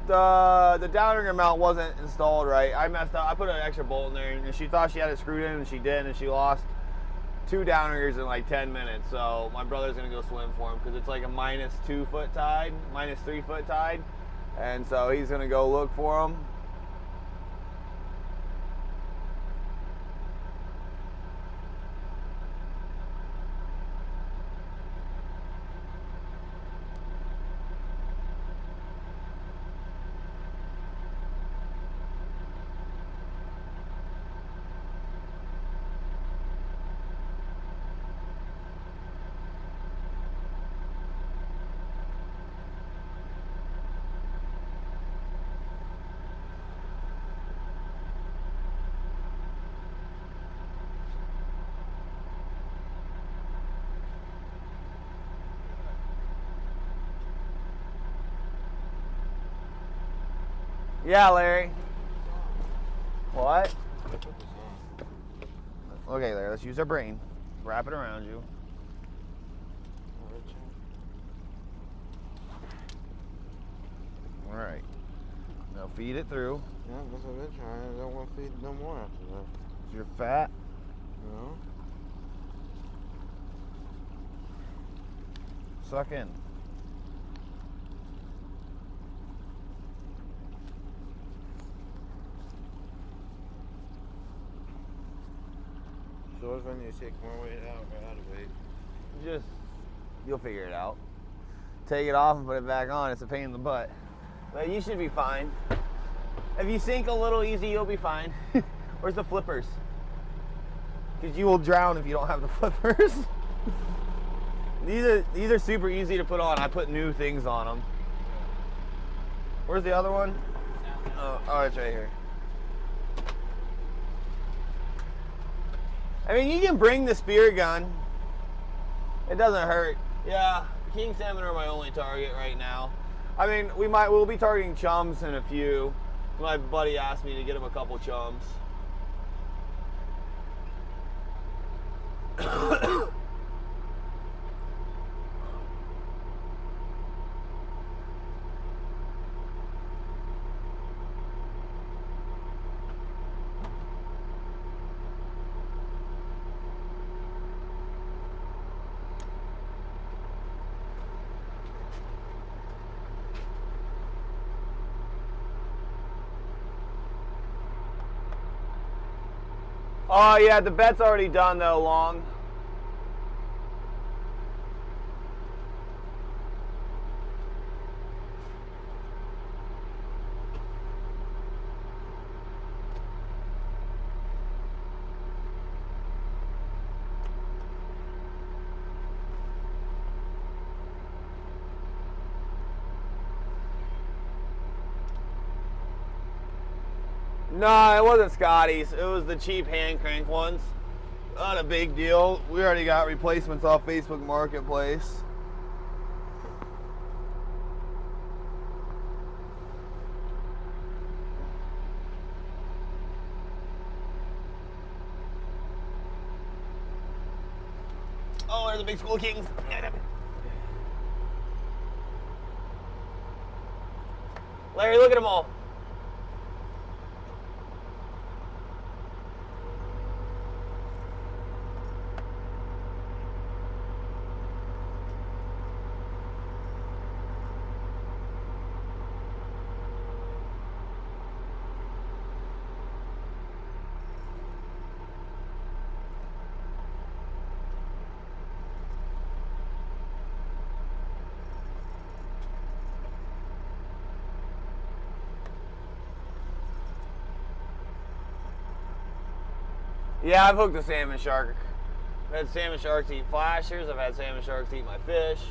the downrigger mount wasn't installed right. I messed up. I put an extra bolt in there, and she thought she had it screwed in, and she didn't, and she lost 2 downriggers in like 10 minutes. So my brother's gonna go swim for him because it's like a -2 foot tide, -3 foot tide, and so he's gonna go look for them. Yeah, Larry. What? Okay, Larry, let's use our brain. Wrap it around you. All right. Now feed it through. Yeah, that's what I've been trying. I don't want to feed no more after that. You're fat. No. Suck in. So what if I need to take more weight out or out of weight? Just, you'll figure it out. Take it off and put it back on. It's a pain in the butt. But you should be fine. If you sink a little easy, you'll be fine. Where's the flippers? Because you will drown if you don't have the flippers. These are super easy to put on. I put new things on them. Where's the other one? Oh, it's right here. I mean, you can bring the spear gun. It doesn't hurt. Yeah, king salmon are my only target right now. I mean, we'll be targeting chums in a few. My buddy asked me to get him a couple chums. Oh yeah, the bet's already done though, Long. No, it wasn't Scotty's. It was the cheap hand crank ones. Not a big deal. We already got replacements off Facebook Marketplace. Oh, there's the big school kings. Larry, look at them all. Yeah, I've hooked a salmon shark. I've had salmon sharks eat flashers. I've had salmon sharks eat my fish.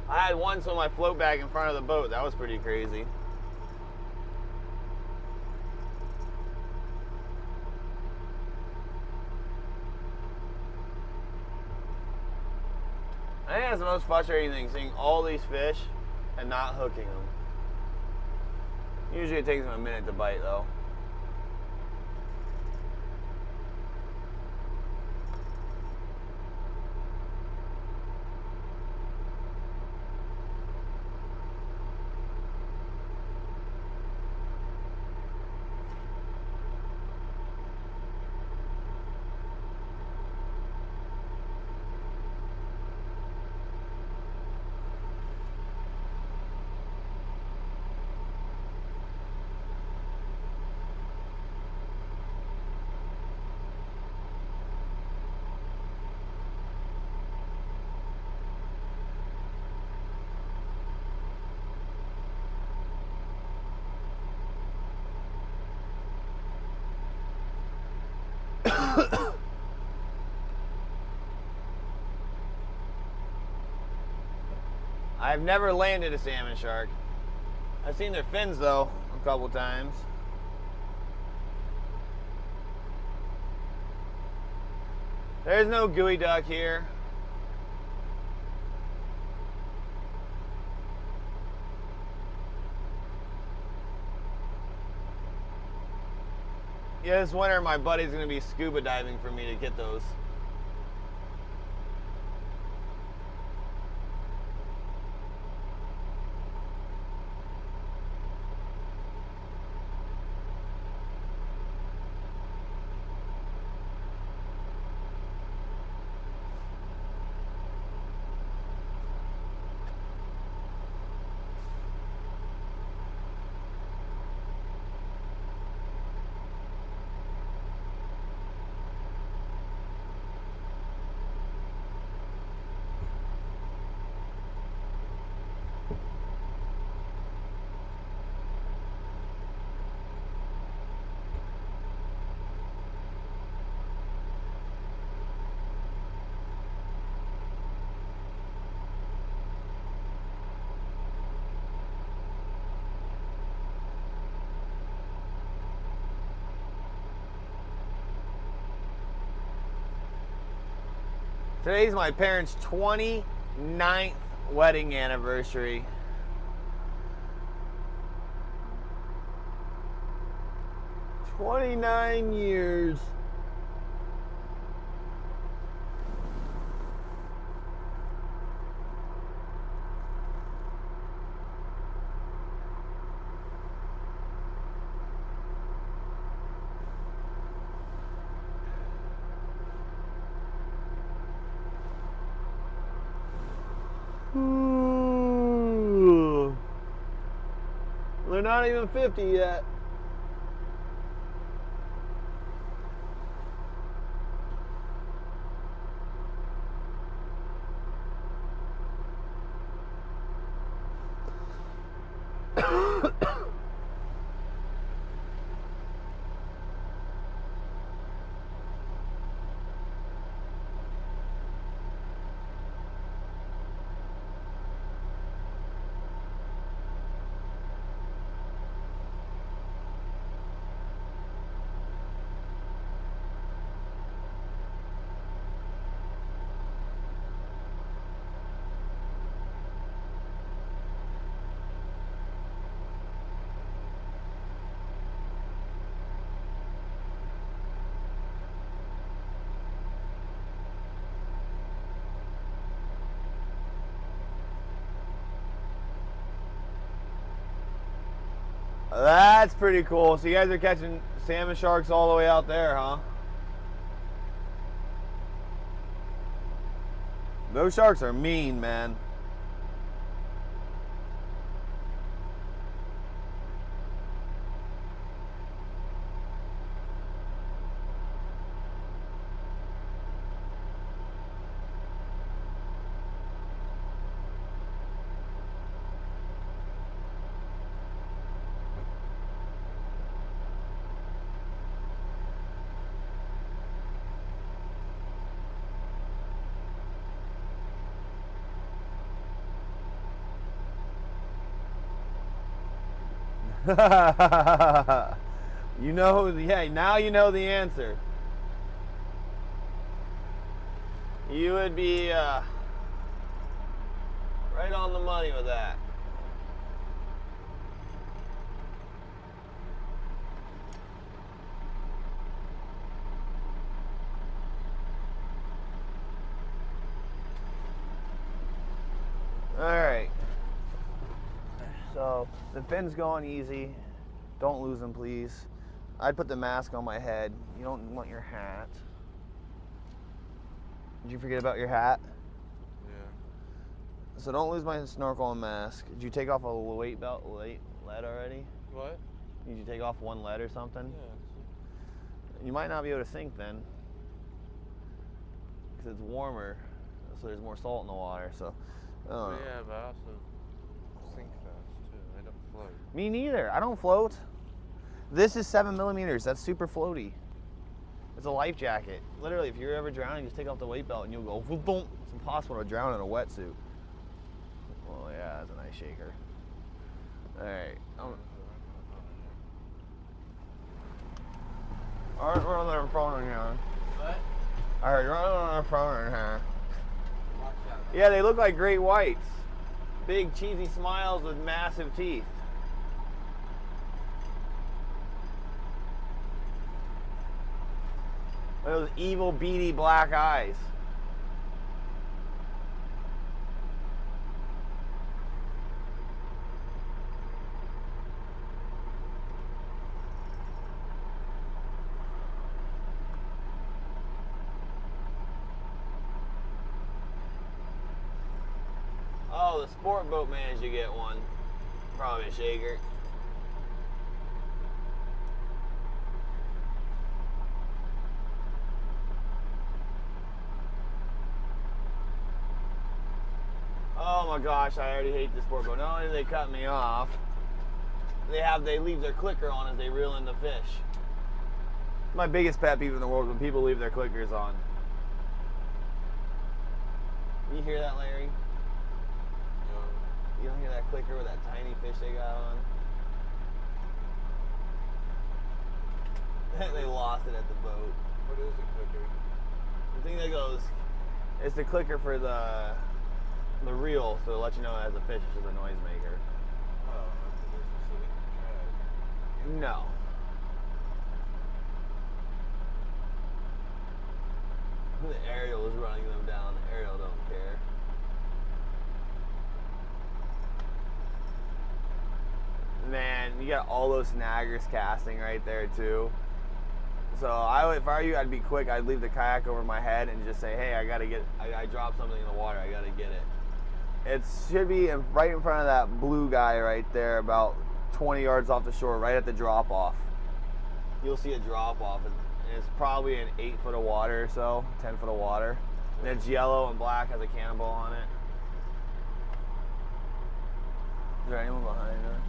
I had one swim my float bag in front of the boat. That was pretty crazy. I think that's the most frustrating thing, seeing all these fish and not hooking them. Usually it takes them a minute to bite though. I've never landed a salmon shark. I've seen their fins though a couple times. There's no gooey duck here. Yeah, this winter my buddy's gonna be scuba diving for me to get those. Today's my parents' 29th wedding anniversary. 29 years. Ooh. They're not even 50 yet. That's pretty cool. So you guys are catching salmon sharks all the way out there, huh? Those sharks are mean, man. You know, yeah, now you know the answer. You would be right on the money with that. All right. So the fin's going easy. Don't lose them, please. I'd put the mask on my head. You don't want your hat. Did you forget about your hat? Yeah. So don't lose my snorkel and mask. Did you take off a weight belt, lead already? What? Did you take off one lead or something? Yeah. You might not be able to sink then, because it's warmer, so there's more salt in the water. So. Yeah, but I also sink fast too. I don't float. Me neither. I don't float. This is 7mm. That's super floaty. It's a life jacket. Literally, if you're ever drowning, just take off the weight belt and you'll go. Boom. It's impossible to drown in a wetsuit. Oh yeah, that's a nice shaker. All right. Alright, running their phone in here. What? Alright, running their phone in here. Watch out. Yeah, they look like great whites. Big cheesy smiles with massive teeth. Those evil, beady black eyes. Oh, the sport boat managed to get one. Probably a shaker. Oh my gosh, I already hate the sport boat. Not only do they cut me off, they leave their clicker on as they reel in the fish. My biggest pet peeve in the world is when people leave their clickers on. You hear that, Larry? No. You don't hear that clicker with that tiny fish they got on? They lost it at the boat. What is a clicker? The thing that goes It's the clicker for the reel, so to let you know it has a fish, it's just a noisemaker. Oh, so we can drag. No. The Ariel is running them down. The Ariel don't care. Man, you got all those snaggers casting right there too. So if I were you, I'd be quick. I'd leave the kayak over my head and just say, "Hey, I dropped something in the water. I gotta get it." It should be right in front of that blue guy right there, about 20 yards off the shore, right at the drop off. You'll see a drop off, and it's probably an 8 foot of water or so, 10 foot of water. And it's yellow and black, has a cannonball on it. Is there anyone behind us?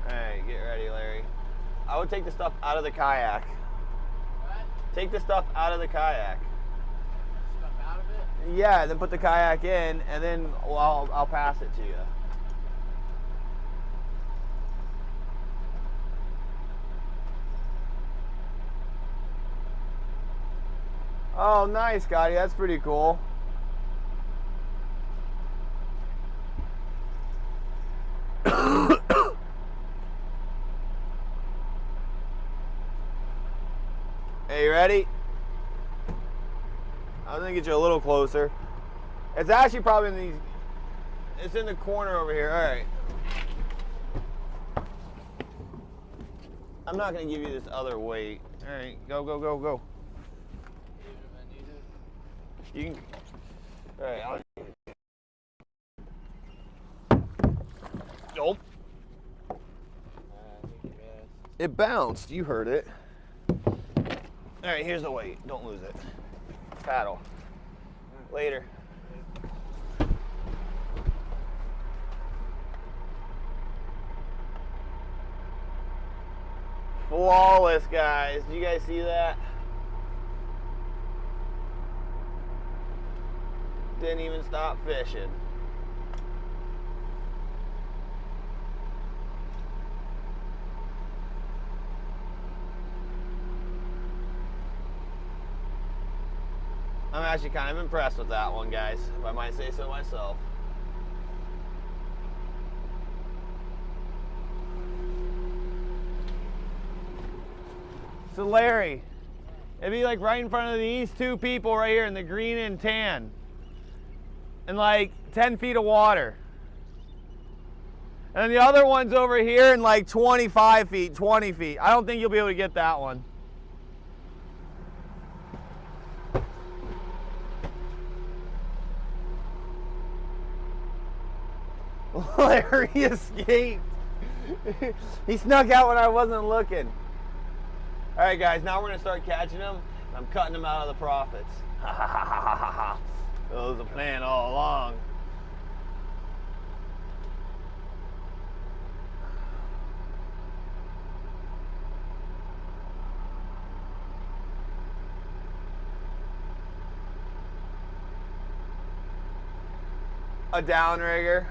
Hey, get ready, Larry. I would take the stuff out of the kayak. What? Take the stuff out of the kayak. Stuff out of it? Yeah, then put the kayak in, and then I'll pass it to you. Oh, nice, Scotty. That's pretty cool. Hey, you ready? I'm gonna get you a little closer. It's actually probably in these. It's in the corner over here. All right. I'm not gonna give you this other weight. All right, go, go, go, go. You can. All right. Nope. It bounced. You heard it. All right, here's the weight. Don't lose it. Paddle. Later. Flawless, guys. Do you guys see that? Didn't even stop fishing. I'm actually kind of impressed with that one, guys, if I might say so myself. So Larry, it'd be like right in front of these two people right here in the green and tan, and like 10 feet of water. And the other one's over here in like 25 feet, 20 feet. I don't think you'll be able to get that one. Larry escaped. He snuck out when I wasn't looking. All right, guys, now we're going to start catching them. I'm cutting them out of the profits. That was the plan all along. A downrigger.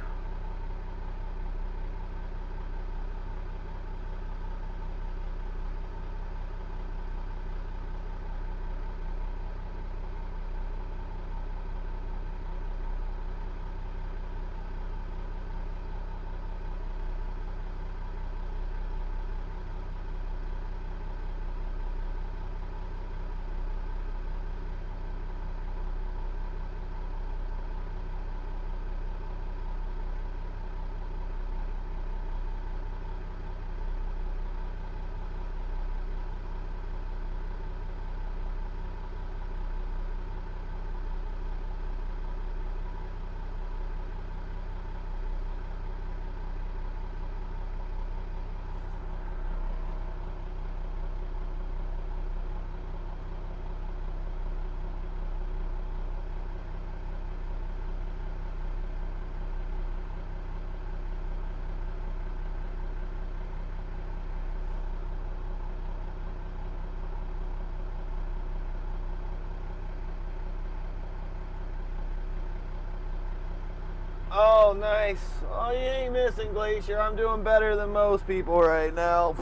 Oh, nice. Oh, you ain't missing, Glacier. I'm doing better than most people right now.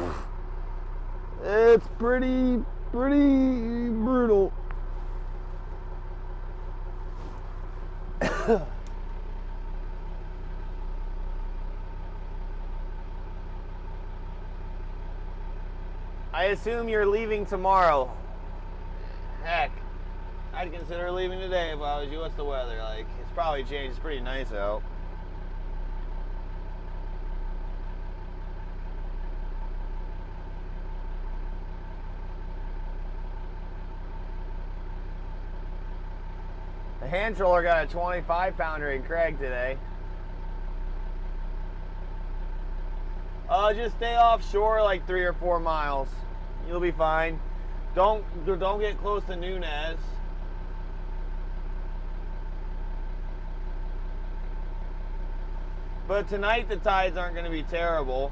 It's pretty brutal. I assume you're leaving tomorrow. Heck, I'd consider leaving today if I was you. What's the weather like? It's probably changed. It's pretty nice out. The hand troller got a 25-pounder in Craig today. Just stay offshore like 3 or 4 miles. You'll be fine. Don't get close to Nunez. But tonight the tides aren't going to be terrible.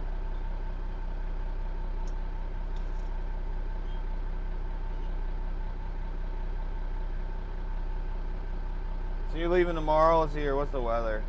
So you're leaving tomorrow? Let's see here. What's the weather?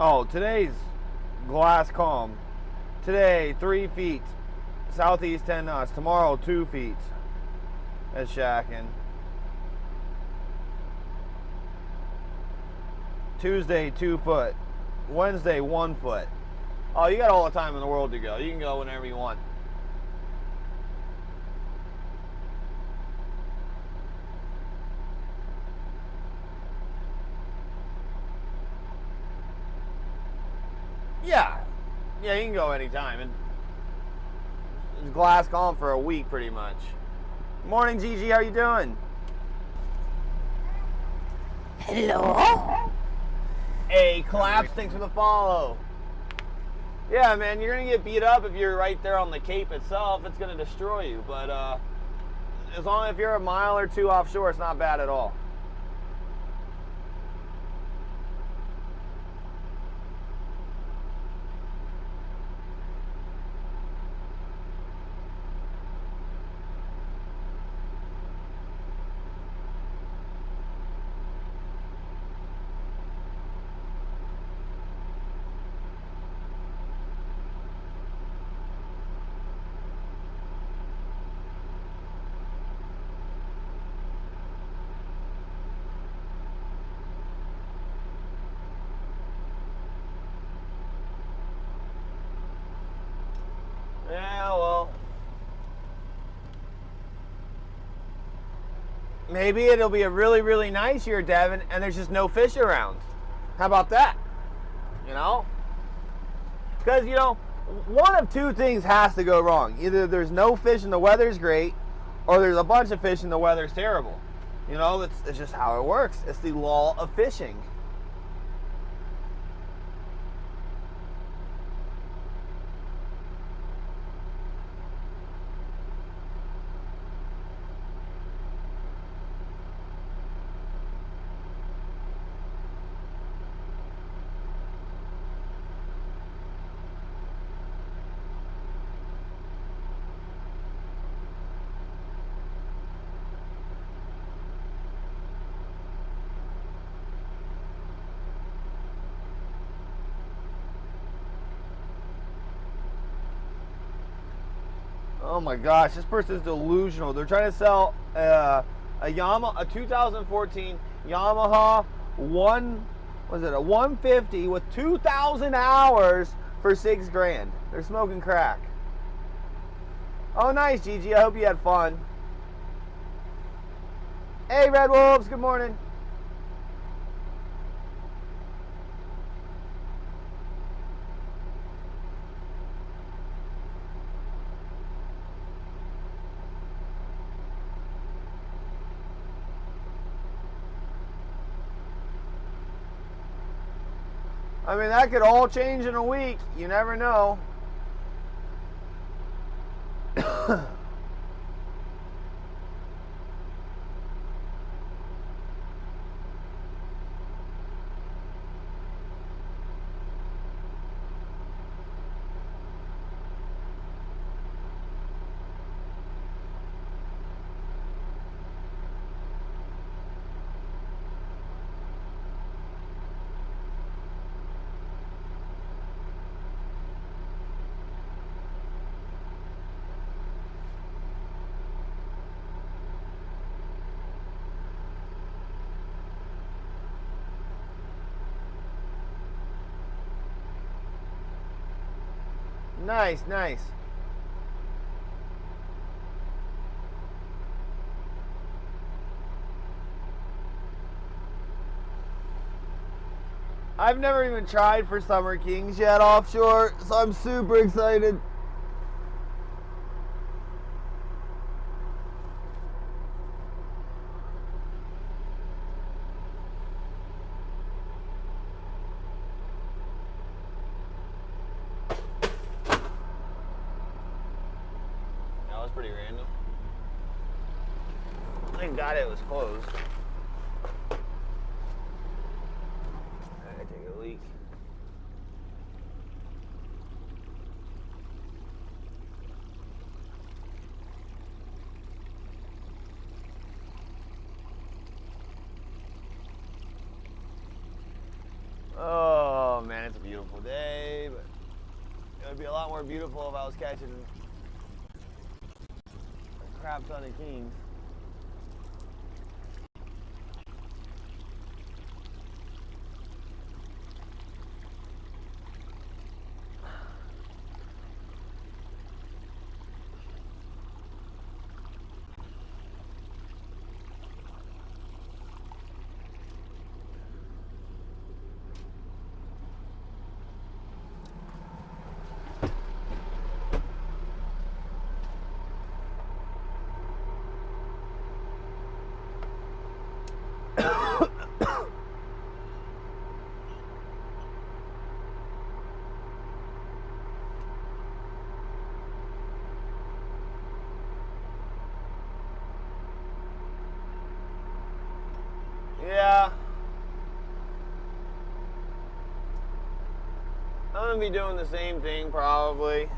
Oh, today's glass calm. Today, 3 feet. Southeast 10 knots. Tomorrow, 2 feet. That's shacking. Tuesday, 2 foot. Wednesday, 1 foot. Oh, you got all the time in the world to go. You can go whenever you want. Yeah, you can go anytime. And it's glass calm for a week, pretty much. Morning, Gigi. How you doing? Hello? Hey, Collapse. Thanks for the follow. Yeah, man, you're gonna get beat up if you're right there on the Cape itself. It's gonna destroy you. But as long as you're a mile or 2 offshore, it's not bad at all. Yeah, well, maybe it'll be a really, really nice year, Devin, and there's just no fish around. How about that? You know? Because, you know, one of 2 things has to go wrong. Either there's no fish and the weather's great, or there's a bunch of fish and the weather's terrible. You know, it's just how it works. It's the law of fishing. Oh my gosh, this person's delusional. They're trying to sell a 2014 Yamaha a 150 with 2,000 hours for $6,000. They're smoking crack. Oh, nice, Gigi. I hope you had fun. Hey, Red Wolves. Good morning. I mean, that could all change in a week. You never know. Nice, nice. I've never even tried for Summer Kings yet offshore, so I'm super excited. That was pretty random. Thank God it was closed. I gotta take a leak. Oh man, it's a beautiful day, but it would be a lot more beautiful if I was catching a crap ton of kings. Yeah. I'm gonna be doing the same thing probably.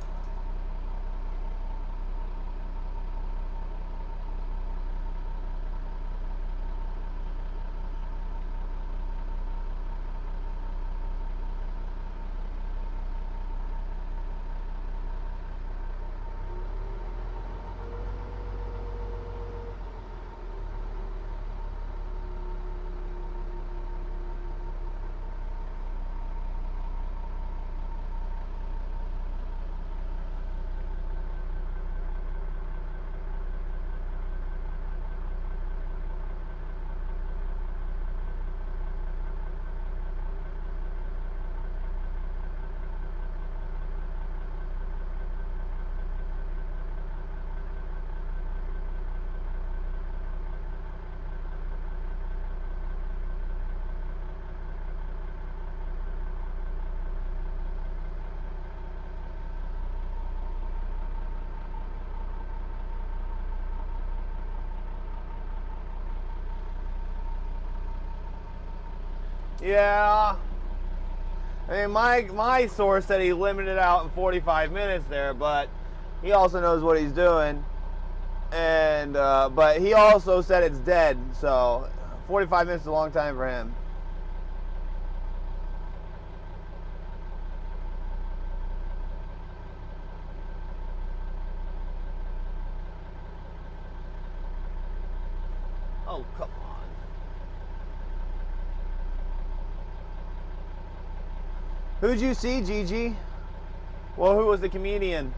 Yeah. I mean, my source said he limited out in 45 minutes there, but he also knows what he's doing. And but he also said it's dead, so 45 minutes is a long time for him. Oh, come on. Who'd you see, Gigi? Well, who was the comedian?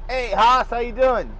Hey, Haas, how you doing?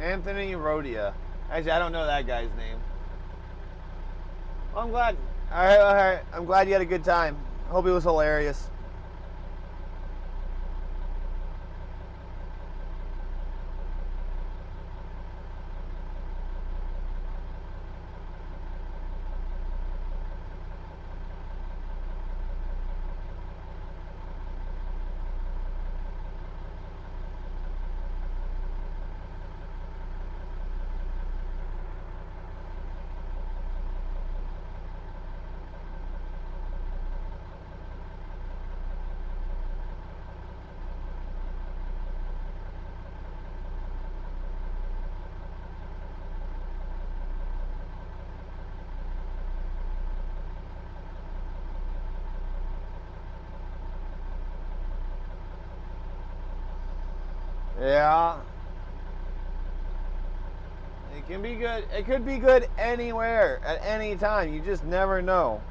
Anthony Rodia. Actually, I don't know that guy's name. Well, I'm glad. All right, all right. I'm glad you had a good time. Hope it was hilarious. Yeah. It can be good. It could be good anywhere at any time. You just never know.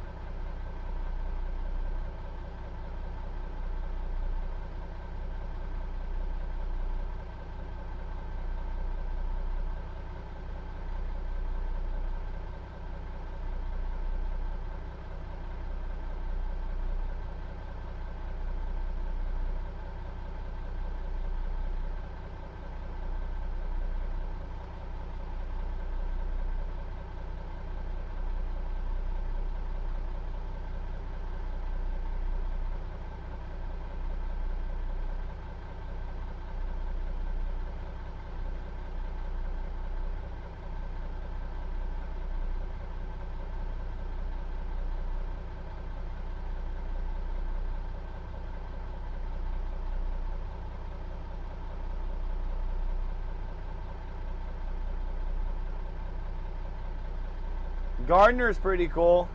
Gardner's pretty cool.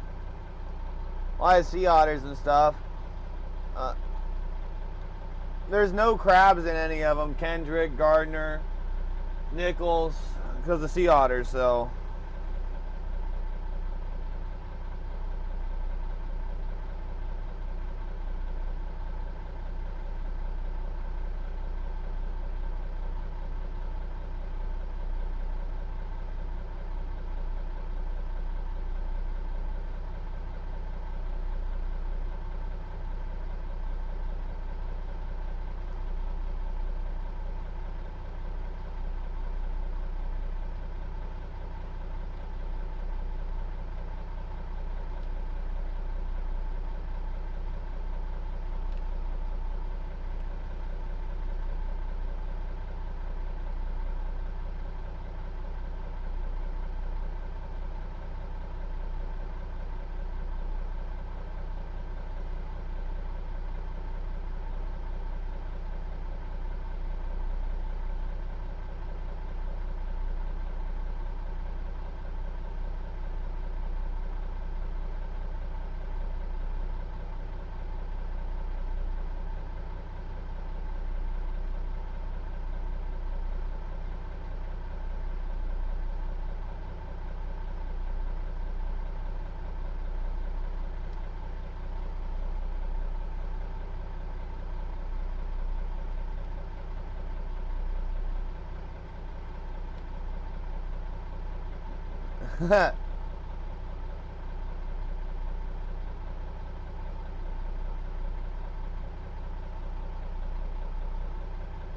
A lot of sea otters and stuff. There's no crabs in any of them. Kendrick, Gardner, Nichols, because of sea otters, so.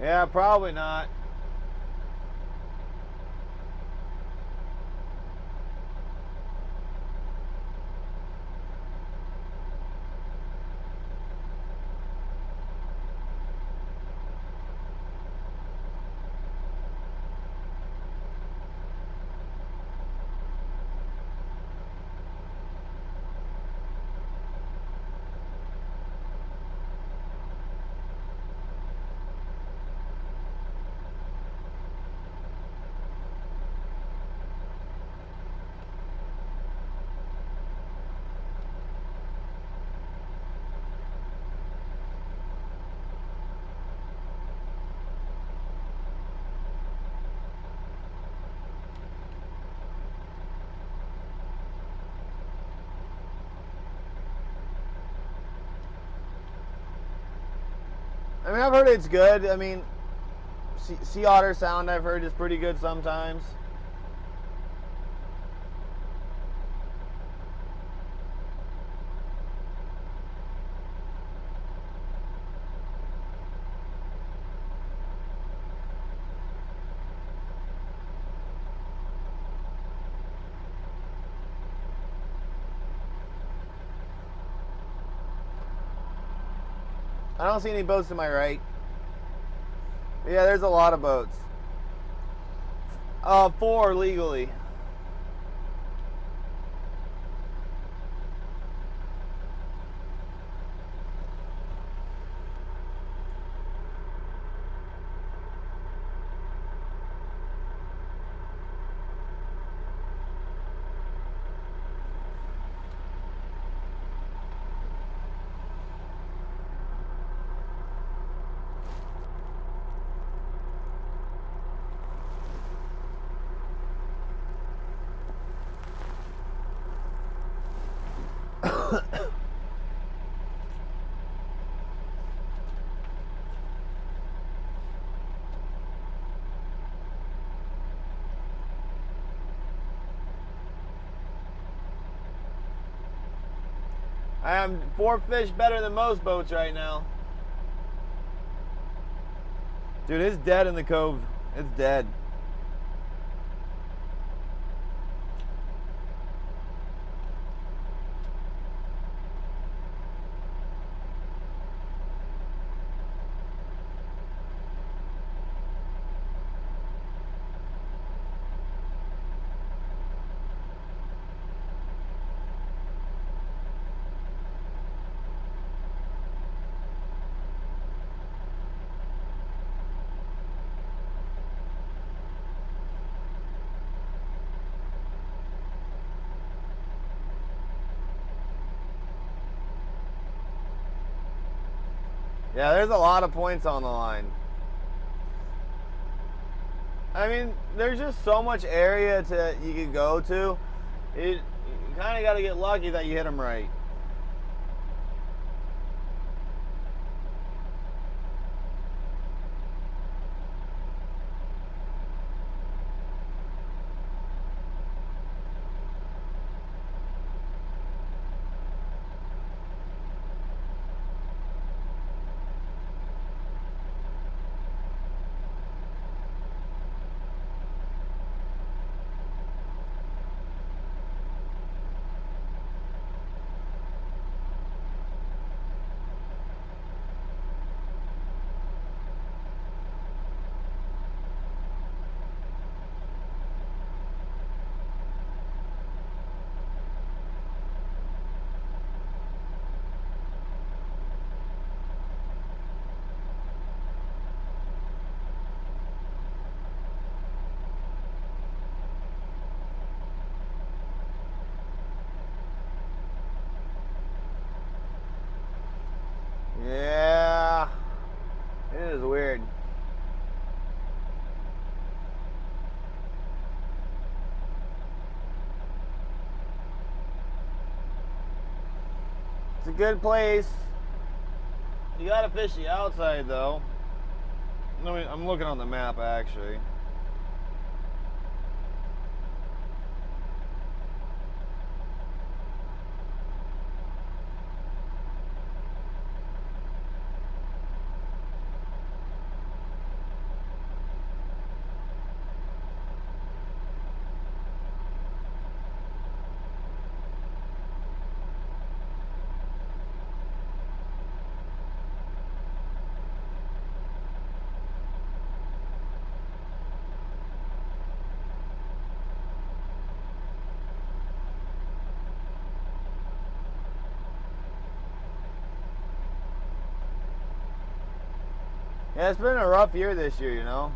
Yeah, probably not. I mean, I've heard it's good. I mean, Sea otter sound I've heard is pretty good sometimes. I don't see any boats to my right. Yeah, there's a lot of boats. 4 legally. I am 4 fish better than most boats right now. Dude, it's dead in the cove. It's dead. Yeah, there's a lot of points on the line. I mean, there's just so much area you could go to. You kind of got to get lucky that you hit them right. Yeah, it is weird. It's a good place. You gotta fish the outside though. I'm looking on the map actually. Yeah, it's been a rough year this year, you know.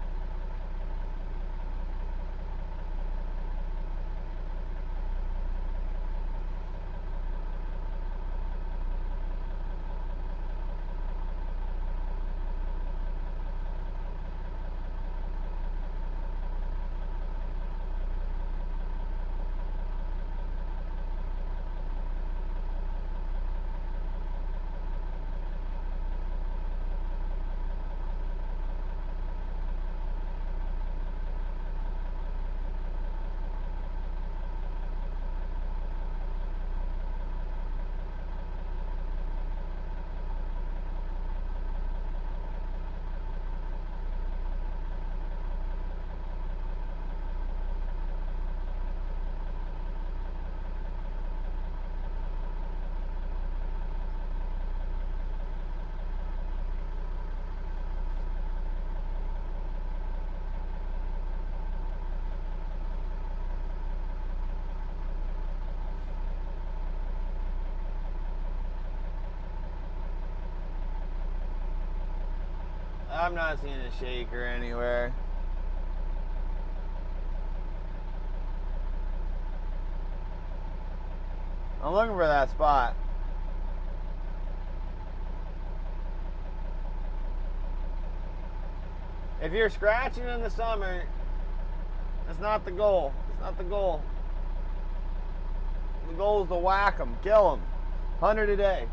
I'm not seeing a shaker anywhere. I'm looking for that spot. If you're scratching in the summer, that's not the goal. It's not the goal. The goal is to whack them, kill them. 100 a day.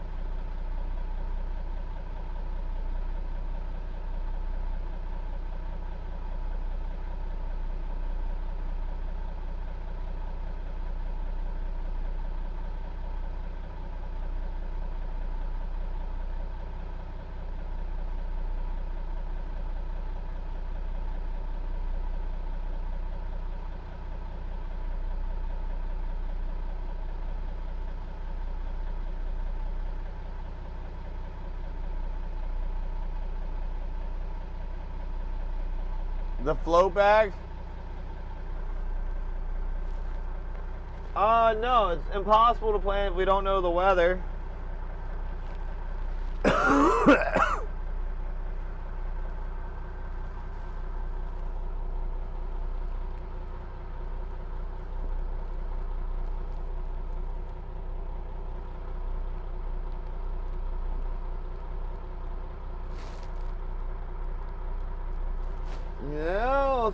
The float bag? No, it's impossible to plan if we don't know the weather. Yeah,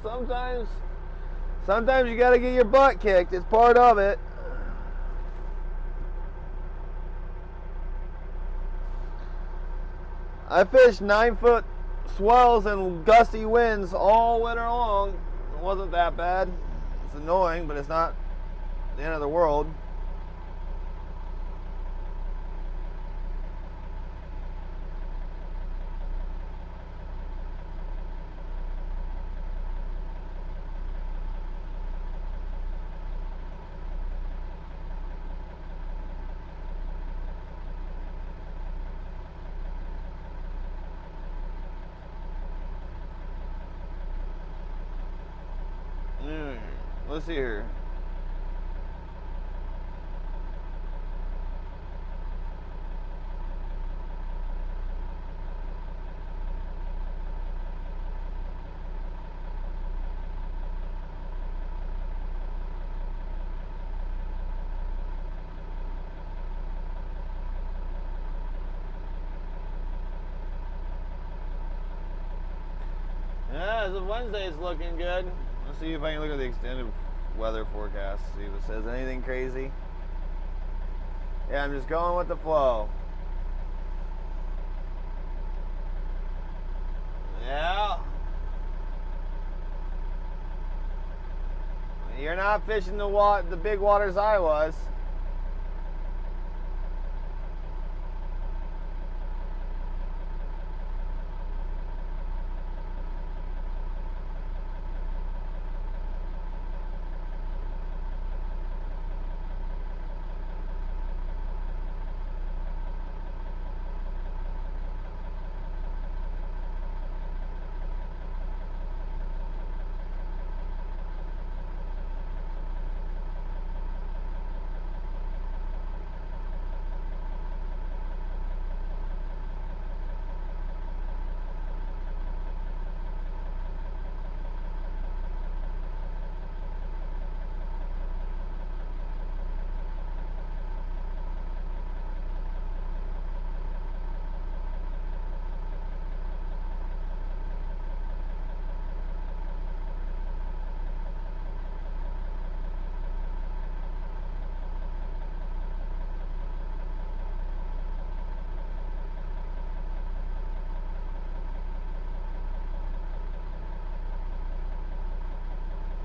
sometimes you gotta get your butt kicked. It's part of it. I fished 9-foot swells and gusty winds all winter long. It wasn't that bad. It's annoying, but it's not the end of the world. Let's see here. Yeah, as of Wednesday, it's looking good. Let's see if I can look at the extended weather forecast, see if it says anything crazy. Yeah, I'm just going with the flow. Yeah. You're not fishing the big waters I was.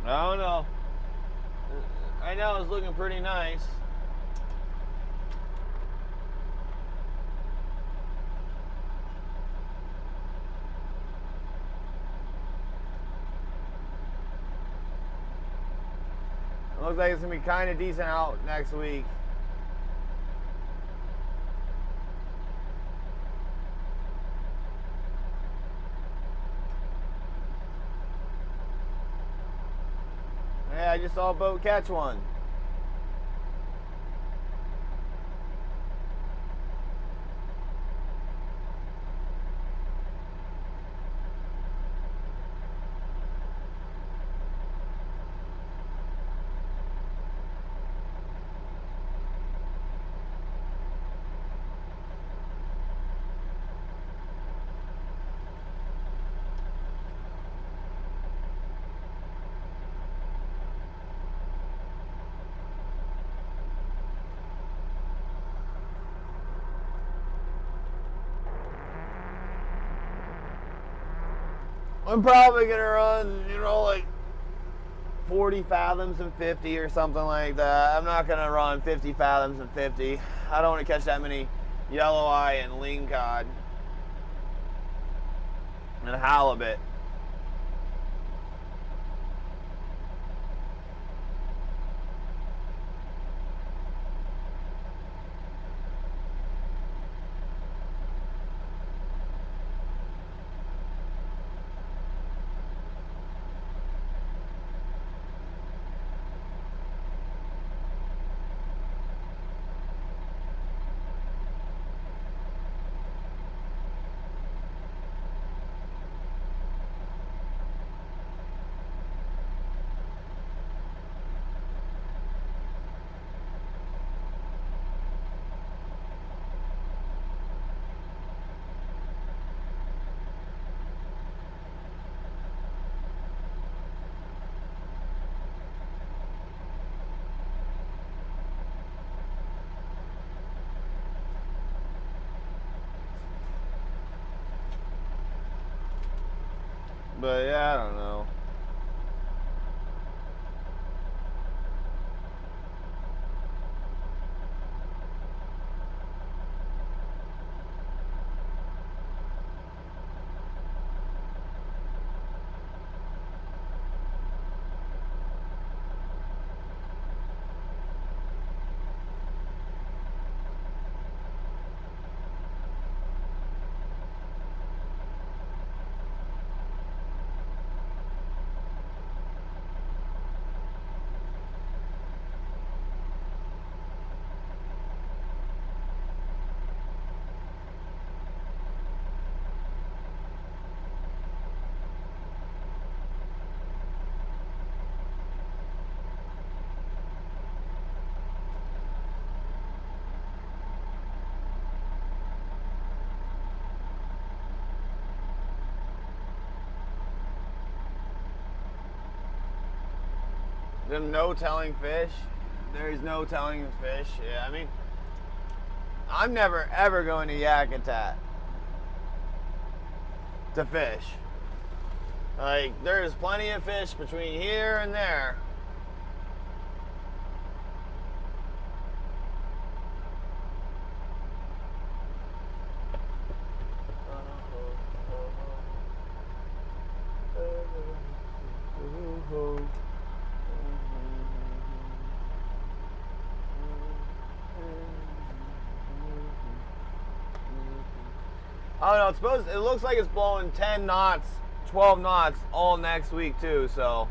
I don't know. I know it's looking pretty nice. It looks like it's going to be kind of decent out next week. Hey, I just saw a boat catch one. I'm probably gonna run, like 40 fathoms and 50 or something like that. I'm not gonna run 50 fathoms and 50. I don't want to catch that many yelloweye and lingcod and halibut. But yeah, I don't know. Them no telling fish. There's no telling fish. Yeah, I mean, I'm never ever going to Yakutat to fish. Like, there's plenty of fish between here and there. I don't know, it looks like it's blowing 10 knots, 12 knots all next week too, so.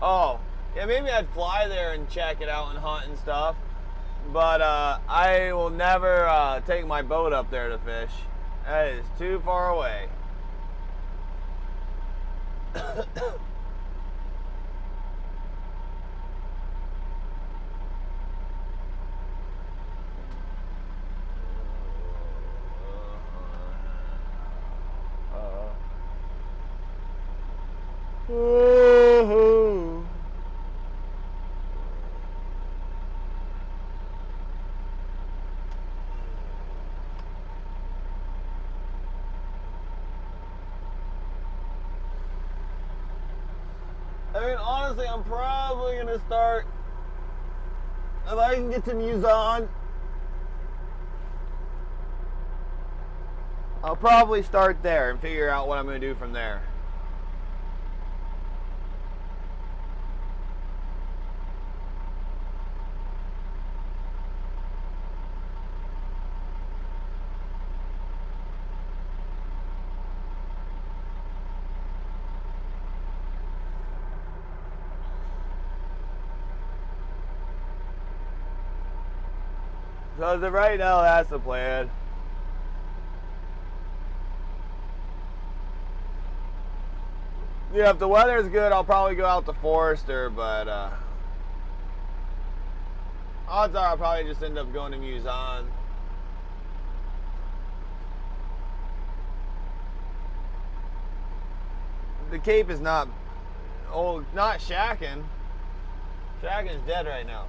Oh, yeah, maybe I'd fly there and check it out and hunt and stuff. But I will never take my boat up there to fish. That is too far away. I mean, honestly, I'm probably going to start, if I can get to Muson, I'll probably start there and figure out what I'm going to do from there. So as of right now, that's the plan. Yeah, if the weather's good, I'll probably go out to Forester, but odds are I'll probably just end up going to Muson. The Cape is not Oh, not shacking. Shacking is dead right now.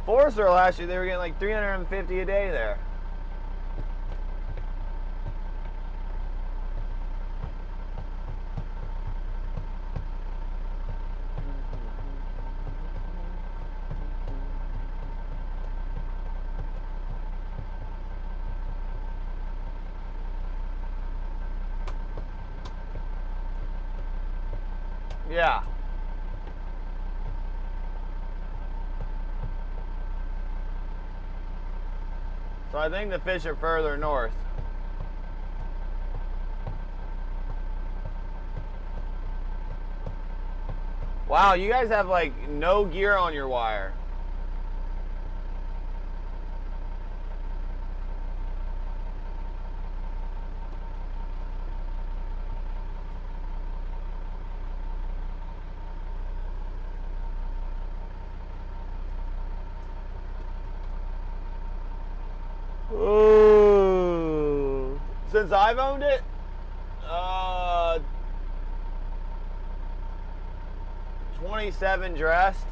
Forster last year, they were getting like 350 a day there. Yeah. So I think the fish are further north. Wow, you guys have like no gear on your wire. Ooh. Since I've owned it, 27 dressed.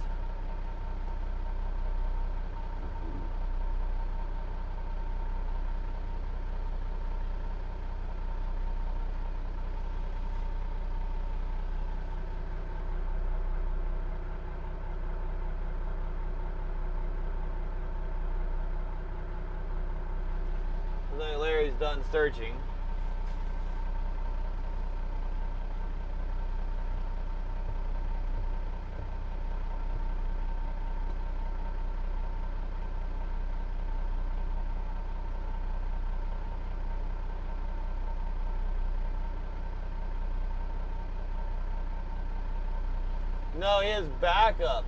I think Larry's done searching. No, he has backups.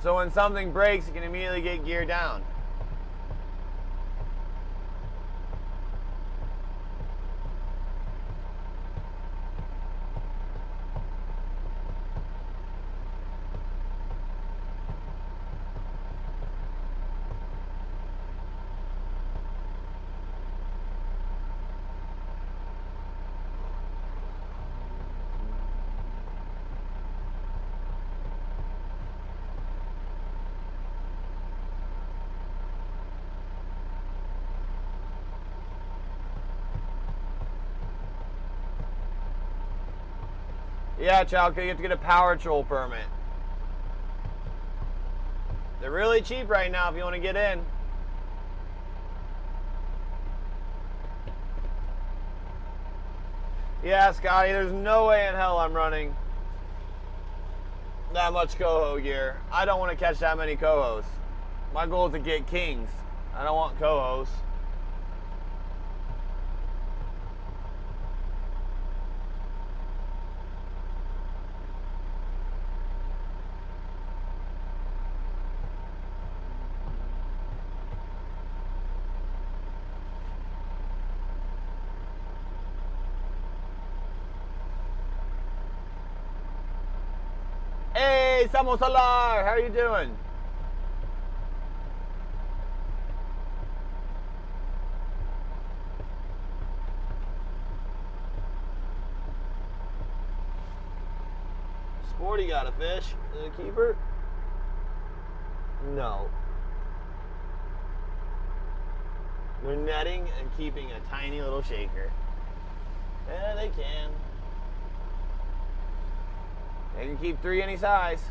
So when something breaks, you can immediately get gear down. Yeah, Chalco, you have to get a power troll permit. They're really cheap right now if you want to get in. Yeah, Scotty, there's no way in hell I'm running that much coho gear. I don't want to catch that many cohos. My goal is to get kings. I don't want cohos. Hey, Samo Solar, how are you doing? Sporty got a fish. Is it a keeper? No. They're netting and keeping a tiny little shaker. Yeah, they can. They can keep 3 any size.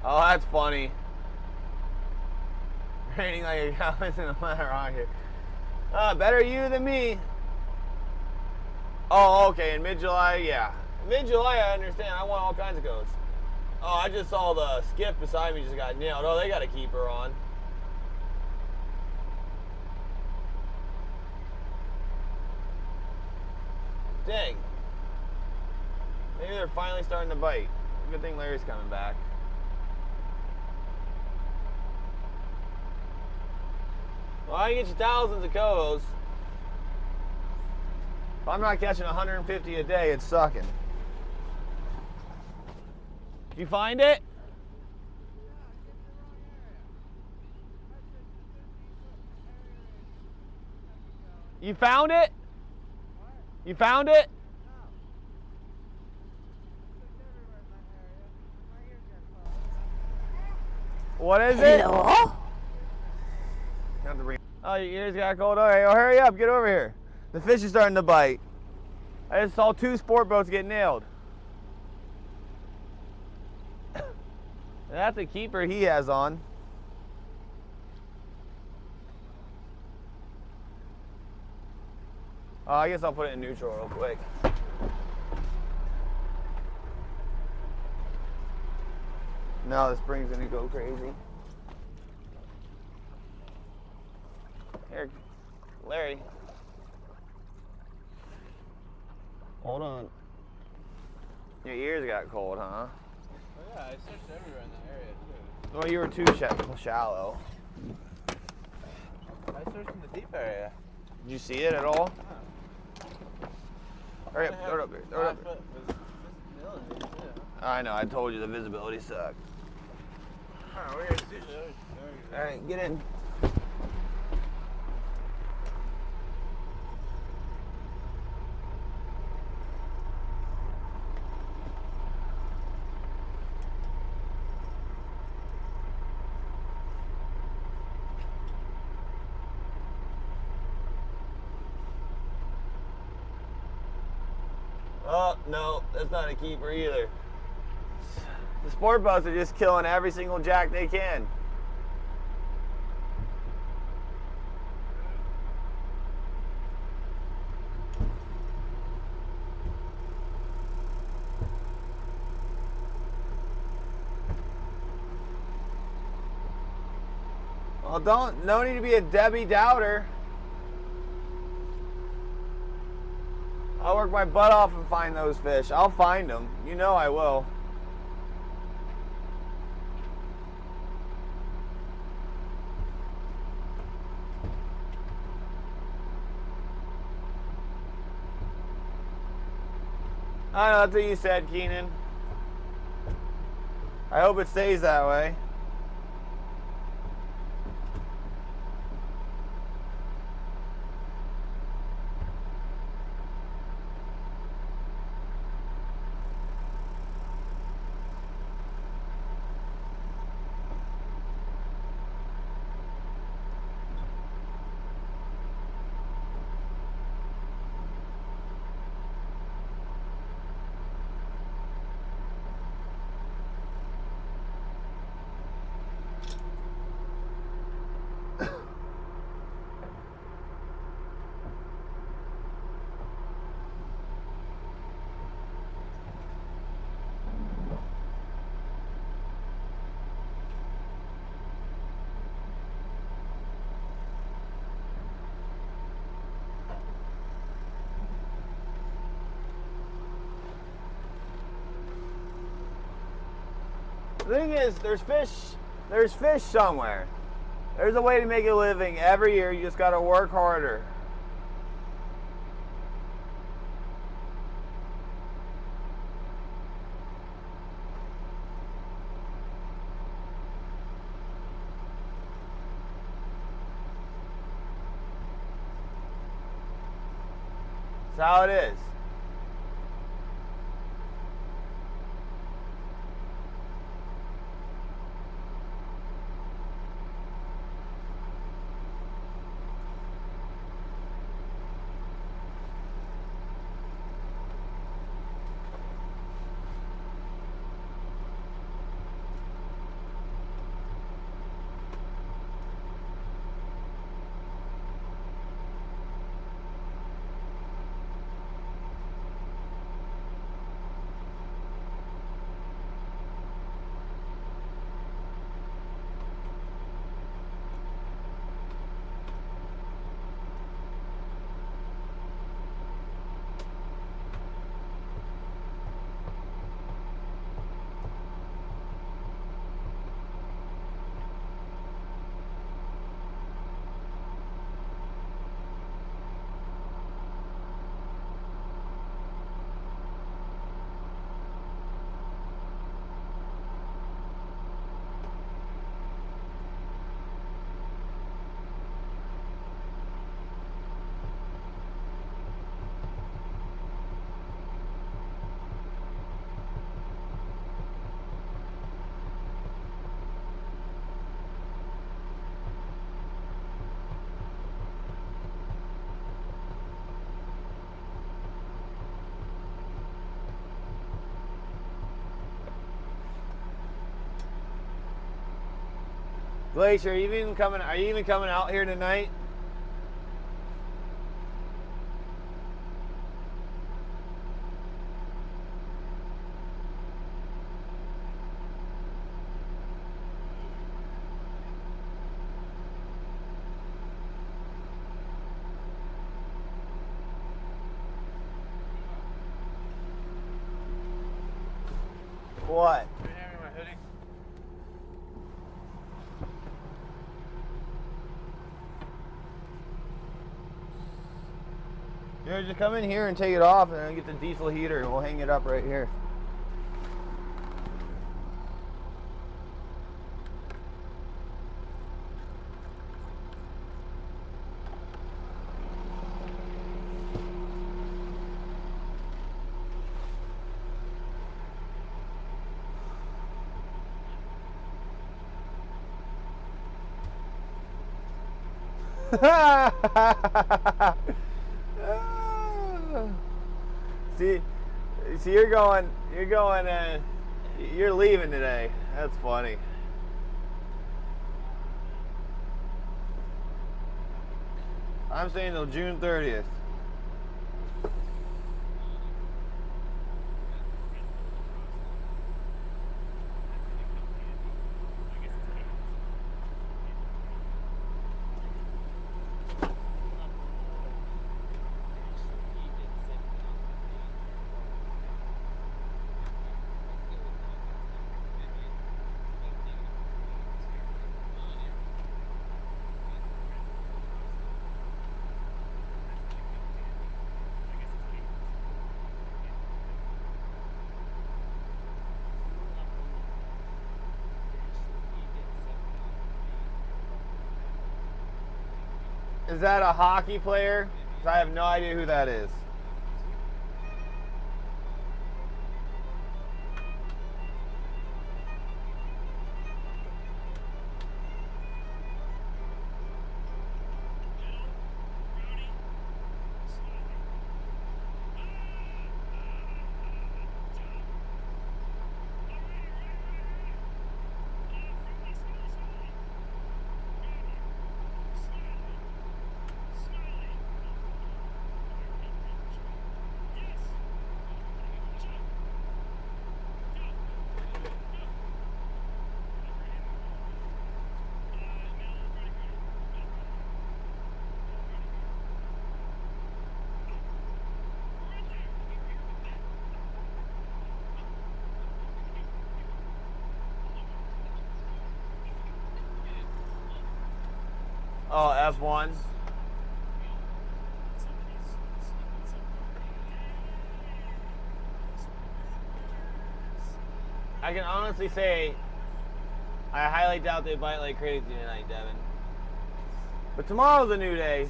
Oh, that's funny. Raining like a cow in a flat rock here. Better you than me. Oh, okay, in mid-July, yeah. Mid-July, I understand. I want all kinds of goats. Oh, I just saw the skiff beside me just got nailed. Oh, they got a keeper on. Dang. Maybe they're finally starting to bite. Good thing Larry's coming back. Well, I can get you thousands of cohos. If I'm not catching 150 a day, it's sucking. Did you find it? You found it? You found it? What is it? Hello? Oh, your ears got cold. All right, well, hurry up. Get over here. The fish is starting to bite. I just saw 2 sport boats get nailed. That's a keeper he has on. Oh, I guess I'll put it in neutral real quick. No, the spring's gonna go crazy. Here, Larry. Hold on. Your ears got cold, huh? Oh yeah, I searched everywhere in that area too. Well, you were too shallow. I searched in the deep area. Did you see it at all? Huh. Hurry up, throw it up there. Throw it up there. Visibility too. I know, I told you the visibility sucked. Alright, we're gonna see it. Alright, get in. Oh, no, that's not a keeper either. The sport boats are just killing every single jack they can. Well, no need to be a Debbie Dowder. I'll work my butt off and find those fish. I'll find them. You know I will. I know, that's what you said, Keenan. I hope it stays that way. The thing is, there's fish somewhere. There's a way to make a living every year. You just got to work harder. That's how it is. Glacier, are you even coming out here tonight? What? Can you hand me my hoodie? Yeah, just come in here and take it off and then get the diesel heater and we'll hang it up right here. See, you're leaving today. That's funny. I'm saying till June 30th. Is that a hockey player? 'Cause I have no idea who that is. Oh, F1. I can honestly say I highly doubt they bite like crazy tonight, Devin. But tomorrow's a new day.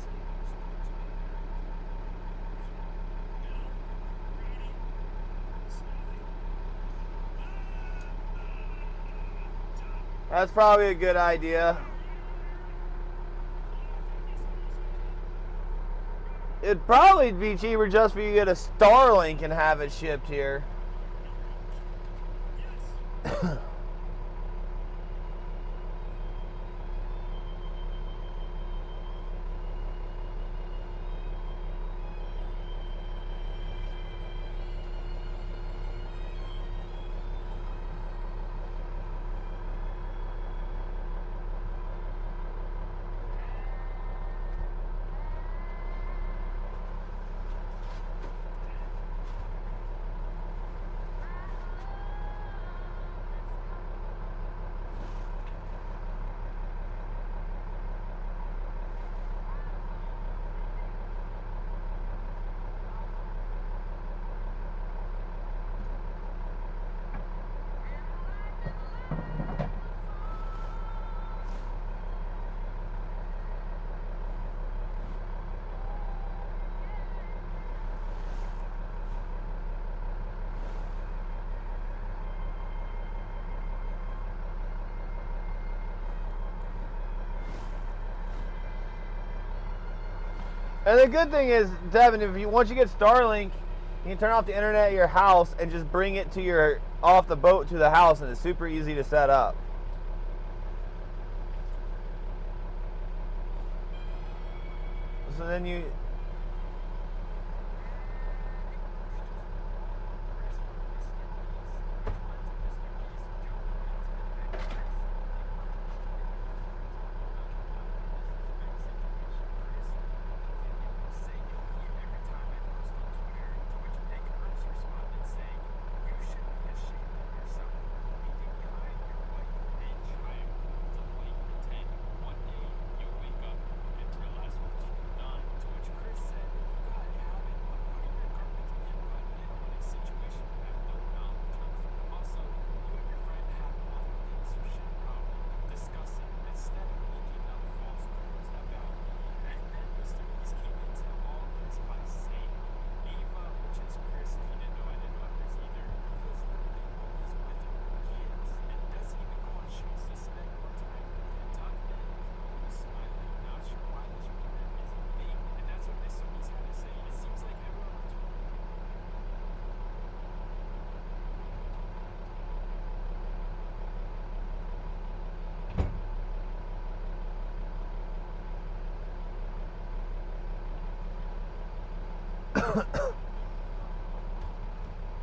That's probably a good idea. It'd probably be cheaper just for you to get a Starlink and have it shipped here. And the good thing is, Devin, once you get Starlink, you can turn off the internet at your house and just bring it to off the boat to the house, and it's super easy to set up. So then you.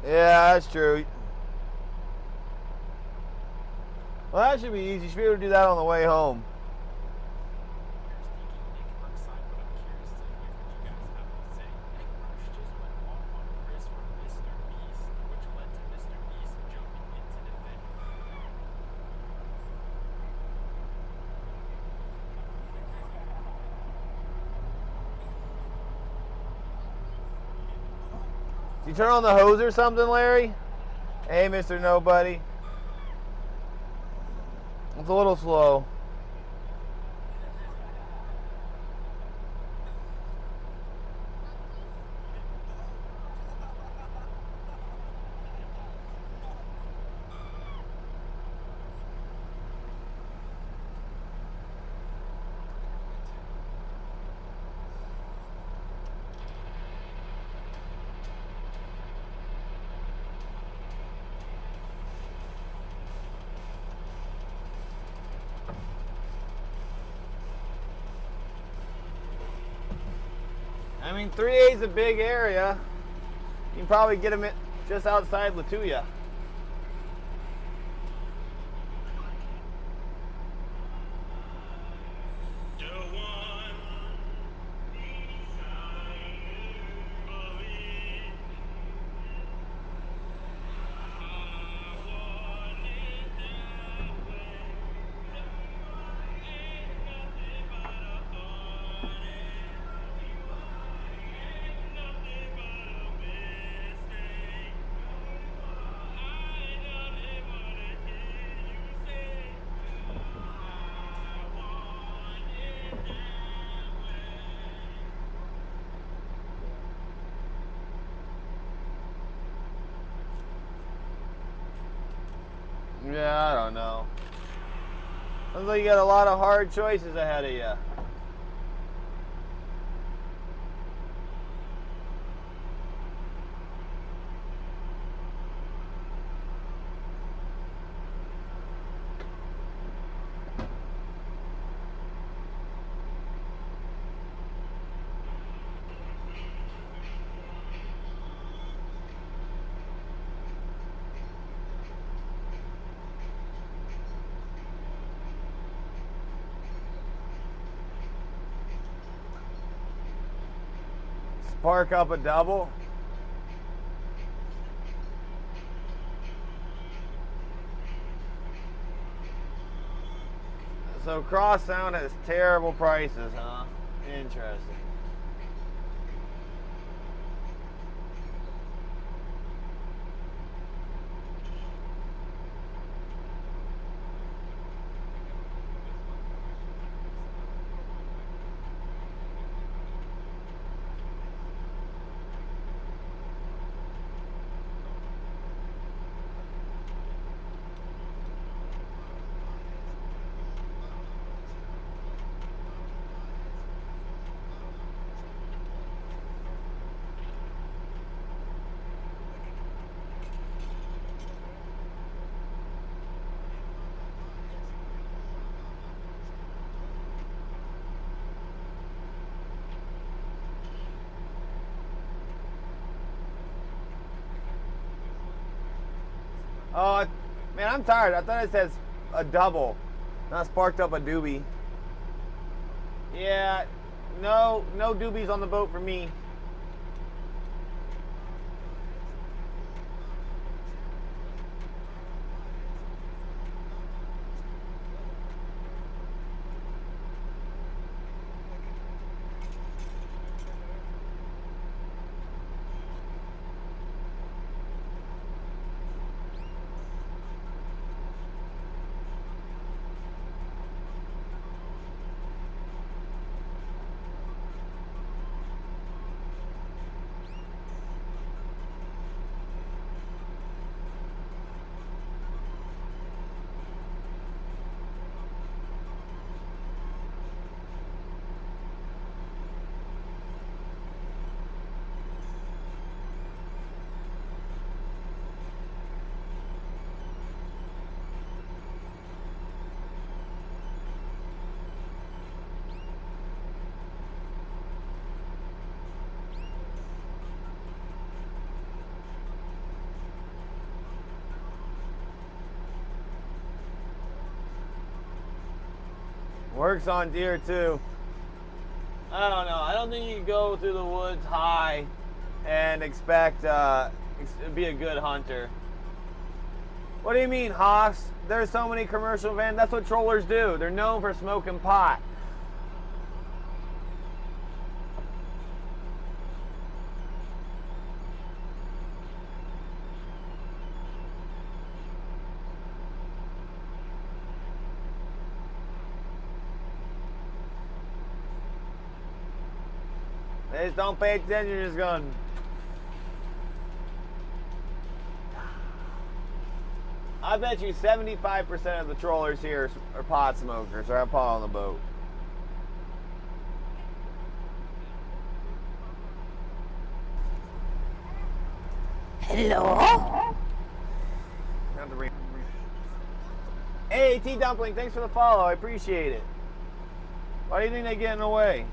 Yeah, that's true. Well, that should be easy. You should be able to do that on the way home. You turn on the hose or something, Larry? Hey, Mr. Nobody. It's a little slow. I mean, 3A is a big area. You can probably get them just outside Latuya. Yeah, I don't know. Sounds like you got a lot of hard choices ahead of you. Spark up a double. So Cross Sound has terrible prices, huh? Interesting. Oh, man, I'm tired. I thought it says a double. And I sparked up a doobie. Yeah, no doobies on the boat for me. Works on deer too. I don't know. I don't think you can go through the woods high and expect to be a good hunter. What do you mean, Haas? There's so many commercial vans. That's what trollers do. They're known for smoking pot. They just don't pay attention. You're just going. I bet you 75% of the trollers here are pot smokers or have pot on the boat. Hello? Hey, T Dumpling, thanks for the follow. I appreciate it. Why do you think they get in the way?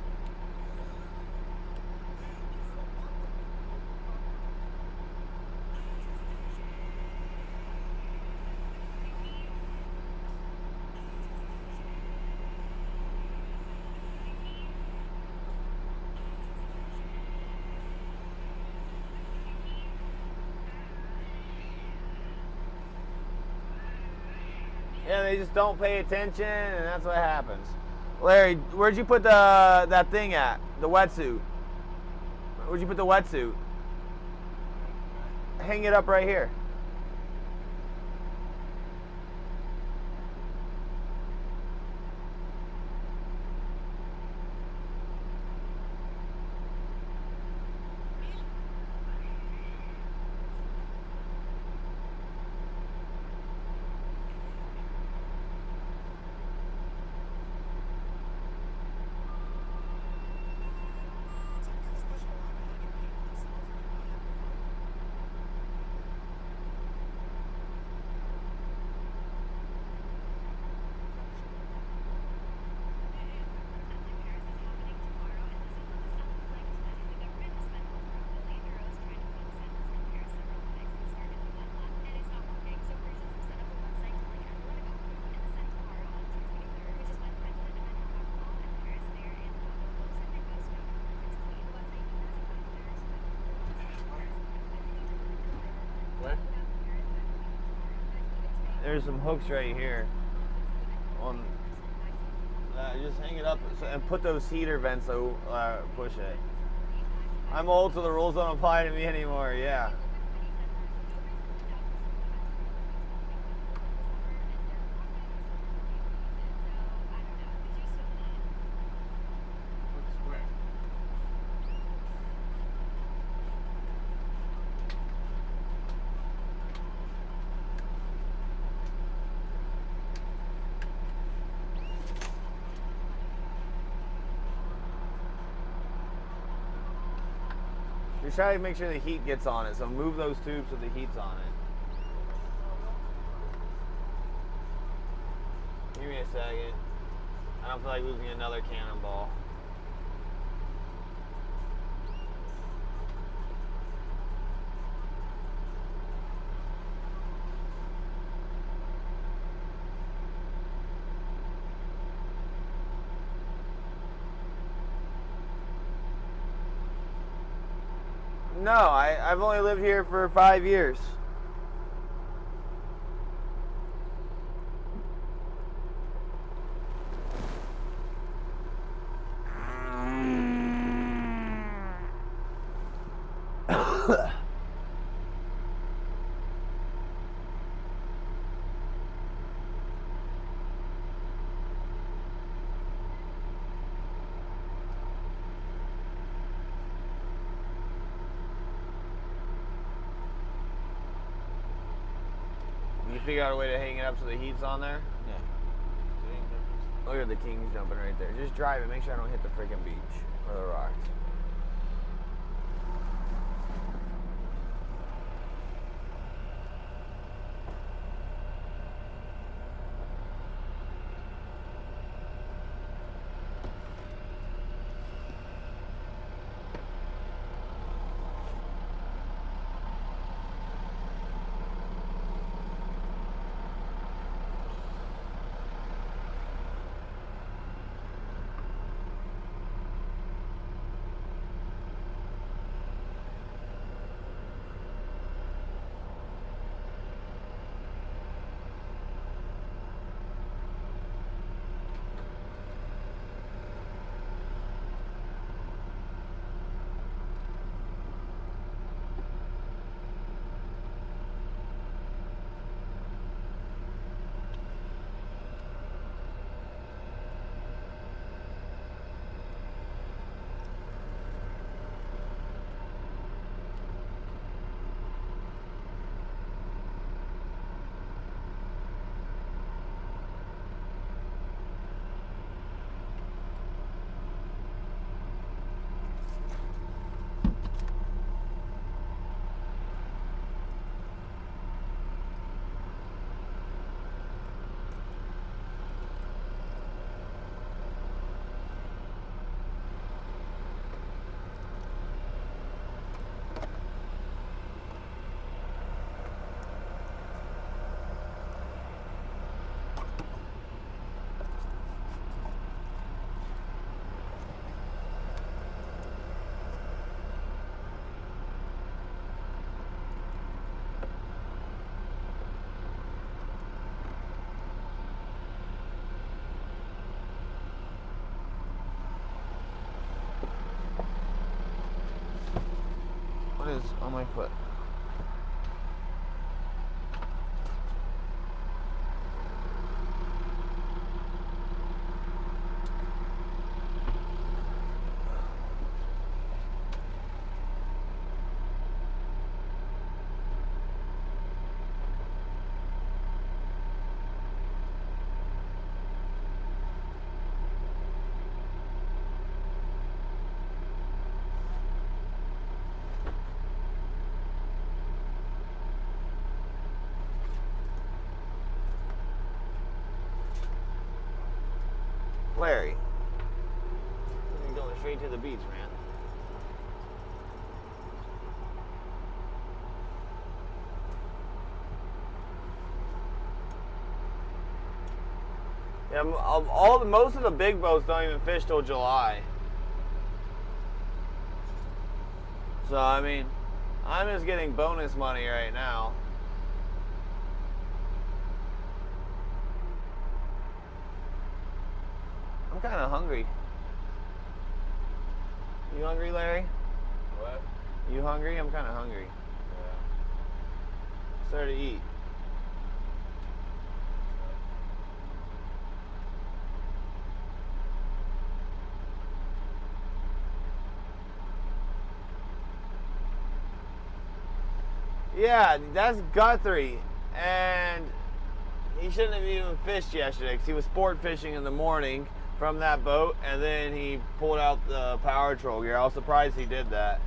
Yeah, they just don't pay attention, and that's what happens. Larry, where'd you put that thing at? The wetsuit. Where'd you put the wetsuit? Hang it up right here. There's some hooks right here. On, just hang it up and put those heater vents so push it. I'm old, so the rules don't apply to me anymore. Yeah. You're trying to make sure the heat gets on it, so move those tubes so the heat's on it. Give me a second. I don't feel like losing another cannonball. No, I've only lived here for 5 years. You figure out a way to hang it up so the heat's on there? Yeah. Look at the kings jumping right there. Just drive it. Make sure I don't hit the freaking beach or the rocks. What is on my foot? Larry, you're going straight to the beach, man. Yeah, most of the big boats don't even fish till July. So I mean, I'm just getting bonus money right now. I'm kind of hungry. You hungry, Larry? What? You hungry? I'm kind of hungry. Yeah. Started to eat. Yeah, that's Guthrie, and he shouldn't have even fished yesterday because he was sport fishing in the morning from that boat, and then he pulled out the power troll gear. I was surprised he did that.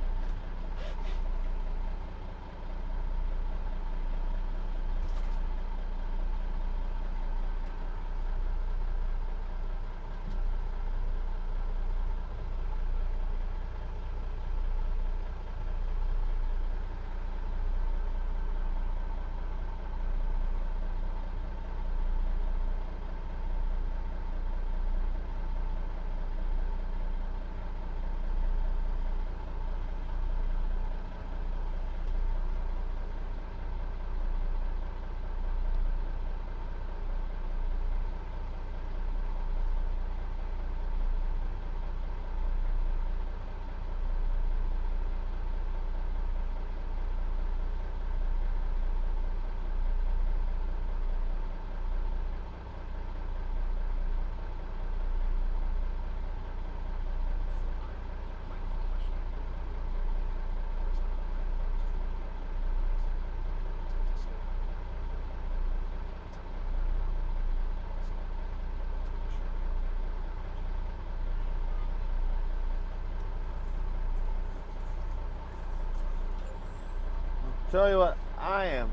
Tell you what, I am.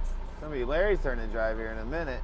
It's gonna be Larry's turn to drive here in a minute.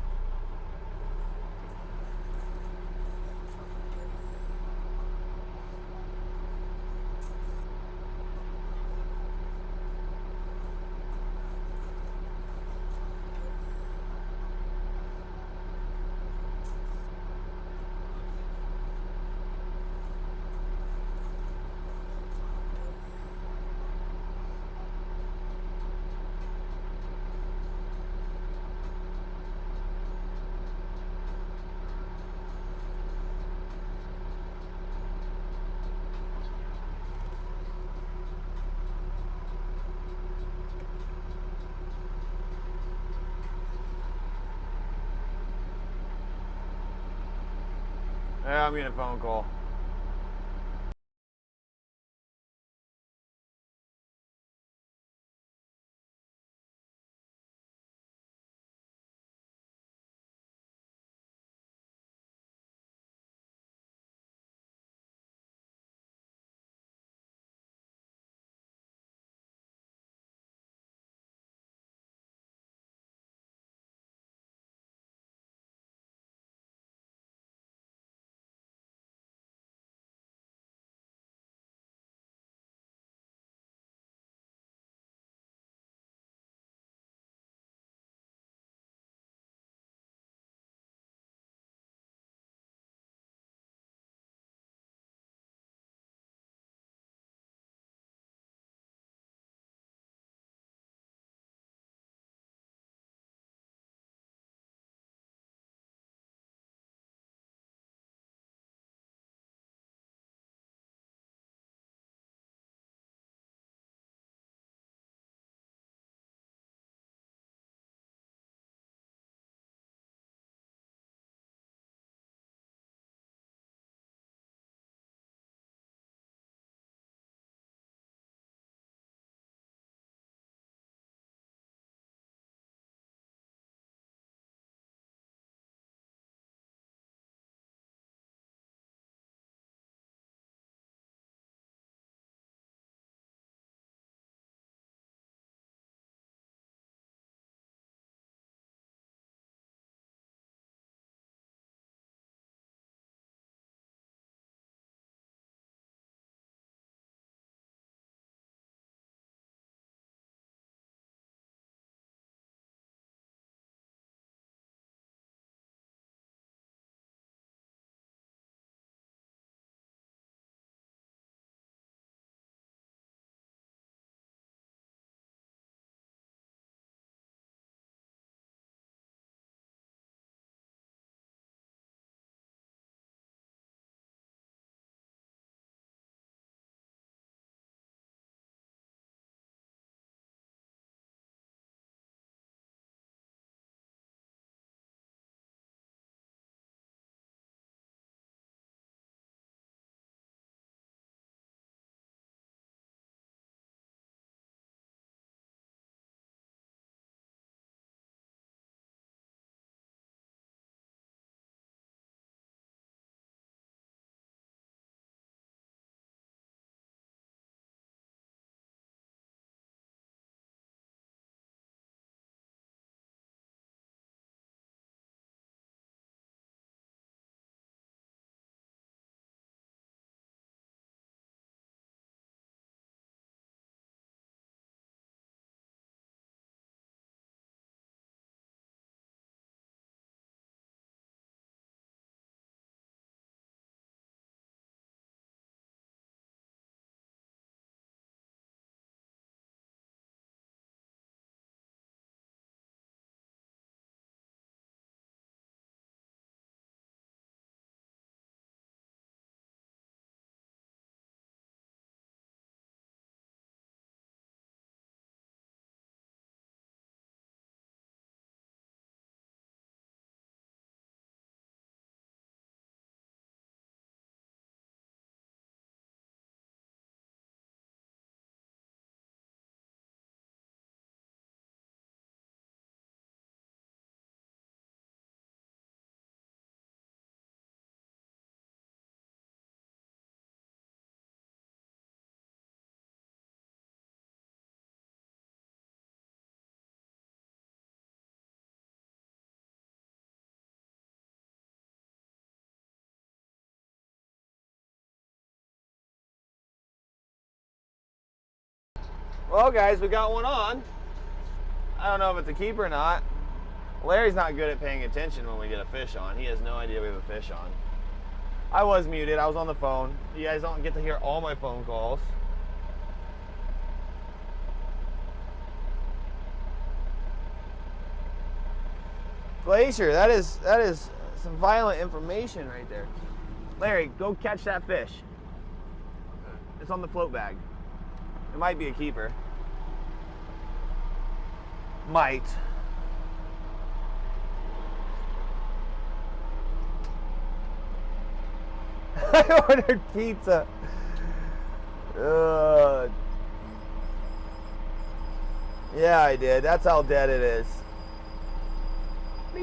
Yeah, I'm getting a phone call. Well, guys, we got one on. I don't know if it's a keeper or not. Larry's not good at paying attention when we get a fish on. He has no idea we have a fish on. I was muted. I was on the phone. You guys don't get to hear all my phone calls. Glacier, that is some violent information right there. Larry, go catch that fish. It's on the float bag. It might be a keeper. Might. I ordered pizza. Yeah, I did. That's how dead it is. You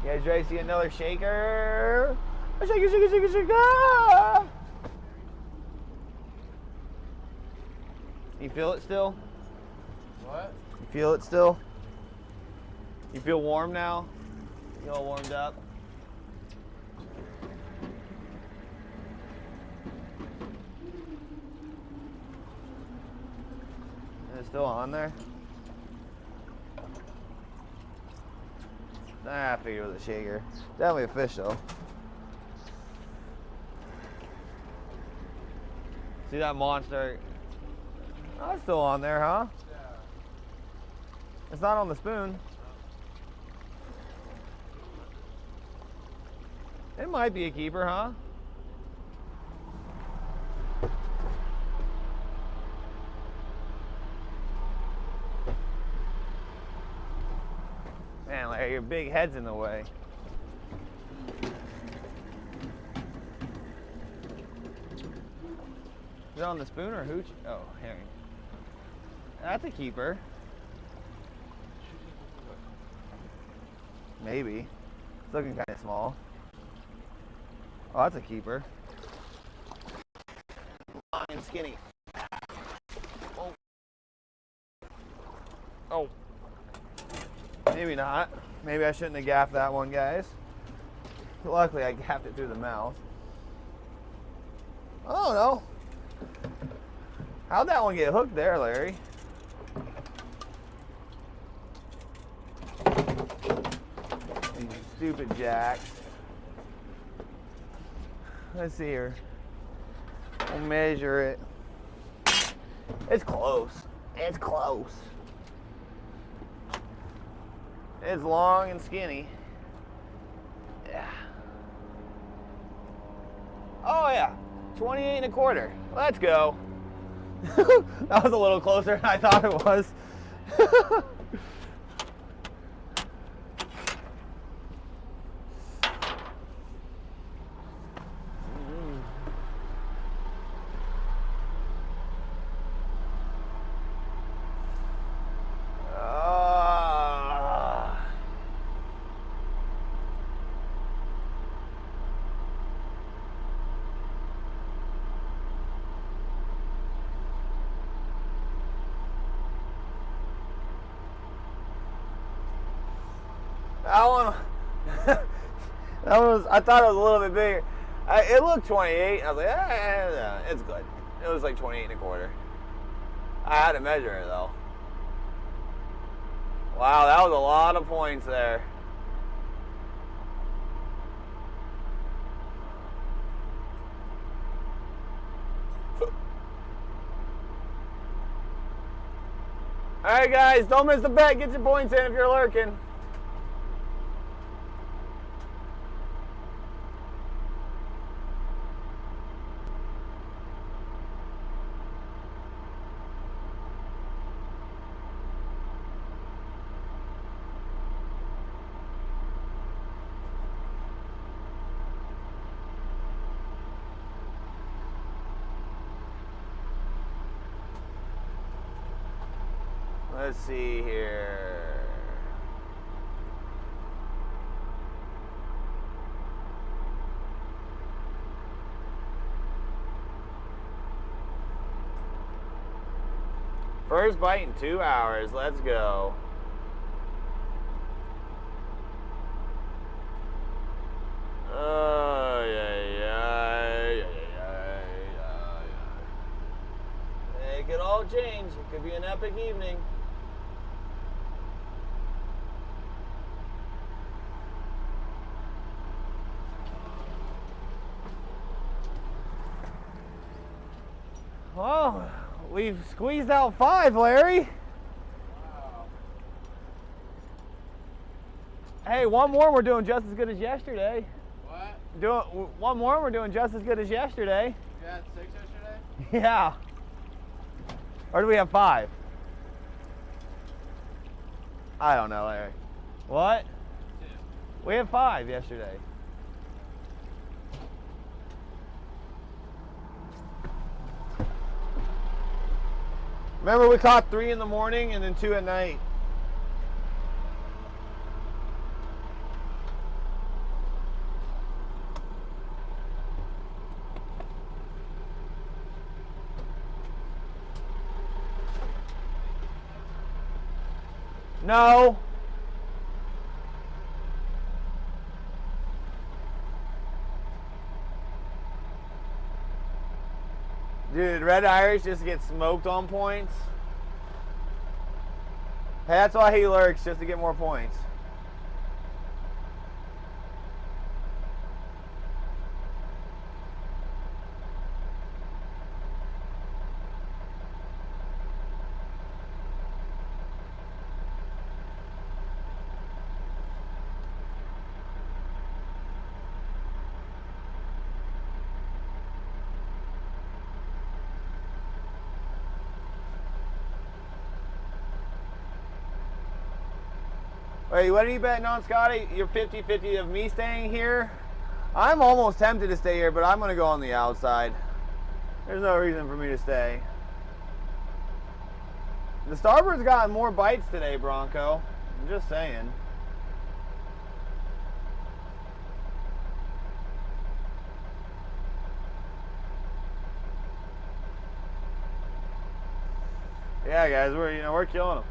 guys ready to see another shaker? A shaker, shaker, shaker, shaker! You feel it still? What? You feel it still? You feel warm now? You all warmed up? Is it still on there? Nah, I figured it was a shaker. Definitely a fish though. See that monster? Oh, it's still on there, huh? Yeah. It's not on the spoon. It might be a keeper, huh? Man, Larry, your big head's in the way. Is it on the spoon or hooch? Oh, herring. That's a keeper. Maybe. It's looking kind of small. Oh, that's a keeper. Long and skinny. Oh. Oh. Maybe not. Maybe I shouldn't have gaffed that one, guys. Luckily, I gaffed it through the mouth. I don't know. How'd that one get hooked there, Larry? These stupid jacks. Let's see here. We'll measure it. It's close. It's close. It's long and skinny. Yeah. Oh yeah, 28 1/4. Let's go. That was a little closer than I thought it was. That was, I thought it was a little bit bigger. It looked 28. I was like, it's good. It was like 28 1/4. I had to measure it though. Wow, that was a lot of points there. Alright guys, don't miss the bet. Get your points in if you're lurking. Let's see here. First bite in 2 hours. Let's go. change. It could be an epic evening. Well, we've squeezed out 5, Larry. Wow. Hey, one more, we're doing just as good as yesterday. What? One more, we're doing just as good as yesterday. You had 6 yesterday? Yeah. Or do we have 5? I don't know, Larry. What? 2. We had 5 yesterday. Remember, we caught 3 in the morning and then 2 at night. No. Dude, Red Irish just gets smoked on points. Hey, that's why he lurks, just to get more points. Wait, what are you betting on, Scotty? You're 50-50 of me staying here? I'm almost tempted to stay here, but I'm going to go on the outside. There's no reason for me to stay. The starboard's gotten more bites today, Bronco. I'm just saying. Yeah, guys, we're killing them.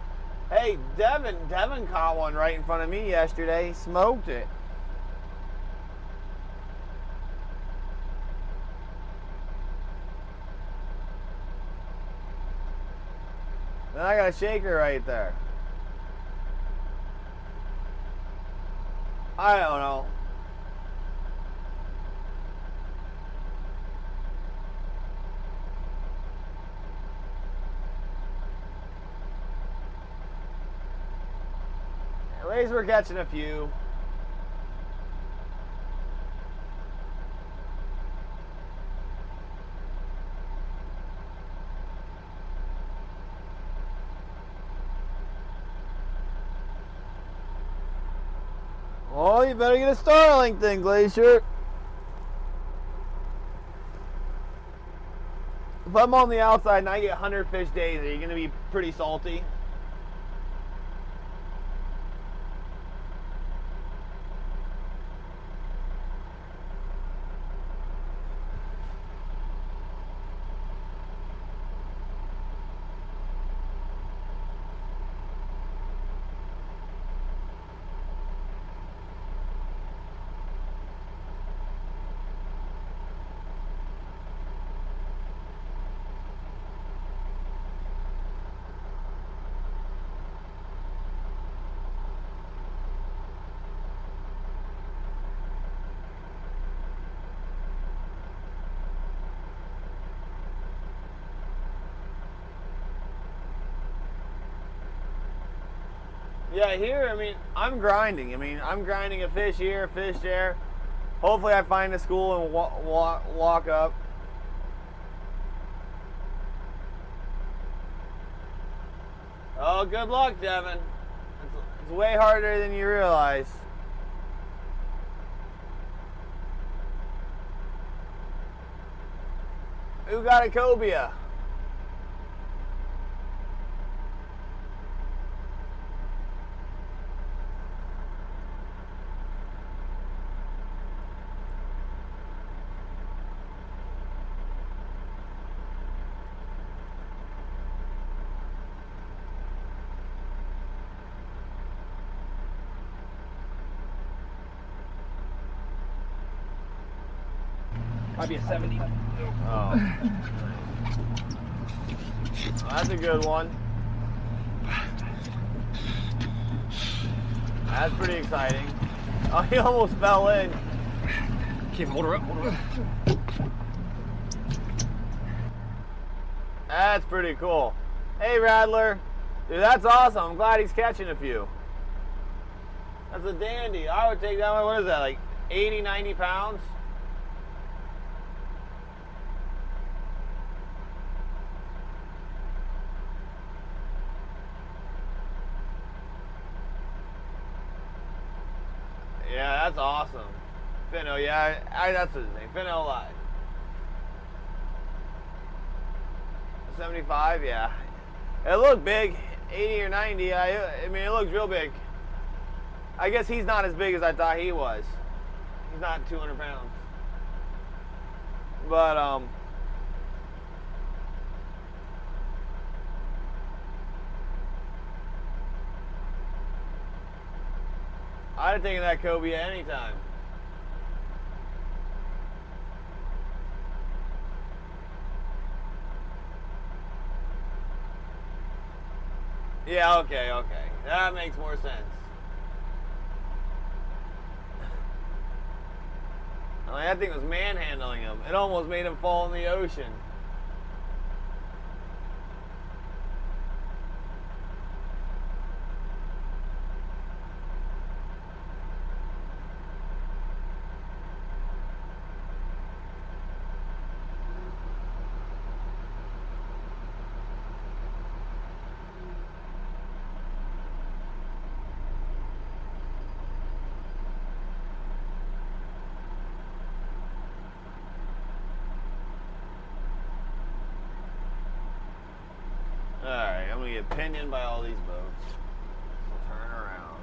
Hey, Devin caught one right in front of me yesterday. He smoked it. Then I got a shaker right there. I don't know. At least we're catching a few. Oh, you better get a Starlink thing, Glacier. If I'm on the outside and I get 100 fish days, are you going to be pretty salty? Yeah, here, I mean, I'm grinding. I'm grinding a fish here, a fish there. Hopefully I find a school and walk up. Oh, good luck, Devin. It's way harder than you realize. Who got a cobia? Might be a 70. Oh. Oh, that's a good one. That's pretty exciting. Oh, he almost fell in. Keep hold her up, hold her up. That's pretty cool. Hey, Rattler. Dude, that's awesome. I'm glad he's catching a few. That's a dandy. I would take that one. What is that, like 80, 90 pounds? Yeah, that's awesome. Finno, yeah, that's his name. Finno Live. 75, yeah. It looked big, 80 or 90. I mean, it looks real big. I guess he's not as big as I thought he was. He's not 200 pounds. But, I'd have taken that cobia anytime. Yeah, okay. That makes more sense. I mean, that thing was manhandling him. It almost made him fall in the ocean. Alright, I'm gonna get pinioned by all these boats. So turn around.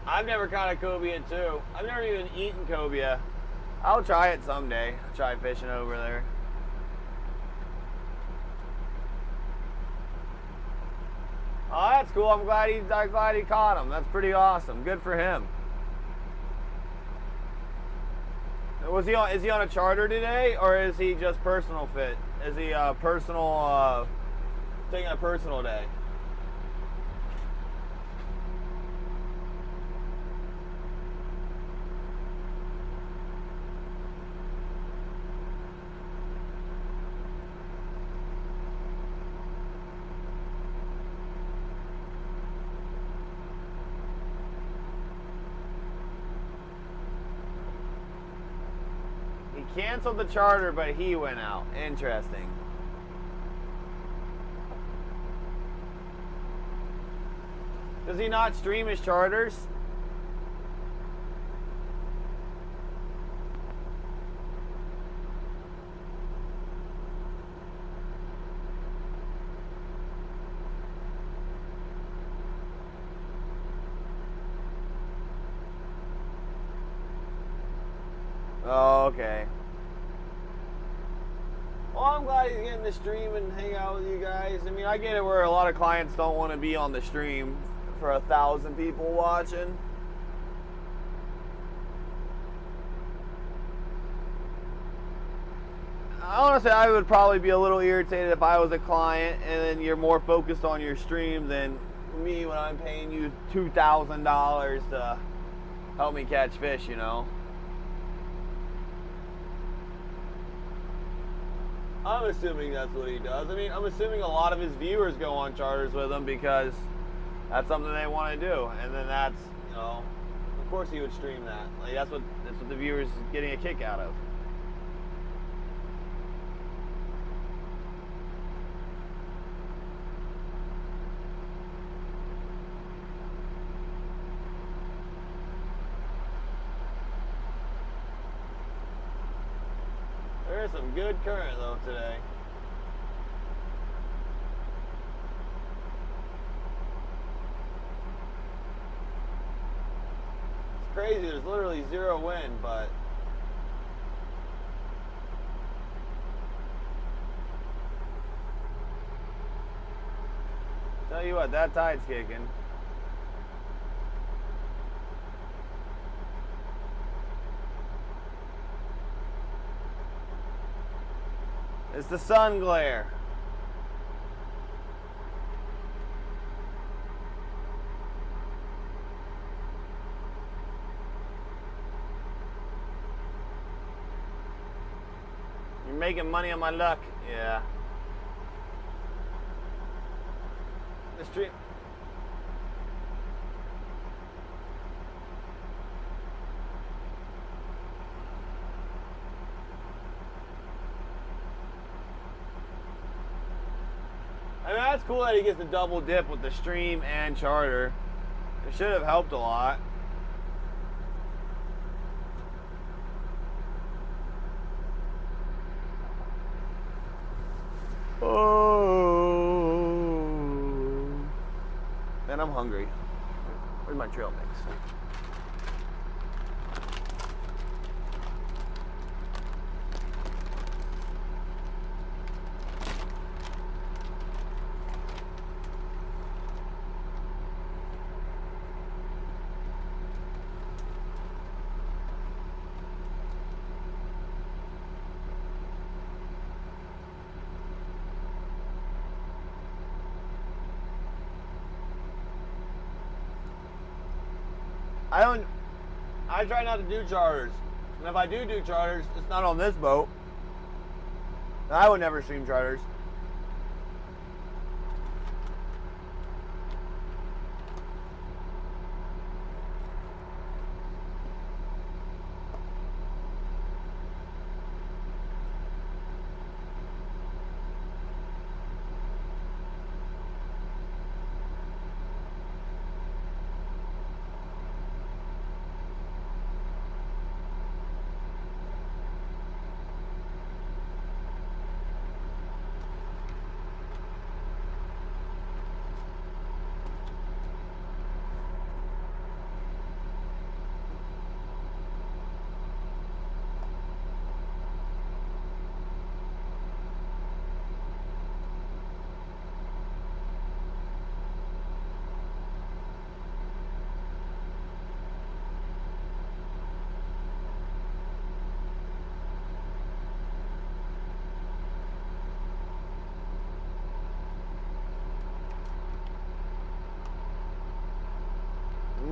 I've never caught a cobia too. I've never even eaten cobia. I'll try it someday. I'll try fishing over there. Oh, that's cool. I'm glad he caught him. That's pretty awesome. Good for him. Was he on? Is he on a charter today, or is he just personal fit? Is he personal? Taking a personal day? Canceled the charter, but he went out. Interesting. Does he not stream his charters? Oh, okay. Well, I'm glad he's getting to stream and hang out with you guys. I mean, I get it where a lot of clients don't want to be on the stream for 1,000 people watching. Honestly, I would probably be a little irritated if I was a client and then you're more focused on your stream than me when I'm paying you $2,000 to help me catch fish, you know? I'm assuming that's what he does. I mean, I'm assuming a lot of his viewers go on charters with him because that's something they want to do. And then that's, you know, of course he would stream that. Like that's what the viewers are getting a kick out of. There's some good current though today. It's crazy, there's literally zero wind, but tell you what, that tide's kicking. It's the sun glare. You're making money on my luck. Yeah. The stream. I mean, that's cool that he gets a double dip with the stream and charter. It should have helped a lot. Oh. Man, I'm hungry. Where's my trail mix? I try not to do charters. And if I do charters, it's not on this boat. I would never stream charters.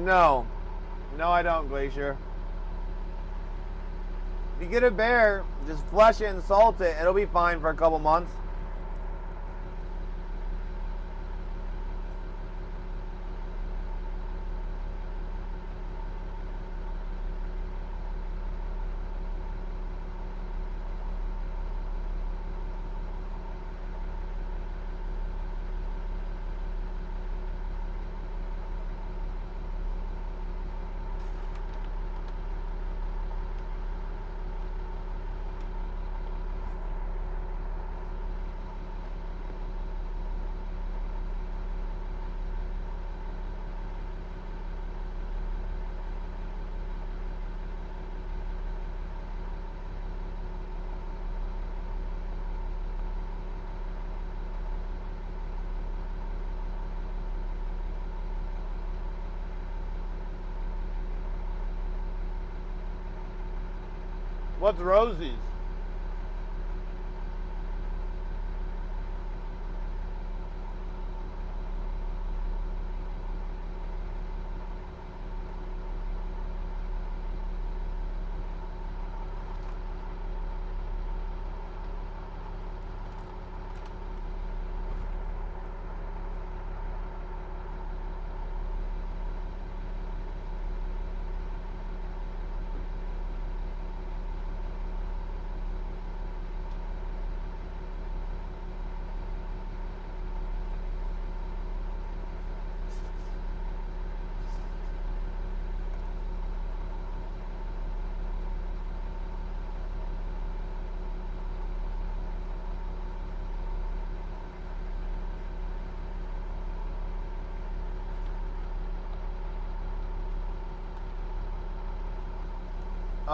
No. No, I don't, Glacier. If you get a bear, just flush it and salt it. It'll be fine for a couple months. What's Rosie's?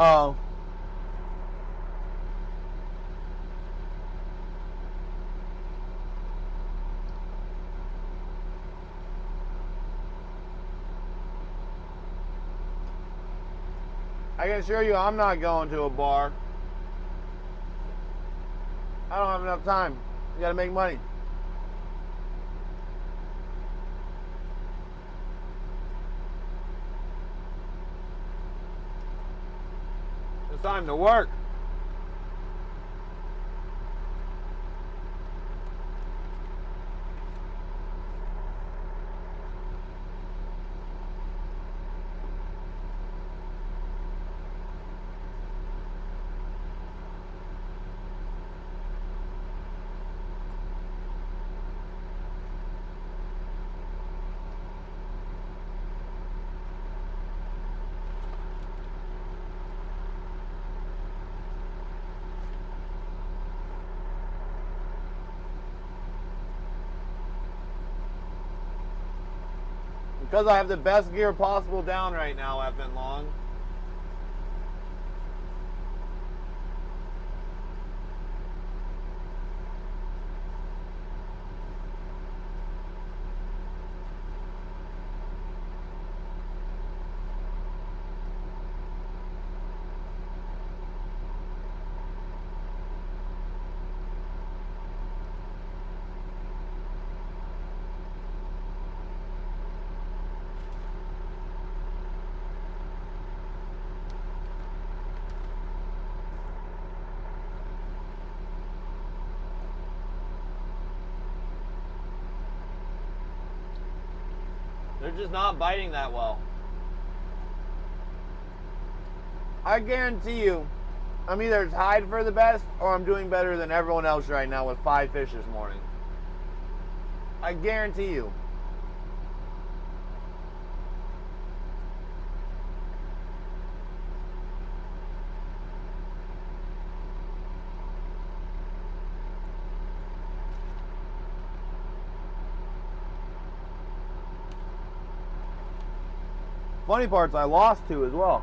Oh. I can assure you I'm not going to a bar. I I don't have enough time. You gotta make money. It's time to work. Because I have the best gear possible down right now, effing long. They're just not biting that well. I guarantee you, I'm either tied for the best or I'm doing better than everyone else right now with 5 fish this morning. I guarantee you. Funny part's I lost 2 as well.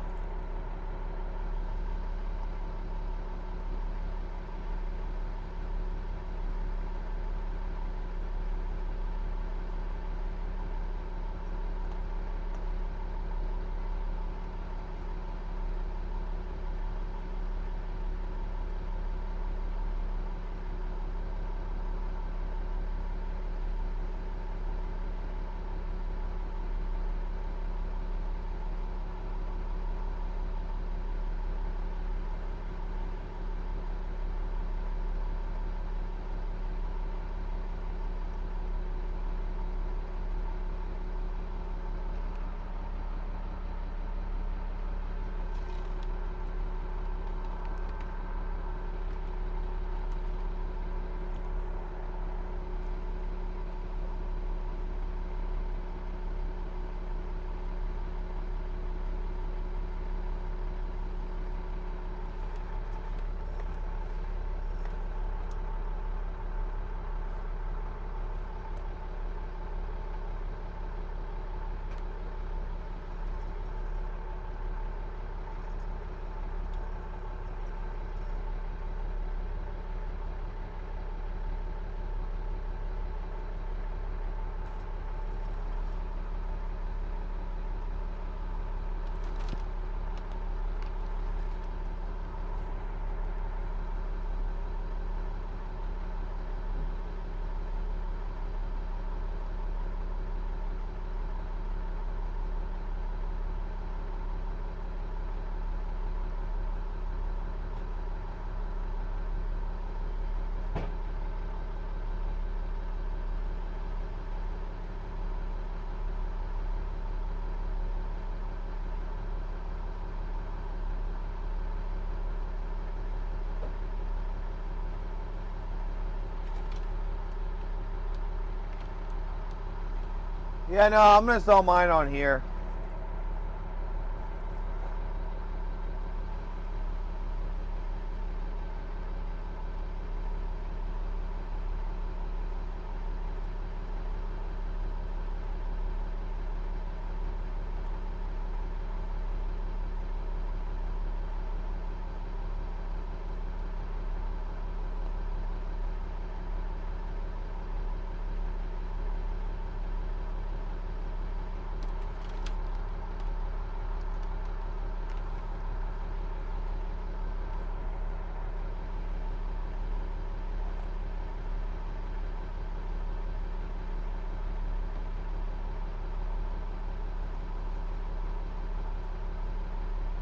Yeah, no, I'm gonna sell mine on here.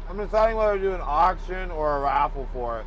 I'm deciding whether to do an auction or a raffle for it.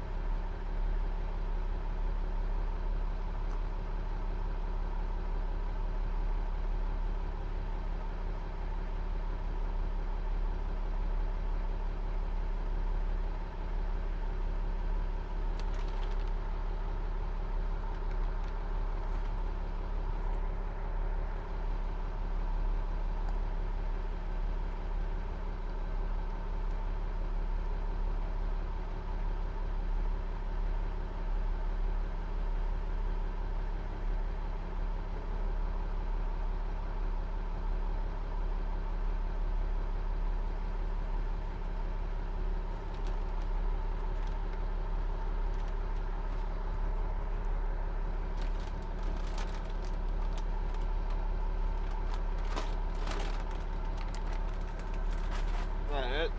That it?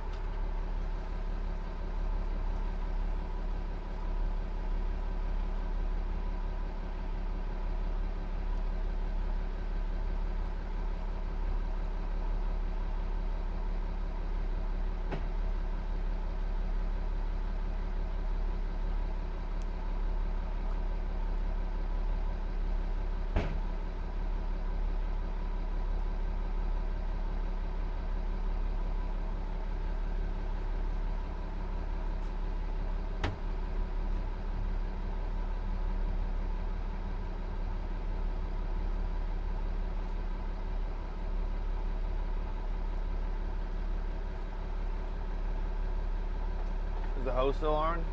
Is the hose still on?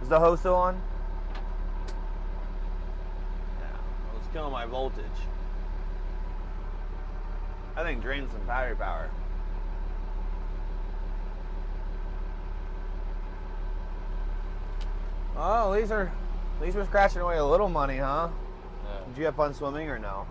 Is the hose still on? Yeah, it's killing my voltage. I think drains some battery power. Oh, at least we're scratching away a little money, huh? Yeah. Did you have fun swimming or no?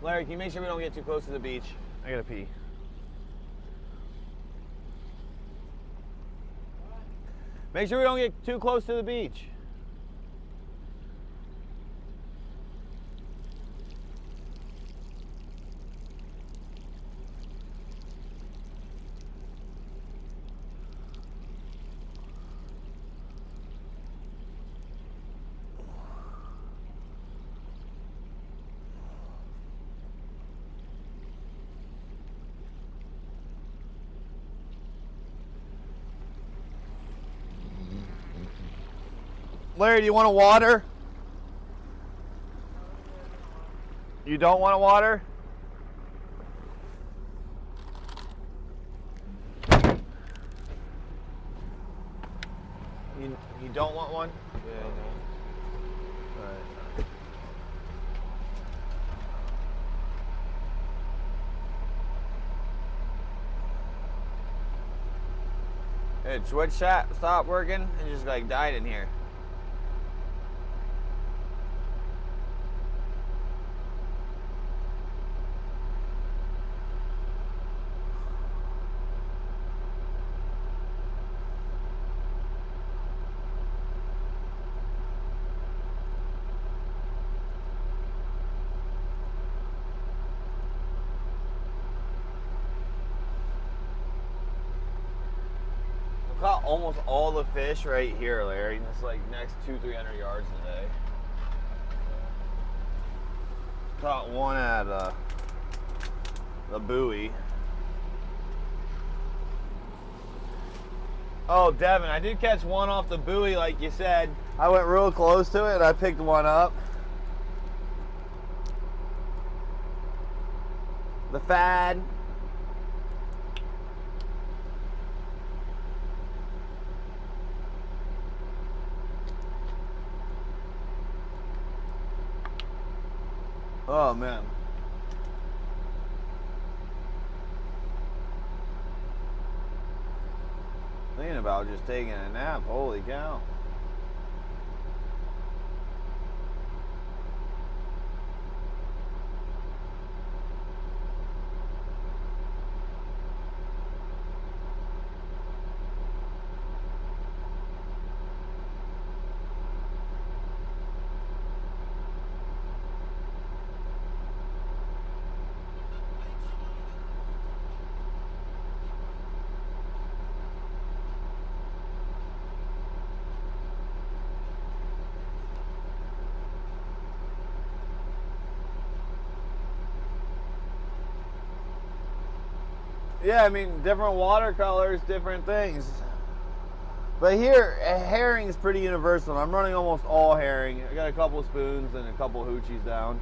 Larry, can you make sure we don't get too close to the beach? I gotta pee. Make sure we don't get too close to the beach. Larry, do you want a water? You don't want a water? You don't want one? Yeah, no. Alright. Hey, switch shot stopped working and just like died in here. Caught almost all the fish right here, Larry. And it's like next 200-300 yards today. Caught one at the buoy. Oh, Devin, I did catch one off the buoy, like you said. I went real close to it and I picked one up. The fad. Oh man. Thinking about just taking a nap. Holy cow. Yeah, I mean, different watercolors, different things. But here, herring is pretty universal. I'm running almost all herring. I got a couple spoons and a couple hoochies down.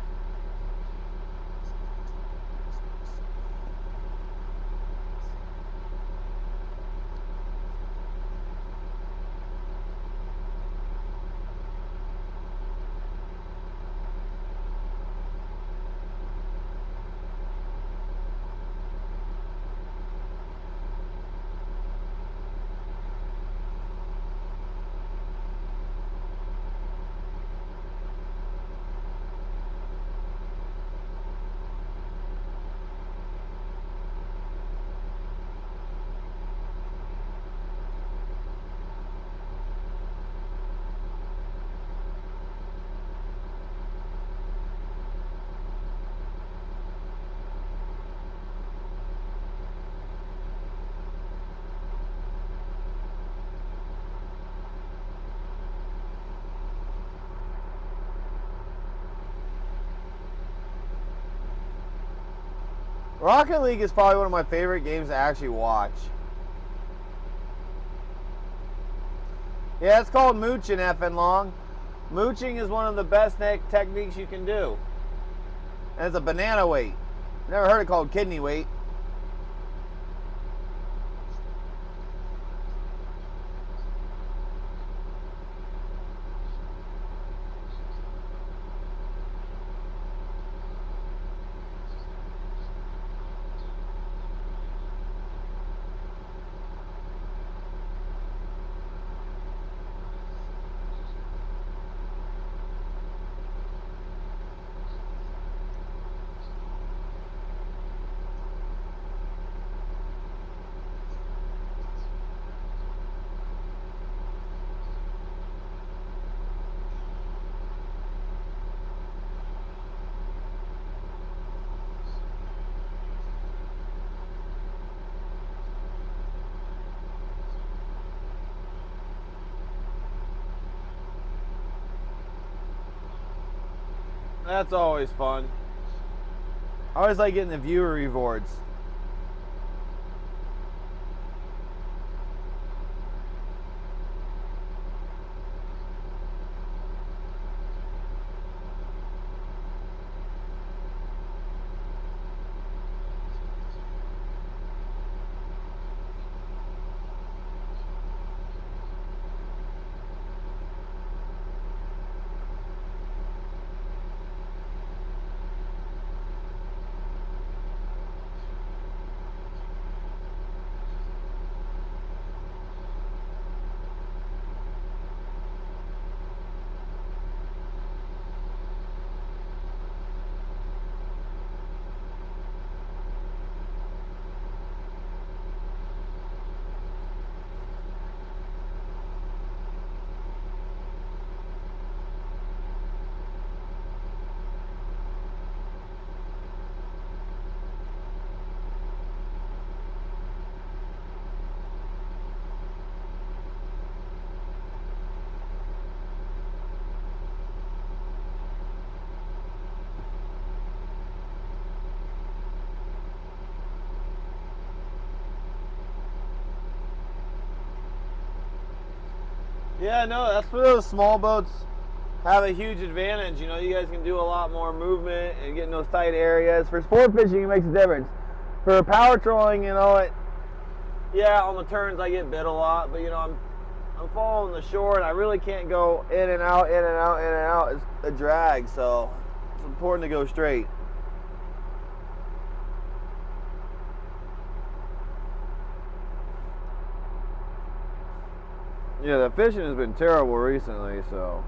Rocket League is probably one of my favorite games to actually watch. Yeah, it's called mooching, effing long. Mooching is one of the best techniques you can do. And it's a banana weight. Never heard it called kidney weight. That's always fun. I always like getting the viewer rewards. Yeah, no, that's where those small boats have a huge advantage. You know, you guys can do a lot more movement and get in those tight areas. For sport fishing, it makes a difference. For power trolling, you know, yeah, on the turns I get bit a lot, but you know, I'm following the shore and I really can't go in and out, in and out, in and out. It's a drag, so It's important to go straight. Yeah, the fishing has been terrible recently, so.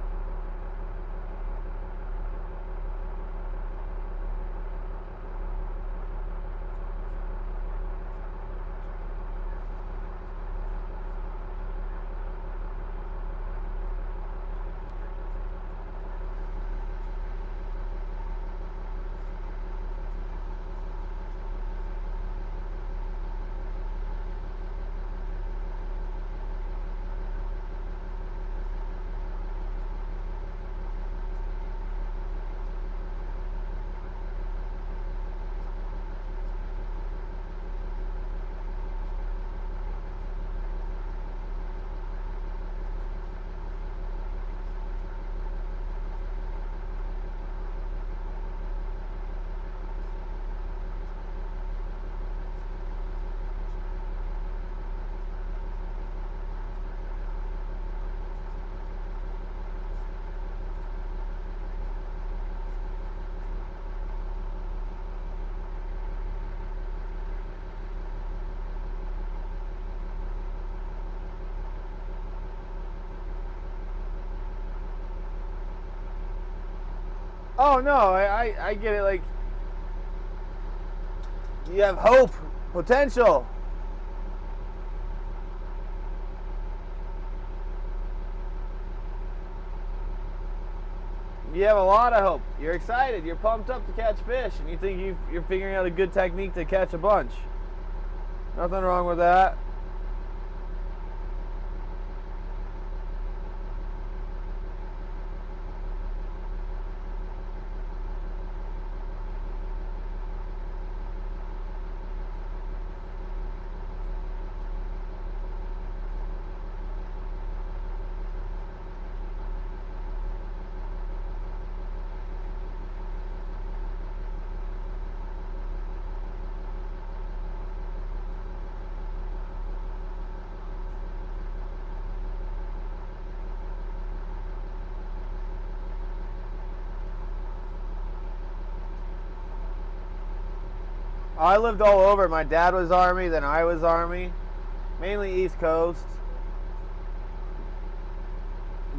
Oh no, I get it. Like, you have hope, potential. You have a lot of hope. You're excited. You're pumped up to catch fish, and you think you're figuring out a good technique to catch a bunch. Nothing wrong with that. I lived all over. My dad was Army, then I was Army. Mainly East Coast.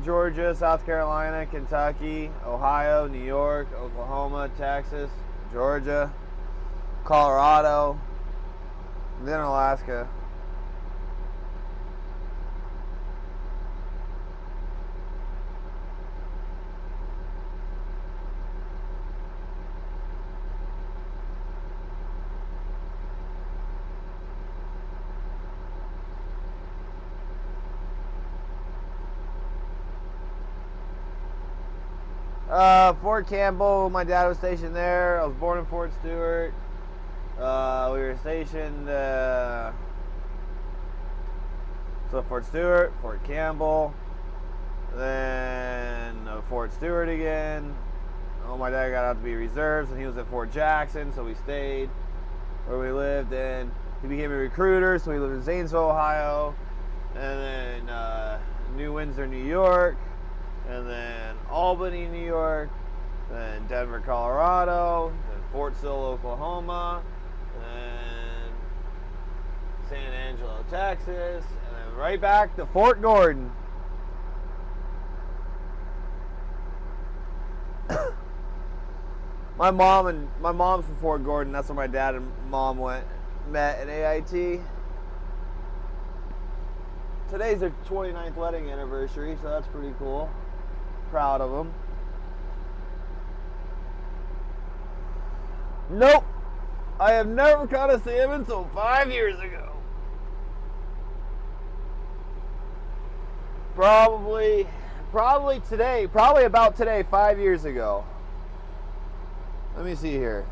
Georgia, South Carolina, Kentucky, Ohio, New York, Oklahoma, Texas, Georgia, Colorado, then Alaska. Fort Campbell, my dad was stationed there. I was born in Fort Stewart. We were stationed, so Fort Stewart, Fort Campbell, then Fort Stewart again. Oh, my dad got out to be reserves, and he was at Fort Jackson, so we stayed where we lived. And he became a recruiter, so we lived in Zanesville, Ohio, and then New Windsor, New York, and then Albany, New York, then Denver, Colorado, then Fort Sill, Oklahoma, then San Angelo, Texas, and then right back to Fort Gordon. My mom's from Fort Gordon. That's where my dad and mom met at AIT. Today's their 29th wedding anniversary, so that's pretty cool. Proud of them. Nope. I have never caught a salmon until 5 years ago. Probably today. Probably about today, 5 years ago. Let me see here.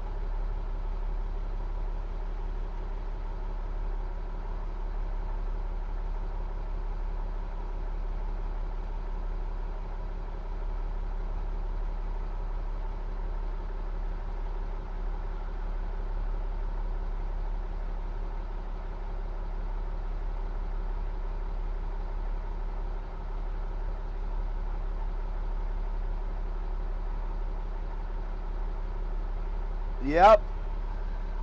Yep.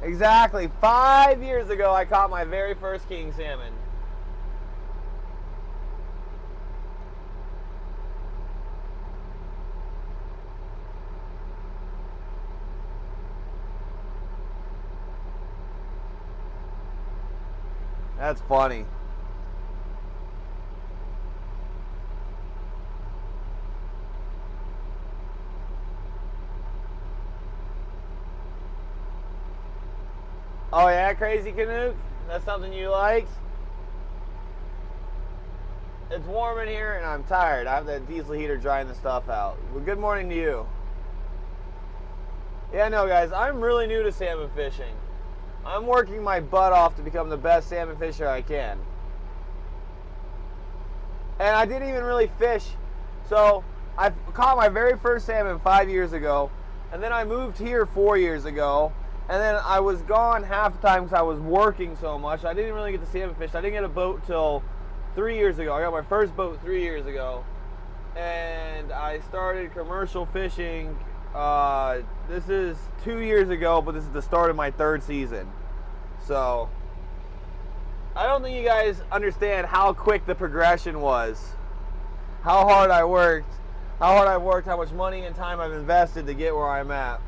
Exactly. 5 years ago, I caught my very first king salmon. That's funny. Oh yeah, Crazy Canuck? That's something you like? It's warm in here and I'm tired. I have that diesel heater drying the stuff out. Well, good morning to you. Yeah, no guys, I'm really new to salmon fishing. I'm working my butt off to become the best salmon fisher I can. And I didn't even really fish. So I caught my very first salmon 5 years ago. And then I moved here 4 years ago. And then I was gone half the time because I was working so much. I didn't really get to salmon fish. I didn't get a boat till 3 years ago. I got my first boat 3 years ago. And I started commercial fishing. This is 2 years ago, but this is the start of my third season. So I don't think you guys understand how quick the progression was. How hard I worked. How much money and time I've invested to get where I'm at.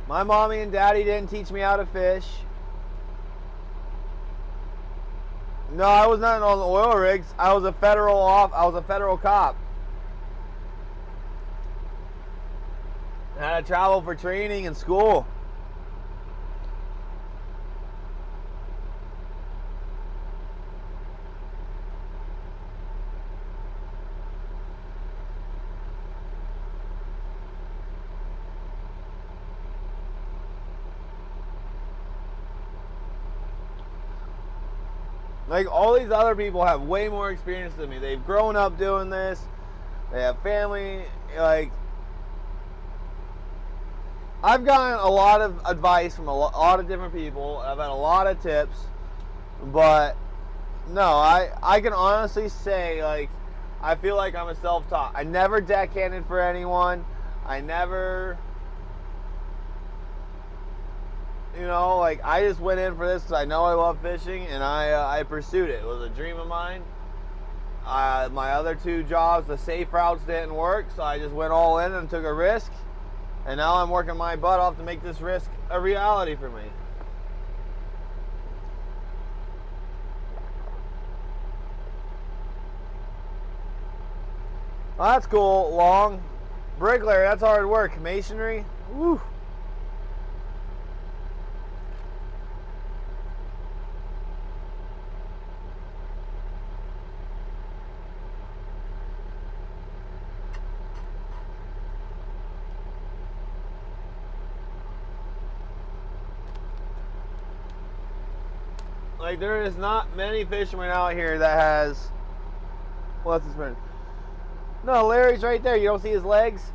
My mommy and daddy didn't teach me how to fish. No, I was not on the oil rigs. I was a federal cop. I had to travel for training and school. Like, all these other people have way more experience than me. They've grown up doing this. They have family. Like, I've gotten a lot of advice from a lot of different people. I've had a lot of tips. But, no, I can honestly say, like, I feel like I'm a self-taught. I never deckhanded for anyone. I never... You know, like, I just went in for this because I know I love fishing, and I pursued it. It was a dream of mine. My other two jobs, the safe routes didn't work, so I just went all in and took a risk. And now I'm working my butt off to make this risk a reality for me. Well, that's cool. Long. Bricklayer, that's hard work. Masonry, woo. Like, there is not many fishermen out here that has... What's his name? No, Larry's right there. You don't see his legs?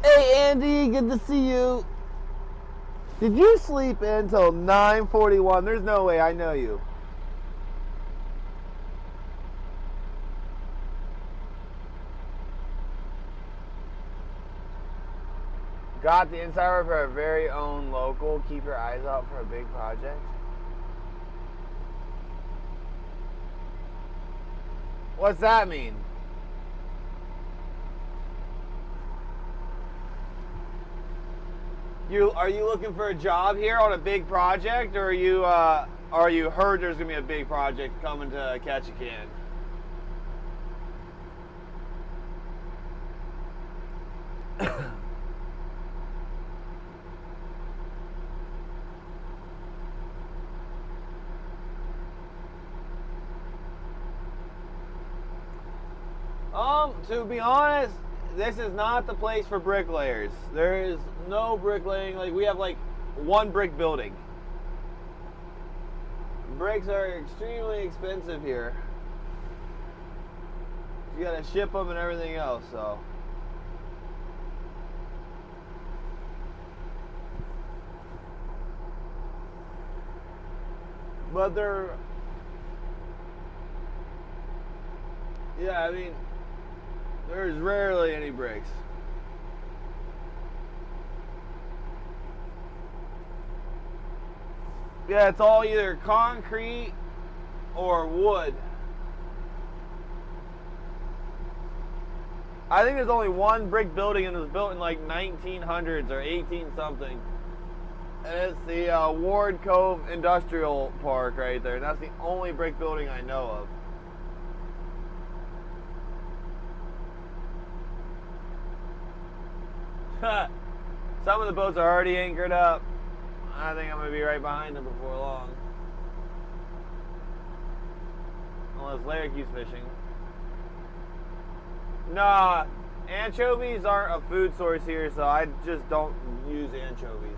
Hey Andy, good to see you. Did you sleep until 9:41? There's no way I know you. Got the insider for our very own local. Keep your eyes out for a big project. What's that mean? Are you looking for a job here on a big project, or are you heard there's gonna be a big project coming to Ketchikan? To be honest, this is not the place for bricklayers. There is no bricklaying. Like, we have like one brick building. Bricks are extremely expensive here. You gotta ship them and everything else, so. But they're, yeah, I mean, there's rarely any bricks. Yeah, it's all either concrete or wood. I think there's only one brick building, and it was built in like 1900s or 18 something. And it's the Ward Cove Industrial Park right there. And that's the only brick building I know of. Some of the boats are already anchored up. I think I'm going to be right behind them before long. Unless Larry keeps fishing. Nah, anchovies aren't a food source here, so I just don't use anchovies.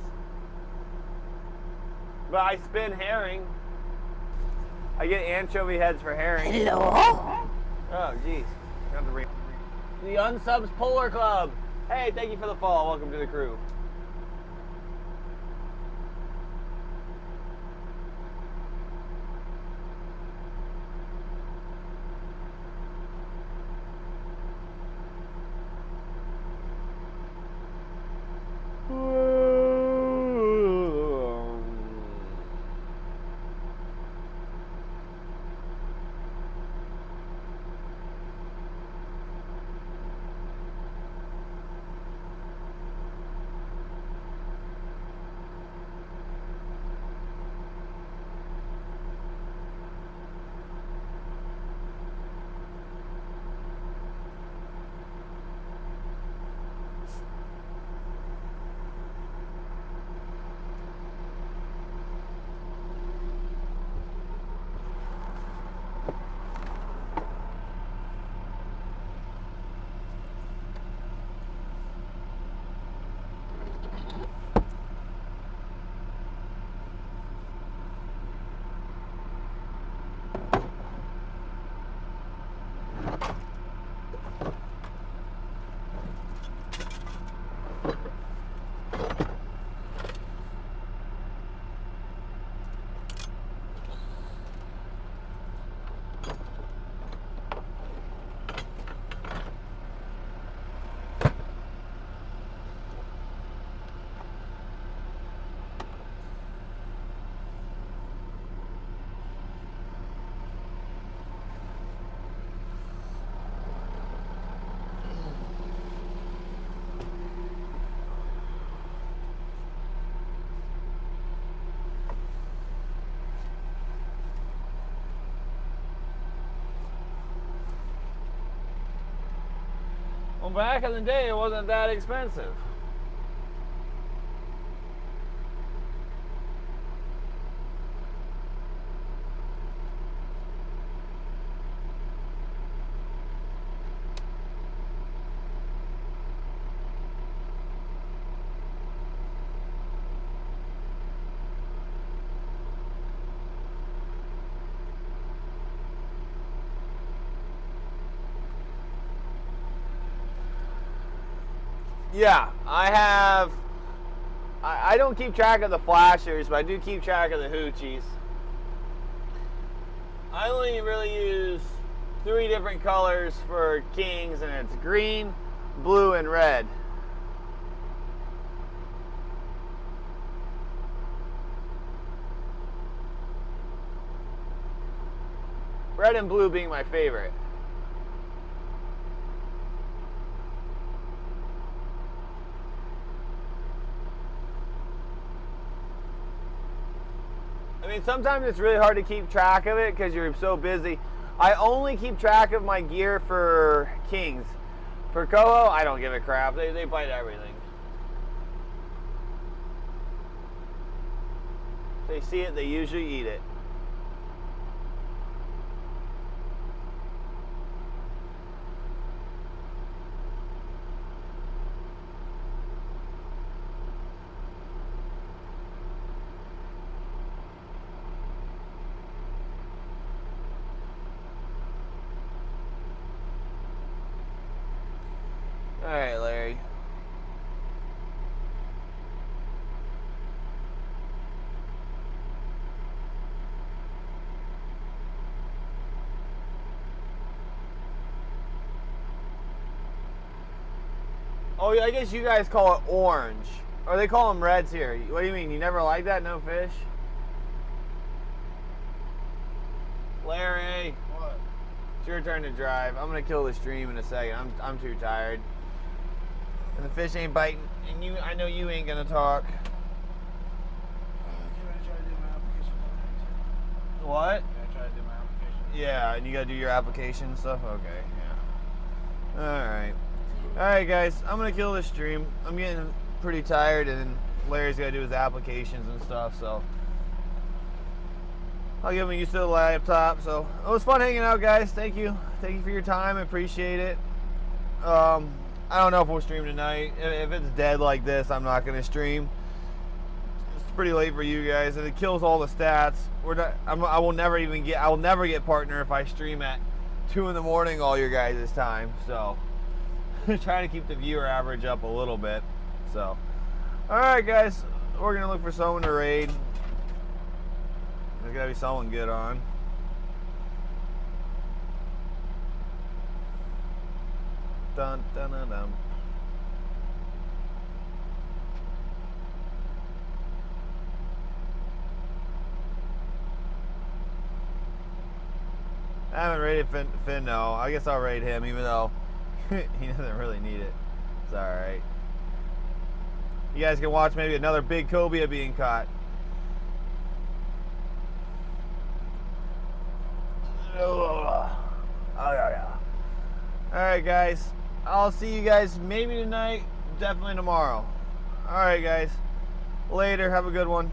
But I spin herring. I get anchovy heads for herring. Hello? Oh, jeez. The Unsubs Polar Club. Hey, thank you for the follow. Welcome to the crew. Well, back in the day, it wasn't that expensive. Yeah, I don't keep track of the flashers, but I do keep track of the hoochies. I only really use 3 different colors for kings, and it's green, blue, and red. Red and blue being my favorite. I mean, sometimes it's really hard to keep track of it because you're so busy. I only keep track of my gear for kings. For coho, I don't give a crap. They bite everything. If they see it, they usually eat it. All right, Larry. Oh, yeah, I guess you guys call it orange. Or they call them reds here. What do you mean? You never like that? No fish? Larry. What? It's your turn to drive. I'm gonna kill the stream in a second. I'm too tired. And the fish ain't biting. And I know you ain't gonna talk. Can I try to do my application? What? Can I try to do my application? Yeah, and you gotta do your application and stuff? Okay, yeah. Alright. Alright guys, I'm gonna kill this stream. I'm getting pretty tired and Larry's gotta do his applications and stuff, so I'll give him used to the laptop. So it was fun hanging out, guys. Thank you. Thank you for your time. I appreciate it. I don't know if we'll stream tonight. If it's dead like this, I'm not gonna stream. It's pretty late for you guys, and it kills all the stats. I will never get partner if I stream at 2 in the morning all your guys' time. So trying to keep the viewer average up a little bit. So all right, guys, we're gonna look for someone to raid. There's gotta be someone good on. Dun dun dun dun. I haven't raided Finn, no. I guess I'll raid him, even though he doesn't really need it. It's alright. You guys can watch maybe another big cobia being caught. Oh yeah. Alright guys, I'll see you guys maybe tonight, definitely tomorrow. Alright guys, later, have a good one.